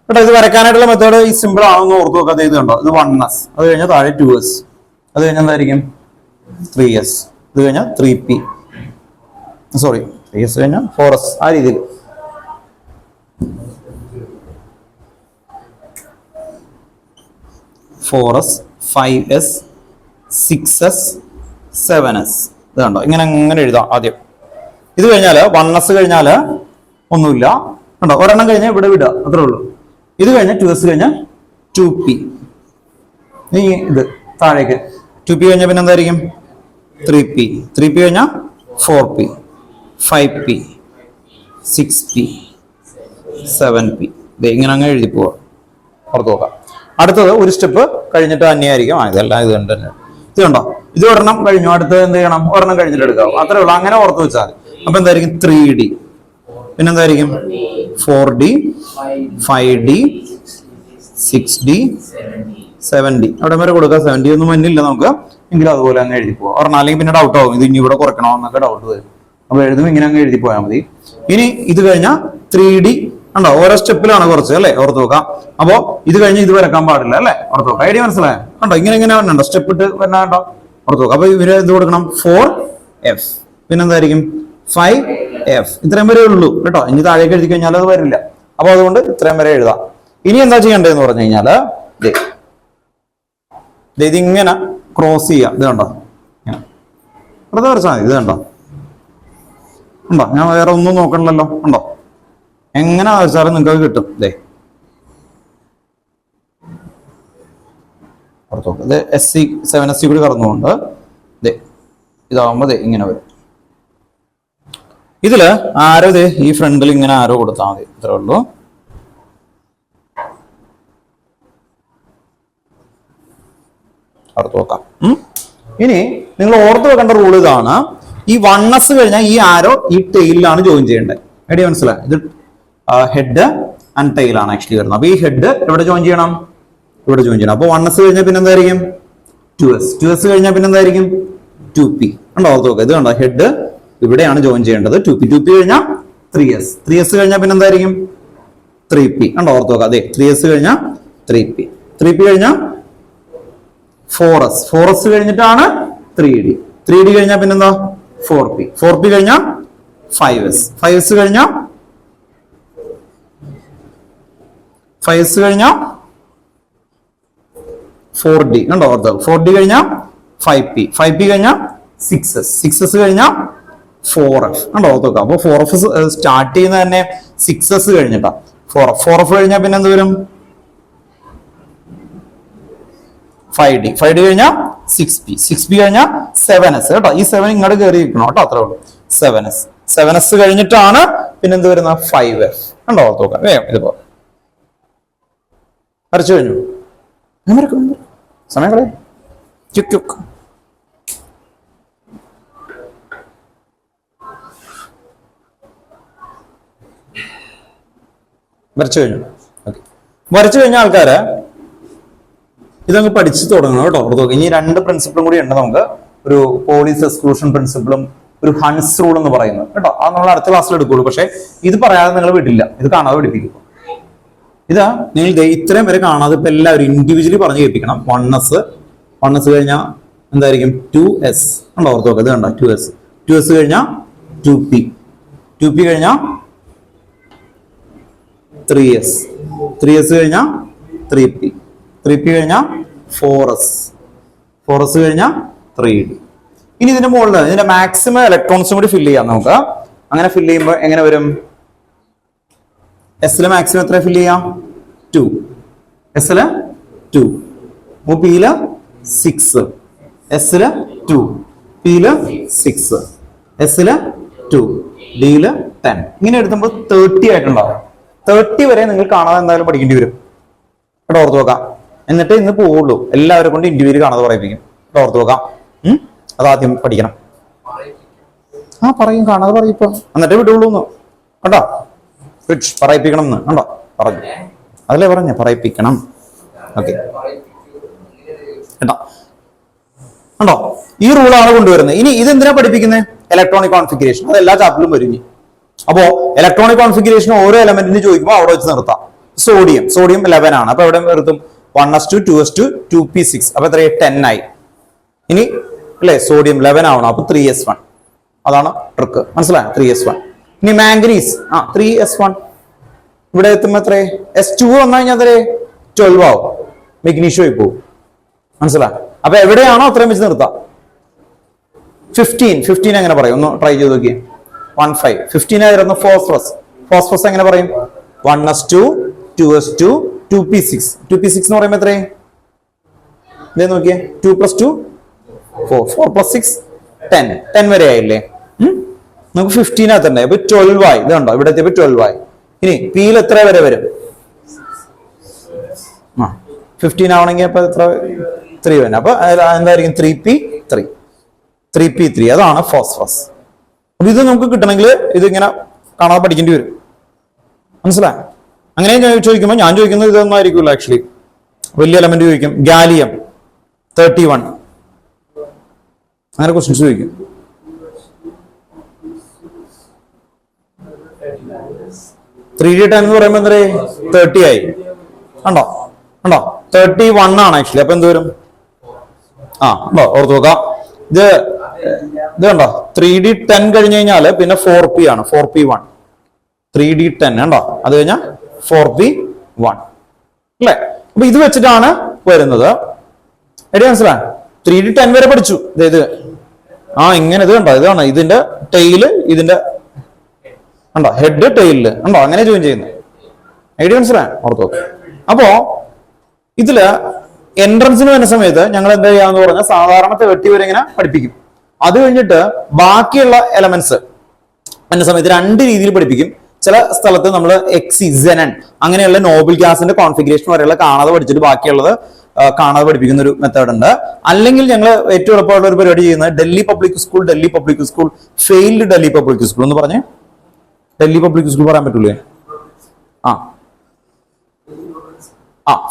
കേട്ടോ, ഇത് വരയ്ക്കാനായിട്ടുള്ള മെത്തേഡ് ഈ സിമ്പിൾ ആണെന്ന് ഓർത്ത് നോക്കാതെ. ഇത് കണ്ടോ, ഇത് 1s, അത് കഴിഞ്ഞാൽ താഴെ 2s, അത് കഴിഞ്ഞാൽ എന്തായിരിക്കും 3s, ഇത് കഴിഞ്ഞാൽ 3p, സോറി 3s കഴിഞ്ഞാൽ 4s. ആ രീതിയിൽ (4s, 5s, 6s, 7s). ഇത് കണ്ടോ, ഇങ്ങനെ എഴുതാം ആദ്യം. ഇത് കഴിഞ്ഞാൽ 1s കഴിഞ്ഞാൽ ഒന്നുമില്ല കണ്ടോ, ഒരെണ്ണം കഴിഞ്ഞാൽ ഇവിടെ വിടുക, അത്രേ ഉള്ളൂ. ഇത് കഴിഞ്ഞാൽ 2s കഴിഞ്ഞാൽ 2p. ഇത് താഴേക്ക് 2p കഴിഞ്ഞാൽ പിന്നെ എന്തായിരിക്കും 3p, 3p കഴിഞ്ഞാൽ 4p, 5p, 6p, 7p. ഇങ്ങനെ അങ്ങ് എഴുതി പോവാ. ഓർത്ത് നോക്കാം. അടുത്തത് ഒരു സ്റ്റെപ്പ് കഴിഞ്ഞിട്ട് തന്നെയായിരിക്കും. ഇതെല്ലാം ഇത് കണ്ട് തന്നെ. ഇത് കണ്ടോ, ഇത് ഒരെണ്ണം കഴിഞ്ഞു, അടുത്തത് എന്ത് ചെയ്യണം, ഒരെണ്ണം കഴിഞ്ഞിട്ട് എടുക്കാം. അത്രേ ഉള്ളൂ. അങ്ങനെ ഓർത്ത് വെച്ചാൽ അപ്പൊ എന്തായിരിക്കും 3d, പിന്നെന്തായിരിക്കും 4d, 5d, 6d, 7d. അവിടെ വരെ കൊടുക്കുക. 70 ഒന്നും മഞ്ഞില്ല നമുക്ക്, എങ്കിലും അതുപോലെ അങ്ങ് എഴുതി പോവാം. ഒരെണ്ണം അല്ലെങ്കിൽ പിന്നെ ഡൗട്ട് ആവും, ഇത് ഇനി ഇവിടെ കുറയ്ക്കണോ എന്നൊക്കെ ഡൗട്ട് വരും. അപ്പൊ എഴുതുമ്പോൾ ഇങ്ങനെ അങ്ങ് എഴുതി പോയാൽ മതി. ഇനി ഇത് കഴിഞ്ഞാൽ 3d ഉണ്ടോ, ഓരോ സ്റ്റെപ്പിലാണ് കുറച്ച് അല്ലെ, ഓർത്ത് നോക്കാം. അപ്പോ ഇത് കഴിഞ്ഞ് ഇത് വരക്കാൻ പാടില്ല അല്ലെ, ഓർത്ത് നോക്കാം. ഐഡിയ മനസ്സിലായോ? കണ്ടോ, ഇങ്ങനെ വരണോ, സ്റ്റെപ്പ് ഇട്ട് വരണ കേട്ടോ, ഓർത്ത് നോക്കാം. അപ്പൊ ഇവര് ഇത് കൊടുക്കണം 4f, പിന്നെന്തായിരിക്കും 5f. ഇത്രയും വരെ ഉള്ളൂ കേട്ടോ. ഇനി താഴേക്ക് എഴുതി കഴിഞ്ഞാൽ അത് വരില്ല. അപ്പൊ അതുകൊണ്ട് ഇത്രയും വരെ എഴുതാം. ഇനി എന്താ ചെയ്യേണ്ടതെന്ന് പറഞ്ഞു കഴിഞ്ഞാല് ഇതിങ്ങനെ ക്രോസ് ചെയ്യാം. ഇത് കണ്ടോ, വെറുതെ വരച്ചാൽ മതി. ഇത് കണ്ടോ, ഉണ്ടോ, ഞാൻ വേറെ ഒന്നും നോക്കണല്ലോ. ഉണ്ടോ, എങ്ങനെ വരച്ചാലും നിങ്ങൾക്ക് കിട്ടും. ഇത് SC 7SC കൂടി കടന്നുകൊണ്ട് ഇതാവുമ്പോ ഇങ്ങനെ വരും. ഇതില് ആരോ ഈ ഫ്രണ്ടിൽ ഇങ്ങനെ ആരോ കൊടുത്താൽ മതി, ഇത്രേ ഉള്ളൂ. ഓർത്ത് വെക്കാം. ഇനി നിങ്ങൾ ഓർത്ത് വെക്കേണ്ട റൂൾ ഇതാണ്. ഈ 1s കഴിഞ്ഞാൽ ഈ ആരോ ഈ ടെയിലാണ് ജോയിൻ ചെയ്യേണ്ടത്. ഐഡിയ മനസ്സിലായി? ഇത് ഹെഡ് ആൻഡ് ടെയിൽ ആണ് ആക്ച്വലി വരുന്നത്. അപ്പൊ ഈ ഹെഡ് എവിടെ ജോയിൻ ചെയ്യണം? ഇവിടെ ജോയിൻ ചെയ്യണം. അപ്പൊ 1s കഴിഞ്ഞാൽ പിന്നെ എന്തായിരിക്കും 2s, 2s കഴിഞ്ഞാൽ പിന്നെ എന്തായിരിക്കും 2p. ഉണ്ടോ, ഓർത്ത് നോക്കുക. ഇത് കണ്ടോ, ഹെഡ് ഇവിടെയാണ് ജോയിൻ ചെയ്യേണ്ടത്. 2p, 2p കഴിഞ്ഞാൽ 3s, 3s കഴിഞ്ഞാൽ പിന്നെ എന്തായിരിക്കും 3p. ഉണ്ടോ, ഓർത്ത് നോക്കുക. 3s കഴിഞ്ഞാൽ 3p, 3p കഴിഞ്ഞാൽ 4s, 4s കഴിഞ്ഞിട്ടാണ് 3d, 3d കഴിഞ്ഞാൽ പിന്നെന്താ 4p, 4p കഴിഞ്ഞാൽ 5s, 5s കഴിഞ്ഞാൽ 5s കഴിഞ്ഞാൽ 4D കണ്ടോ? 4D കഴിഞ്ഞാൽ 5P, 5P കഴിഞ്ഞാൽ 6S, 6S കഴിഞ്ഞാൽ 4F കണ്ടോ? ഓർത്ത് വെക്കാം. അപ്പൊ 4F സ്റ്റാർട്ട് ചെയ്യുന്നത് തന്നെ 6S കഴിഞ്ഞിട്ടാ. 4F കഴിഞ്ഞാൽ പിന്നെ എന്ത് വരും? 5D, 5D കഴിഞ്ഞാൽ 6P, 6P കഴിഞ്ഞാൽ 7S കേട്ടോ. ഈ 7 ഇങ്ങോട്ട് കയറി ഇരിക്കണം കേട്ടോ, അത്രേ ഉള്ളൂ. 7S, 7S കഴിഞ്ഞിട്ടാണ് പിന്നെ എന്ത് വരുന്നത്? 5F കണ്ടോ? ഓർത്ത് നോക്കാം. വേഗം ഇതിപ്പോ വരച്ചു കഴിഞ്ഞു. സമയം കളയും. വരച്ചു കഴിഞ്ഞു. ഓക്കെ, വരച്ചു കഴിഞ്ഞ ആൾക്കാര് ഇതങ്ങ് പഠിച്ചു തുടങ്ങണം കേട്ടോ. ഓർത്ത് ഇനി 2 പ്രിൻസിപ്പിളും കൂടി ഉണ്ട് നമുക്ക്. ഒരു പോളീസ് എക്സ്ക്ലൂഷൻ പ്രിൻസിപ്പിളും ഒരു ഹൺസ് റൂൾ എന്ന് പറയുന്നത് കേട്ടോ. അത് നമ്മൾ അടുത്ത ക്ലാസ്സിൽ എടുക്കുള്ളൂ. പക്ഷെ ഇത് പറയാതെ നിങ്ങൾ വിട്ടില്ല, ഇത് കാണാതെ പഠിപ്പിക്കും. ഇതാ നിങ്ങൾ ഇത്രയും വരെ കാണാതെ ഇപ്പൊ എല്ലാവരും ഇൻഡിവിജ്വലി പറഞ്ഞു കേൾപ്പിക്കണം. 1S കഴിഞ്ഞാൽ എന്തായിരിക്കും? 2S ഉണ്ടോ? ഓർത്ത് നോക്കാം. ഇത് കണ്ടോ? 2S കഴിഞ്ഞാൽ 2P കഴിഞ്ഞാൽ 3S കഴിഞ്ഞാൽ 3P കഴിഞ്ഞാൽ 4S കഴിഞ്ഞാൽ 3D. ഇനി ഇതിന്റെ മുകളിൽ ഇതിന്റെ മാക്സിമം ഇലക്ട്രോൺസും കൂടി ഫില്ല് ചെയ്യാം നമുക്ക്. അങ്ങനെ ഫില്ല് ചെയ്യുമ്പോൾ എങ്ങനെ വരും? എസില് മാക്സിമം എത്ര ഫില്ല് ചെയ്യാം? 2. എസില് 2, പിയില് 6, എസില് 2, പിയില് 6, എസില് 2, ഡിയില് 10. ഇങ്ങനെ എടുക്കുമ്പോൾ 30 ആയിട്ടുണ്ടാവും. 30 വരെ നിങ്ങൾ കാണാതെ എന്തായാലും പഠിക്കേണ്ടി വരും കേട്ടോ. ഓർത്ത് നോക്കാം. എന്നിട്ട് ഇന്ന് പോവുള്ളൂ. എല്ലാവരെ കൊണ്ട് ഇൻഡിവിജ്വലി കാണാതെ പറയിപ്പിക്കും. ഓർത്ത് നോക്കാം. അതാദ്യം പഠിക്കണം. പറയും, കാണാതെ പറയും ഇപ്പൊ, എന്നിട്ടേ വിടുള്ളൂ കേട്ടോ. പറയിപ്പിക്കണം എന്ന് കണ്ടോ? പറഞ്ഞു, അതല്ലേ പറഞ്ഞ പറയിപ്പിക്കണം. ഓക്കെ കേട്ടോ. കണ്ടോ? ഈ റൂളാണ് കൊണ്ടുവരുന്നത്. ഇനി ഇതെന്തിനാ പഠിപ്പിക്കുന്നത്? Electronic configuration. അത് എല്ലാ ചാപ്റ്ററിലും വരും. അപ്പോ ഇലക്ട്രോണിക് കോൺഫിഗറേഷൻ ഓരോ എലമെന്റിന് ചോദിക്കുമ്പോൾ അവിടെ വെച്ച് നിർത്താം. സോഡിയം 11 ആണ്. അപ്പൊ എവിടെ നിർത്തും? 1s2, 2s2, 2p6. അപ്പൊ എത്രയായി? 10 ആയി. ഇനി അല്ലെ സോഡിയം 11 ആവണം. അപ്പൊ 3s1. അതാണ് ട്രിക്ക്. മനസ്സിലായോ? 3s1. ഇനി മാംഗനീസ് 3s1. ഇവിടെ എത്തുമ്പോ എത്ര? S2 വന്നു കഴിഞ്ഞാൽ അത്രേ 12 ആവും. മെഗ്നീഷ്യം ആയി പോകും. മനസ്സിലായോ? അപ്പൊ എവിടെയാണോ അത്രയും വെച്ച് നിർത്താം. 15 എങ്ങനെ പറയും? ഒന്ന് ട്രൈ ചെയ്ത് നോക്കിയേ. 15. 15 ആയിരുന്നു ഫോസ്ഫറസ് എങ്ങനെ പറയും? 1s2, 2s2, 2p6. 2p6 എന്ന് പറയുമ്പോ എത്രയും? ഇതേ നോക്കിയേ. 2 + 2 4, 4 + 6 10 വരെ ആയില്ലേ? നമുക്ക് 15 ആകത്തണ്ടേ? അപ്പൊ 12 ആയി. ഇത് കണ്ടോ? ഇവിടെ എത്തിയപ്പോ 12 ആയി. ഇനി പിയിൽ എത്ര വരെ വരും? 15 ആവണമെങ്കിൽ അപ്പൊ എത്ര? 3 വരും. അപ്പൊ എന്തായിരിക്കും? 3p3. അതാണ് ഫോസ്ഫറസ്. അപ്പൊ ഇത് നമുക്ക് കിട്ടണമെങ്കിൽ ഇതിങ്ങനെ കാണാതെ പഠിക്കേണ്ടി വരും. മനസ്സിലായോ? അങ്ങനെ ചോദിക്കുമ്പോൾ ഞാൻ ചോദിക്കുന്നത് ഇതൊന്നും ആയിരിക്കില്ല. ആക്ച്വലി വലിയ എലമെന്റ് ചോദിക്കും. ഗാലിയം 31. അങ്ങനെ ക്വസ്റ്റ്യൻസ് ചോദിക്കും. (3D10) എന്ന് പറയുമ്പോൾ എന്താ? 30 ആയി. ഉണ്ടോ 31 ആണ് ആക്ച്വലി. അപ്പൊ എന്ത് വരും? ഓർത്ത് നോക്കാം. ഇത് കണ്ടോ? 3D10 കഴിഞ്ഞ് കഴിഞ്ഞാല് പിന്നെ 4p ആണ്. 4p1. 3D10 കണ്ടോ? അത് കഴിഞ്ഞാൽ 4p1 അല്ലേ? അപ്പൊ ഇത് വെച്ചിട്ടാണ് വരുന്നത്. എടി മനസ്സിലായി? 3D10 വരെ പഠിച്ചു. ഇത് ഇങ്ങനെ ഇത് കണ്ടോ? ഇതാണ് ഇതിന്റെ ടെയില്, ഇതിന്റെ കണ്ടോ? ഹെഡ് ടെയില് കണ്ടോ? അങ്ങനെ ജോയിൻ ചെയ്യുന്നത്. ഐഡിയ മനസ്സിലായി? ഓർത്ത് നോക്കാം. അപ്പോ ഇതില് എൻട്രൻസിന് വരുന്ന സമയത്ത് ഞങ്ങൾ എന്താ ചെയ്യാന്ന് പറഞ്ഞാൽ സാധാരണ 30 വരെ ഇങ്ങനെ പഠിപ്പിക്കും. അത് കഴിഞ്ഞിട്ട് ബാക്കിയുള്ള എലമെന്റ്സ് എന്ന സമയത്ത് 2 രീതിയിൽ പഠിപ്പിക്കും. ചില സ്ഥലത്ത് നമ്മൾ xenon അങ്ങനെയുള്ള നോബിൾ ഗ്യാസിന്റെ കോൺഫിഗറേഷൻ വരെയുള്ള കാണാതെ പഠിച്ചിട്ട് ബാക്കിയുള്ളത് കാണാതെ പഠിപ്പിക്കുന്ന ഒരു മെത്തേഡ് ഉണ്ട്. അല്ലെങ്കിൽ ഞങ്ങൾ ഏറ്റവും എളുപ്പമുള്ള ഒരു പരിപാടി ചെയ്യുന്നത് Delhi public school, failed Delhi public school എന്ന് പറഞ്ഞ് ഡൽഹി പബ്ലിക് സ്കൂൾ പറയാൻ പറ്റൂലേ?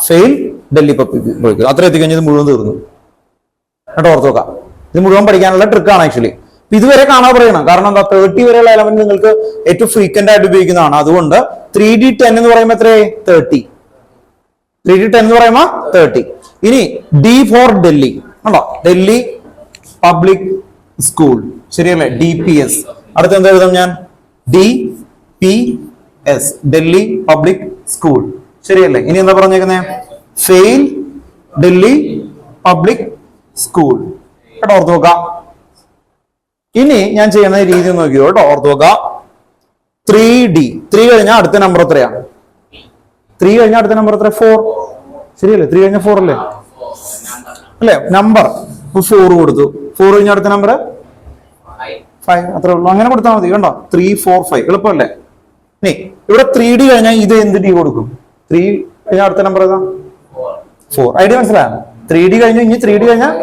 ഫെയിൽ ഡൽഹി പബ്ലിക് അത്ര എത്തിക്കഴിഞ്ഞത് മുഴുവൻ തീർന്നു കേട്ടോ. ഓർത്ത് നോക്കാം. ഇത് മുഴുവൻ പഠിക്കാനുള്ള ട്രിക്കാണ് ആക്ച്വലി. ഇതുവരെ കാണാൻ പറയണം. കാരണം എന്താ? 30 വരെയുള്ള എലമെന്റ് നിങ്ങൾക്ക് ഏറ്റവും ഫ്രീക്വന്റ് ആയിട്ട് ഉപയോഗിക്കുന്നതാണ്. അതുകൊണ്ട് 3D10 എന്ന് പറയുമ്പോൾ എത്രയായി? 30. 3D10 എന്ന് പറയുമ്പോൾ 30. ഇനി D ഫോർ ഡൽഹി ഉണ്ടോ? ഡൽഹി പബ്ലിക് സ്കൂൾ ശരിയല്ലേ? DPS. അടുത്ത എന്താ എഴുതാം ഞാൻ? DPS ഡൽഹി പബ്ലിക് സ്കൂൾ ശരിയല്ലേ? ഇനി എന്താ പറഞ്ഞേക്കുന്നത്? Fail Delhi public school. കേട്ടോ, ഓർത്ത് നോക്കാം. ഇനി ഞാൻ ചെയ്യുന്ന രീതി നോക്കിയോ കേട്ടോ, ഓർത്ത് നോക്കാം. 3D 3 കഴിഞ്ഞാൽ അടുത്ത നമ്പർ എത്രയാണ്? 3 കഴിഞ്ഞാൽ അടുത്ത നമ്പർ എത്ര? 4. ശരിയല്ലേ? 3 കഴിഞ്ഞാൽ 4 അല്ലേ? അല്ലേ? നമ്പർ 4 കൊടുത്തു. 4 കഴിഞ്ഞാൽ അടുത്ത നമ്പർ 5. അത്രേ ഉള്ളൂ. അങ്ങനെ കൊടുത്താൽ മതി. കണ്ടോ, 3 4 5 എളുപ്പമല്ലേ? ഇനി ഇവിടെ 3D കഴിഞ്ഞാൽ ഇത് എന്ത് ഡി കൊടുക്കും? 3 കഴിഞ്ഞാൽ അടുത്ത നമ്പർ ഏതാ? 4. ഐഡിയ മനസ്സിലായോ? 3D കഴിഞ്ഞു. ഇനി 3D കഴിഞ്ഞാൽ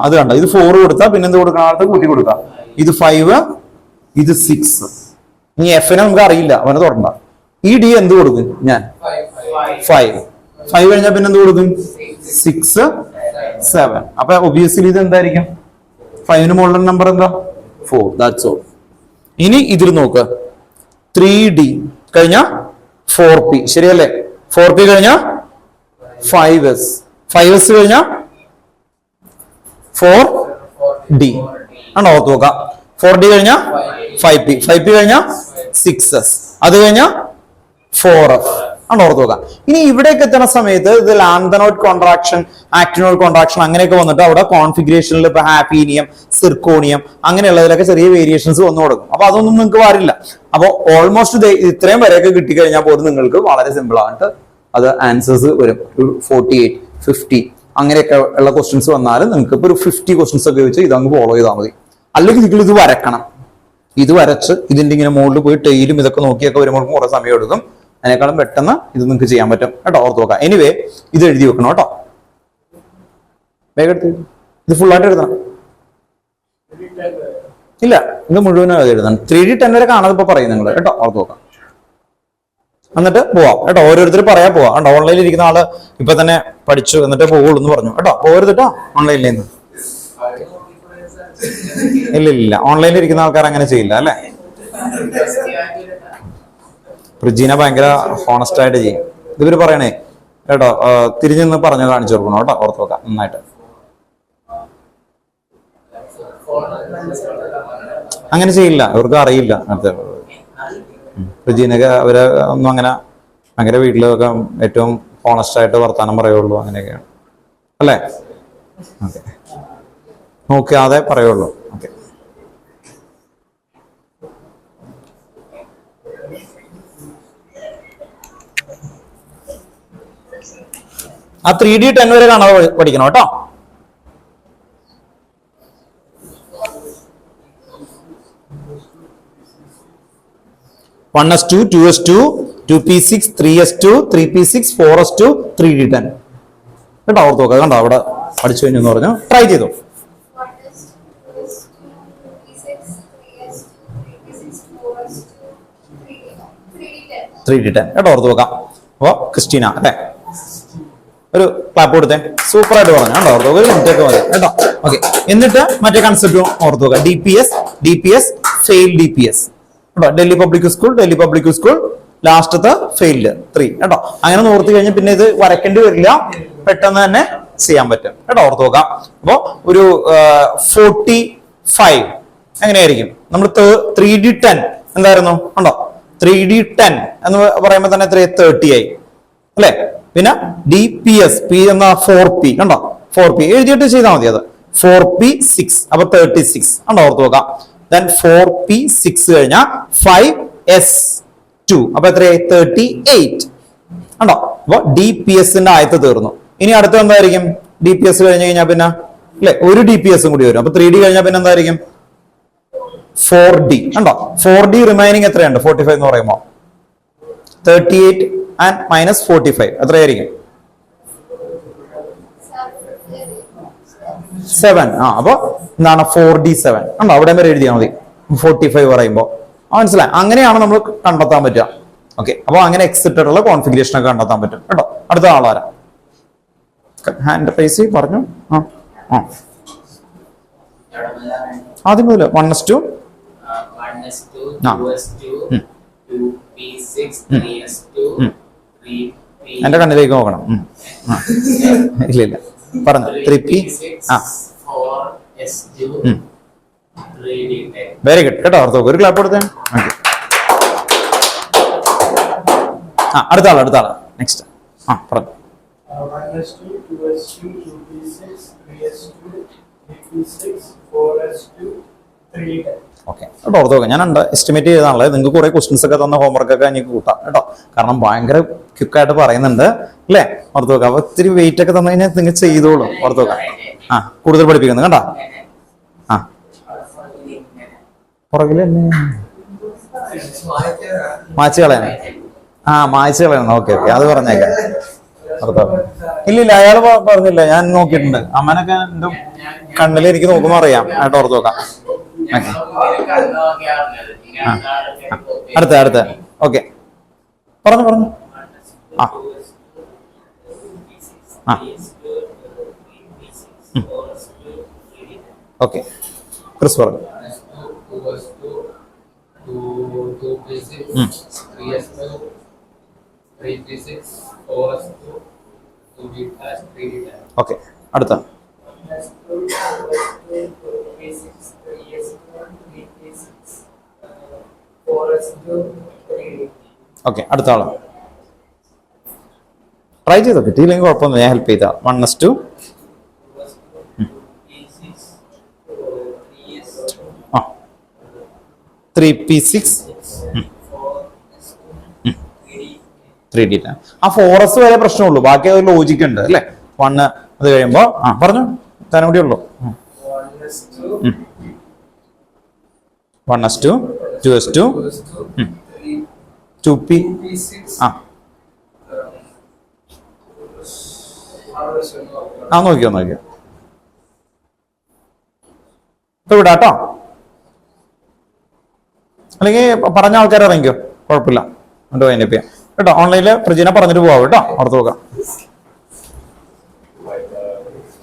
അത് കണ്ടോ, ഇത് 4 കൊടുത്താൽ പിന്നെ എന്ത് കൊടുക്കണം? അടുത്ത കൂട്ടി കൊടുക്കാം. ഇത് 5, ഇത് 6. ഇനി എഫിനെ നമുക്ക് അറിയില്ല, അവനെ തുടണ്ട. ഈ ഡി എന്ത് കൊടുക്കും? ഞാൻ 5 കഴിഞ്ഞാൽ പിന്നെ എന്ത് കൊടുക്കും? 6 7. അപ്പൊ ഒബിയസ്ലി ഇത് എന്തായിരിക്കും? 5ന് മുകളിലുള്ള നമ്പർ എന്താ? 4. That's all. ഇനി ഇതിൽ നോക്ക്. 3D കഴിഞ്ഞ 4P ശരിയല്ലേ? 4P കഴിഞ്ഞ 5S. 5S കഴിഞ്ഞ 4D ആണോ? ഓർത്ത് നോക്കാം. 4D കഴിഞ്ഞ 5P. 5P കഴിഞ്ഞ 6S. അത് കഴിഞ്ഞ 4F ആണോ? ഓർത്ത് നോക്കാം. ഇനി ഇവിടേക്ക് എത്തുന്ന സമയത്ത് ഇത് ലാന്തനോട്ട് കോൺട്രാക്ഷൻ, ആക്ടിനോട്ട് കോൺട്രാക്ഷൻ അങ്ങനെയൊക്കെ വന്നിട്ട് അവിടെ കോൺഫിഗറേഷനിൽ ഇപ്പൊ ഹാപ്പീനിയം, സിർക്കോണിയം അങ്ങനെയുള്ളതിലൊക്കെ ചെറിയ വേരിയേഷൻസ് വന്നു കൊടുക്കും. അപ്പൊ അതൊന്നും നിങ്ങൾക്ക് പാടില്ല. അപ്പോൾ ഓൾമോസ്റ്റ് ഇത്രയും വരെയൊക്കെ കിട്ടിക്കഴിഞ്ഞാൽ പോലും നിങ്ങൾക്ക് വളരെ സിമ്പിൾ ആയിട്ട് അത് ആൻസേഴ്സ് വരും. 48 50 അങ്ങനെയൊക്കെ ഉള്ള ക്വസ്റ്റ്യൻസ് വന്നാലും നിങ്ങൾക്ക് ഇപ്പൊ ഒരു 50 ക്വസ്റ്റ്യൻസ് ഒക്കെ വെച്ച് ഇതങ്ങ് ഫോളോ ചെയ്താൽ മതി. അല്ലെങ്കിൽ നിങ്ങൾ ഇത് വരക്കണം. ഇത് വരച്ച് ഇതിന്റെ ഇങ്ങനെ മുകളിൽ പോയി ടൈലും ഇതൊക്കെ നോക്കിയൊക്കെ വരുമ്പോൾ കുറെ സമയം എടുക്കും. അതിനേക്കാളും പെട്ടെന്ന് ഇത് നിങ്ങൾക്ക് ചെയ്യാൻ പറ്റും കേട്ടോ, ഓർത്ത് നോക്കാം. എനിവേ ഇത് എഴുതി വെക്കണം കേട്ടോ. വേഗം എടുത്ത് ഇത് ഫുള്ളായിട്ട് എഴുതണം. ഇല്ല, ഇത് മുഴുവനും എഴുതണം. 3D 10 വരെ കാണാതെ ഇപ്പൊ പറയും നിങ്ങൾ കേട്ടോ, ഓർത്ത് നോക്കാം. എന്നിട്ട് പോവാം കേട്ടോ. ഓരോരുത്തർ പറയാ പോവാം കേട്ടോ. ഓൺലൈനിൽ ഇരിക്കുന്ന ആള് ഇപ്പൊ തന്നെ പഠിച്ചു എന്നിട്ട് പോകുള്ളൂ എന്ന് പറഞ്ഞു കേട്ടോ. പോരുത് കേട്ടോ ഓൺലൈനിൽ നിന്ന്. ഇല്ല, ഓൺലൈനിൽ ഇരിക്കുന്ന ആൾക്കാർ അങ്ങനെ ചെയ്യില്ല അല്ലെ? റിജീന ഭയങ്കര ഹോണസ്റ്റ് ആയിട്ട് ചെയ്യും. ഇവര് പറയണേ കേട്ടോ, തിരിഞ്ഞു നിന്ന് പറഞ്ഞു കാണിച്ചു കൊടുക്കണം കേട്ടോ, ഓർത്ത് നോക്കാം നന്നായിട്ട്. അങ്ങനെ ചെയ്യില്ല, ഇവർക്ക് അറിയില്ല. അടുത്ത റിജീനൊക്കെ അവര് ഒന്നും അങ്ങനെ ഭയങ്കര വീട്ടിലൊക്കെ ഏറ്റവും ഹോണസ്റ്റ് ആയിട്ട് വർത്താനം പറയുള്ളൂ, അങ്ങനെയൊക്കെയാണ് അല്ലേ? ഓക്കെ, നോക്കാതെ പറയുള്ളൂ. ഓക്കെ, ആ 3D 10 വരെ കാണാതെ പഠിക്കണം കേട്ടോ. (1S2, 2S2, 2P6, 3S2, 3P6, 4S2, 3D 10) കേട്ടോ, ഓർത്ത് നോക്കുക. കണ്ടോ അവിടെ പഠിച്ചു കഴിഞ്ഞു എന്ന് പറഞ്ഞു. ട്രൈ ചെയ്തു. 3D 10 കേട്ടോ, ഓർത്ത് നോക്കാം. അപ്പൊ ക്രിസ്റ്റീന അല്ലേ, ഒരു ക്ലാപ്പ് കൊടുത്തേ. സൂപ്പർ ആയിട്ട് പറഞ്ഞു കേട്ടോ, ഓർത്ത് നോക്കുക. ഒരു മിനിറ്റ് ഒക്കെ മതി കേട്ടോ. ഓക്കെ, എന്നിട്ട് മറ്റേ കൺസെപ്റ്റ് ഓർത്ത് നോക്കുക. DPS ഫെയിൽ DPS കേട്ടോ. ഡൽഹി പബ്ലിക് സ്കൂൾ ലാസ്റ്റത്തെ ഫെയിൽഡ് 3 കേട്ടോ. അങ്ങനെ ഓർത്ത് കഴിഞ്ഞാൽ പിന്നെ ഇത് വരയ്ക്കേണ്ടി വരില്ല, പെട്ടെന്ന് തന്നെ ചെയ്യാൻ പറ്റും കേട്ടോ, ഓർത്ത് നോക്കാം. അപ്പൊ ഒരു 45 എങ്ങനെയായിരിക്കും? നമ്മൾ 3D 10 എന്തായിരുന്നു ഉണ്ടോ? 3D 10 എന്ന് പറയുമ്പോൾ തന്നെ 30 ആയി അല്ലെ? പിന്നെ DPS P എന്ന 4P കണ്ടോ, 4P എഴുതിയിട്ട് ചെയ്താൽ മതി. അത് 4P 6 അപ്പൊ 36 ഉണ്ടോ, ഓർത്ത് നോക്കാം. Then 4P6 കഴിഞ്ഞാൽ 5S2 അപ്പൊ എത്രയായി? 38 ഉണ്ടോ. അപ്പൊ DPSന്റെ ആയത്ത് തീർന്നു. ഇനി അടുത്ത എന്തായിരിക്കും? DPS കഴിഞ്ഞ് കഴിഞ്ഞാൽ പിന്നെ അല്ലെ ഒരു DPS കൂടി വരും. അപ്പൊ 3D കഴിഞ്ഞാൽ പിന്നെ എന്തായിരിക്കും? 4D ഉണ്ടോ. 4D റിമൈനിങ് എത്രയുണ്ട്? 45 എന്ന് പറയുമ്പോൾ 38 and minus 45 എത്രയായിരിക്കും? 7. അപ്പൊ എന്താണ്? 4D7 ഉണ്ടോ, അവിടെ വരെ എഴുതിയാൽ മതി. 45 പറയുമ്പോൾ മനസ്സിലായി. അങ്ങനെയാണ് നമ്മൾ കണ്ടെത്താൻ പറ്റുക. ഓക്കെ, അപ്പൊ അങ്ങനെ എക്സിറ്റഡ് ഉള്ള കോൺഫിഗറേഷൻ ഒക്കെ കണ്ടെത്താൻ പറ്റും കേട്ടോ. അടുത്ത ആളാരാ? ഹാൻഡ് റൈസ് പറഞ്ഞു. ആദ്യം മുതൽ 1S2 എന്റെ കണ്ണിലേക്ക് നോക്കണം. ഇല്ല പറഞ്ഞു. 3P വെരി ഗുഡ് കേട്ടോ, ഓർത്ത് നോക്കുക. ഒരു ക്ലാപ്പ് കൊടുത്തേ. അടുത്ത ആള് നെക്സ്റ്റ് പറഞ്ഞു. 1s2, 2s2, 2p6, 3s2, 3p6, 4s2, 3d10. Okay കേട്ടോ, ഓർത്ത് നോക്കാം. ഞാൻ എസ്റ്റിമേറ്റ് ചെയ്താണല്ലേ. നിങ്ങൾക്ക് കുറെ ക്വസ്റ്റ്യൻസ് ഒക്കെ തന്ന ഹോംവർക്ക് ഒക്കെ എനിക്ക് കൂട്ടാം കേട്ടോ. കാരണം ഭയങ്കര ക്വിക്കായിട്ട് പറയുന്നുണ്ട് അല്ലേ? ഓർത്ത് നോക്കാം. അപ്പൊ ഇത്തിരി വെയിറ്റ് ഒക്കെ തന്നു കഴിഞ്ഞാൽ നിങ്ങൾ ചെയ്തോളും. ഓർത്ത് നോക്കാം. ആ, കൂടുതൽ പഠിപ്പിക്കുന്നു കേട്ടോ. ആ, പുറകില് മാച്ച് കളയാൻ. ആ, മായ്ച്ച് കളയണം. ഓക്കെ ഓക്കെ, അത് പറഞ്ഞേക്കാം. ഇല്ലില്ല, അയാൾ പറഞ്ഞില്ല. ഞാൻ നോക്കിയിട്ടുണ്ട്. അമ്മനൊക്കെ എന്റെ കണ്ണിൽ എനിക്ക് നോക്കുമ്പോ അറിയാം. ആയിട്ട് ഓർത്ത് നോക്കാം. അടുത്ത ഓക്കെ, പറഞ്ഞു. ആ ആ ഓക്കെ, ക്രിസ് പറഞ്ഞു. 3s2, 3p6, 4s2, 3d10. Okay, അടുത്ത. 1s2, 2s2, 2p6, 3s2, 3p6, 4s2, 3d10. Okay, അടുത്ത ആള് ട്രൈ ചെയ്തോ. കിട്ടിയില്ലെങ്കിൽ കുഴപ്പമൊന്നും, ഞാൻ ഹെൽപ്പ് ചെയ്താ. 1s2, ആ 3p6, 3d10. ആ 4s വരെ പ്രശ്നമുള്ളൂ, ബാക്കി അത് ലോജിക്ക് ഉണ്ട് അല്ലേ? 1 അത് കഴിയുമ്പോ ആ പറഞ്ഞു തരാൻ കൂടി ഉള്ളൂ. 1s2, 2s2, 2p, ആ നോക്കിയോ ഇപ്പൊ വിടാട്ടോ. അല്ലെങ്കിൽ പറഞ്ഞ ആൾക്കാർ ഇറങ്ങിക്കോ, കുഴപ്പമില്ല. എന്നിട്ട് വൈൻഡപ്പ് ചെയ്യാം കേട്ടോ. ഓൺലൈനിൽ പ്രജീന പറഞ്ഞിട്ട് പോവാം കേട്ടോ. ഓർത്ത് നോക്കാം.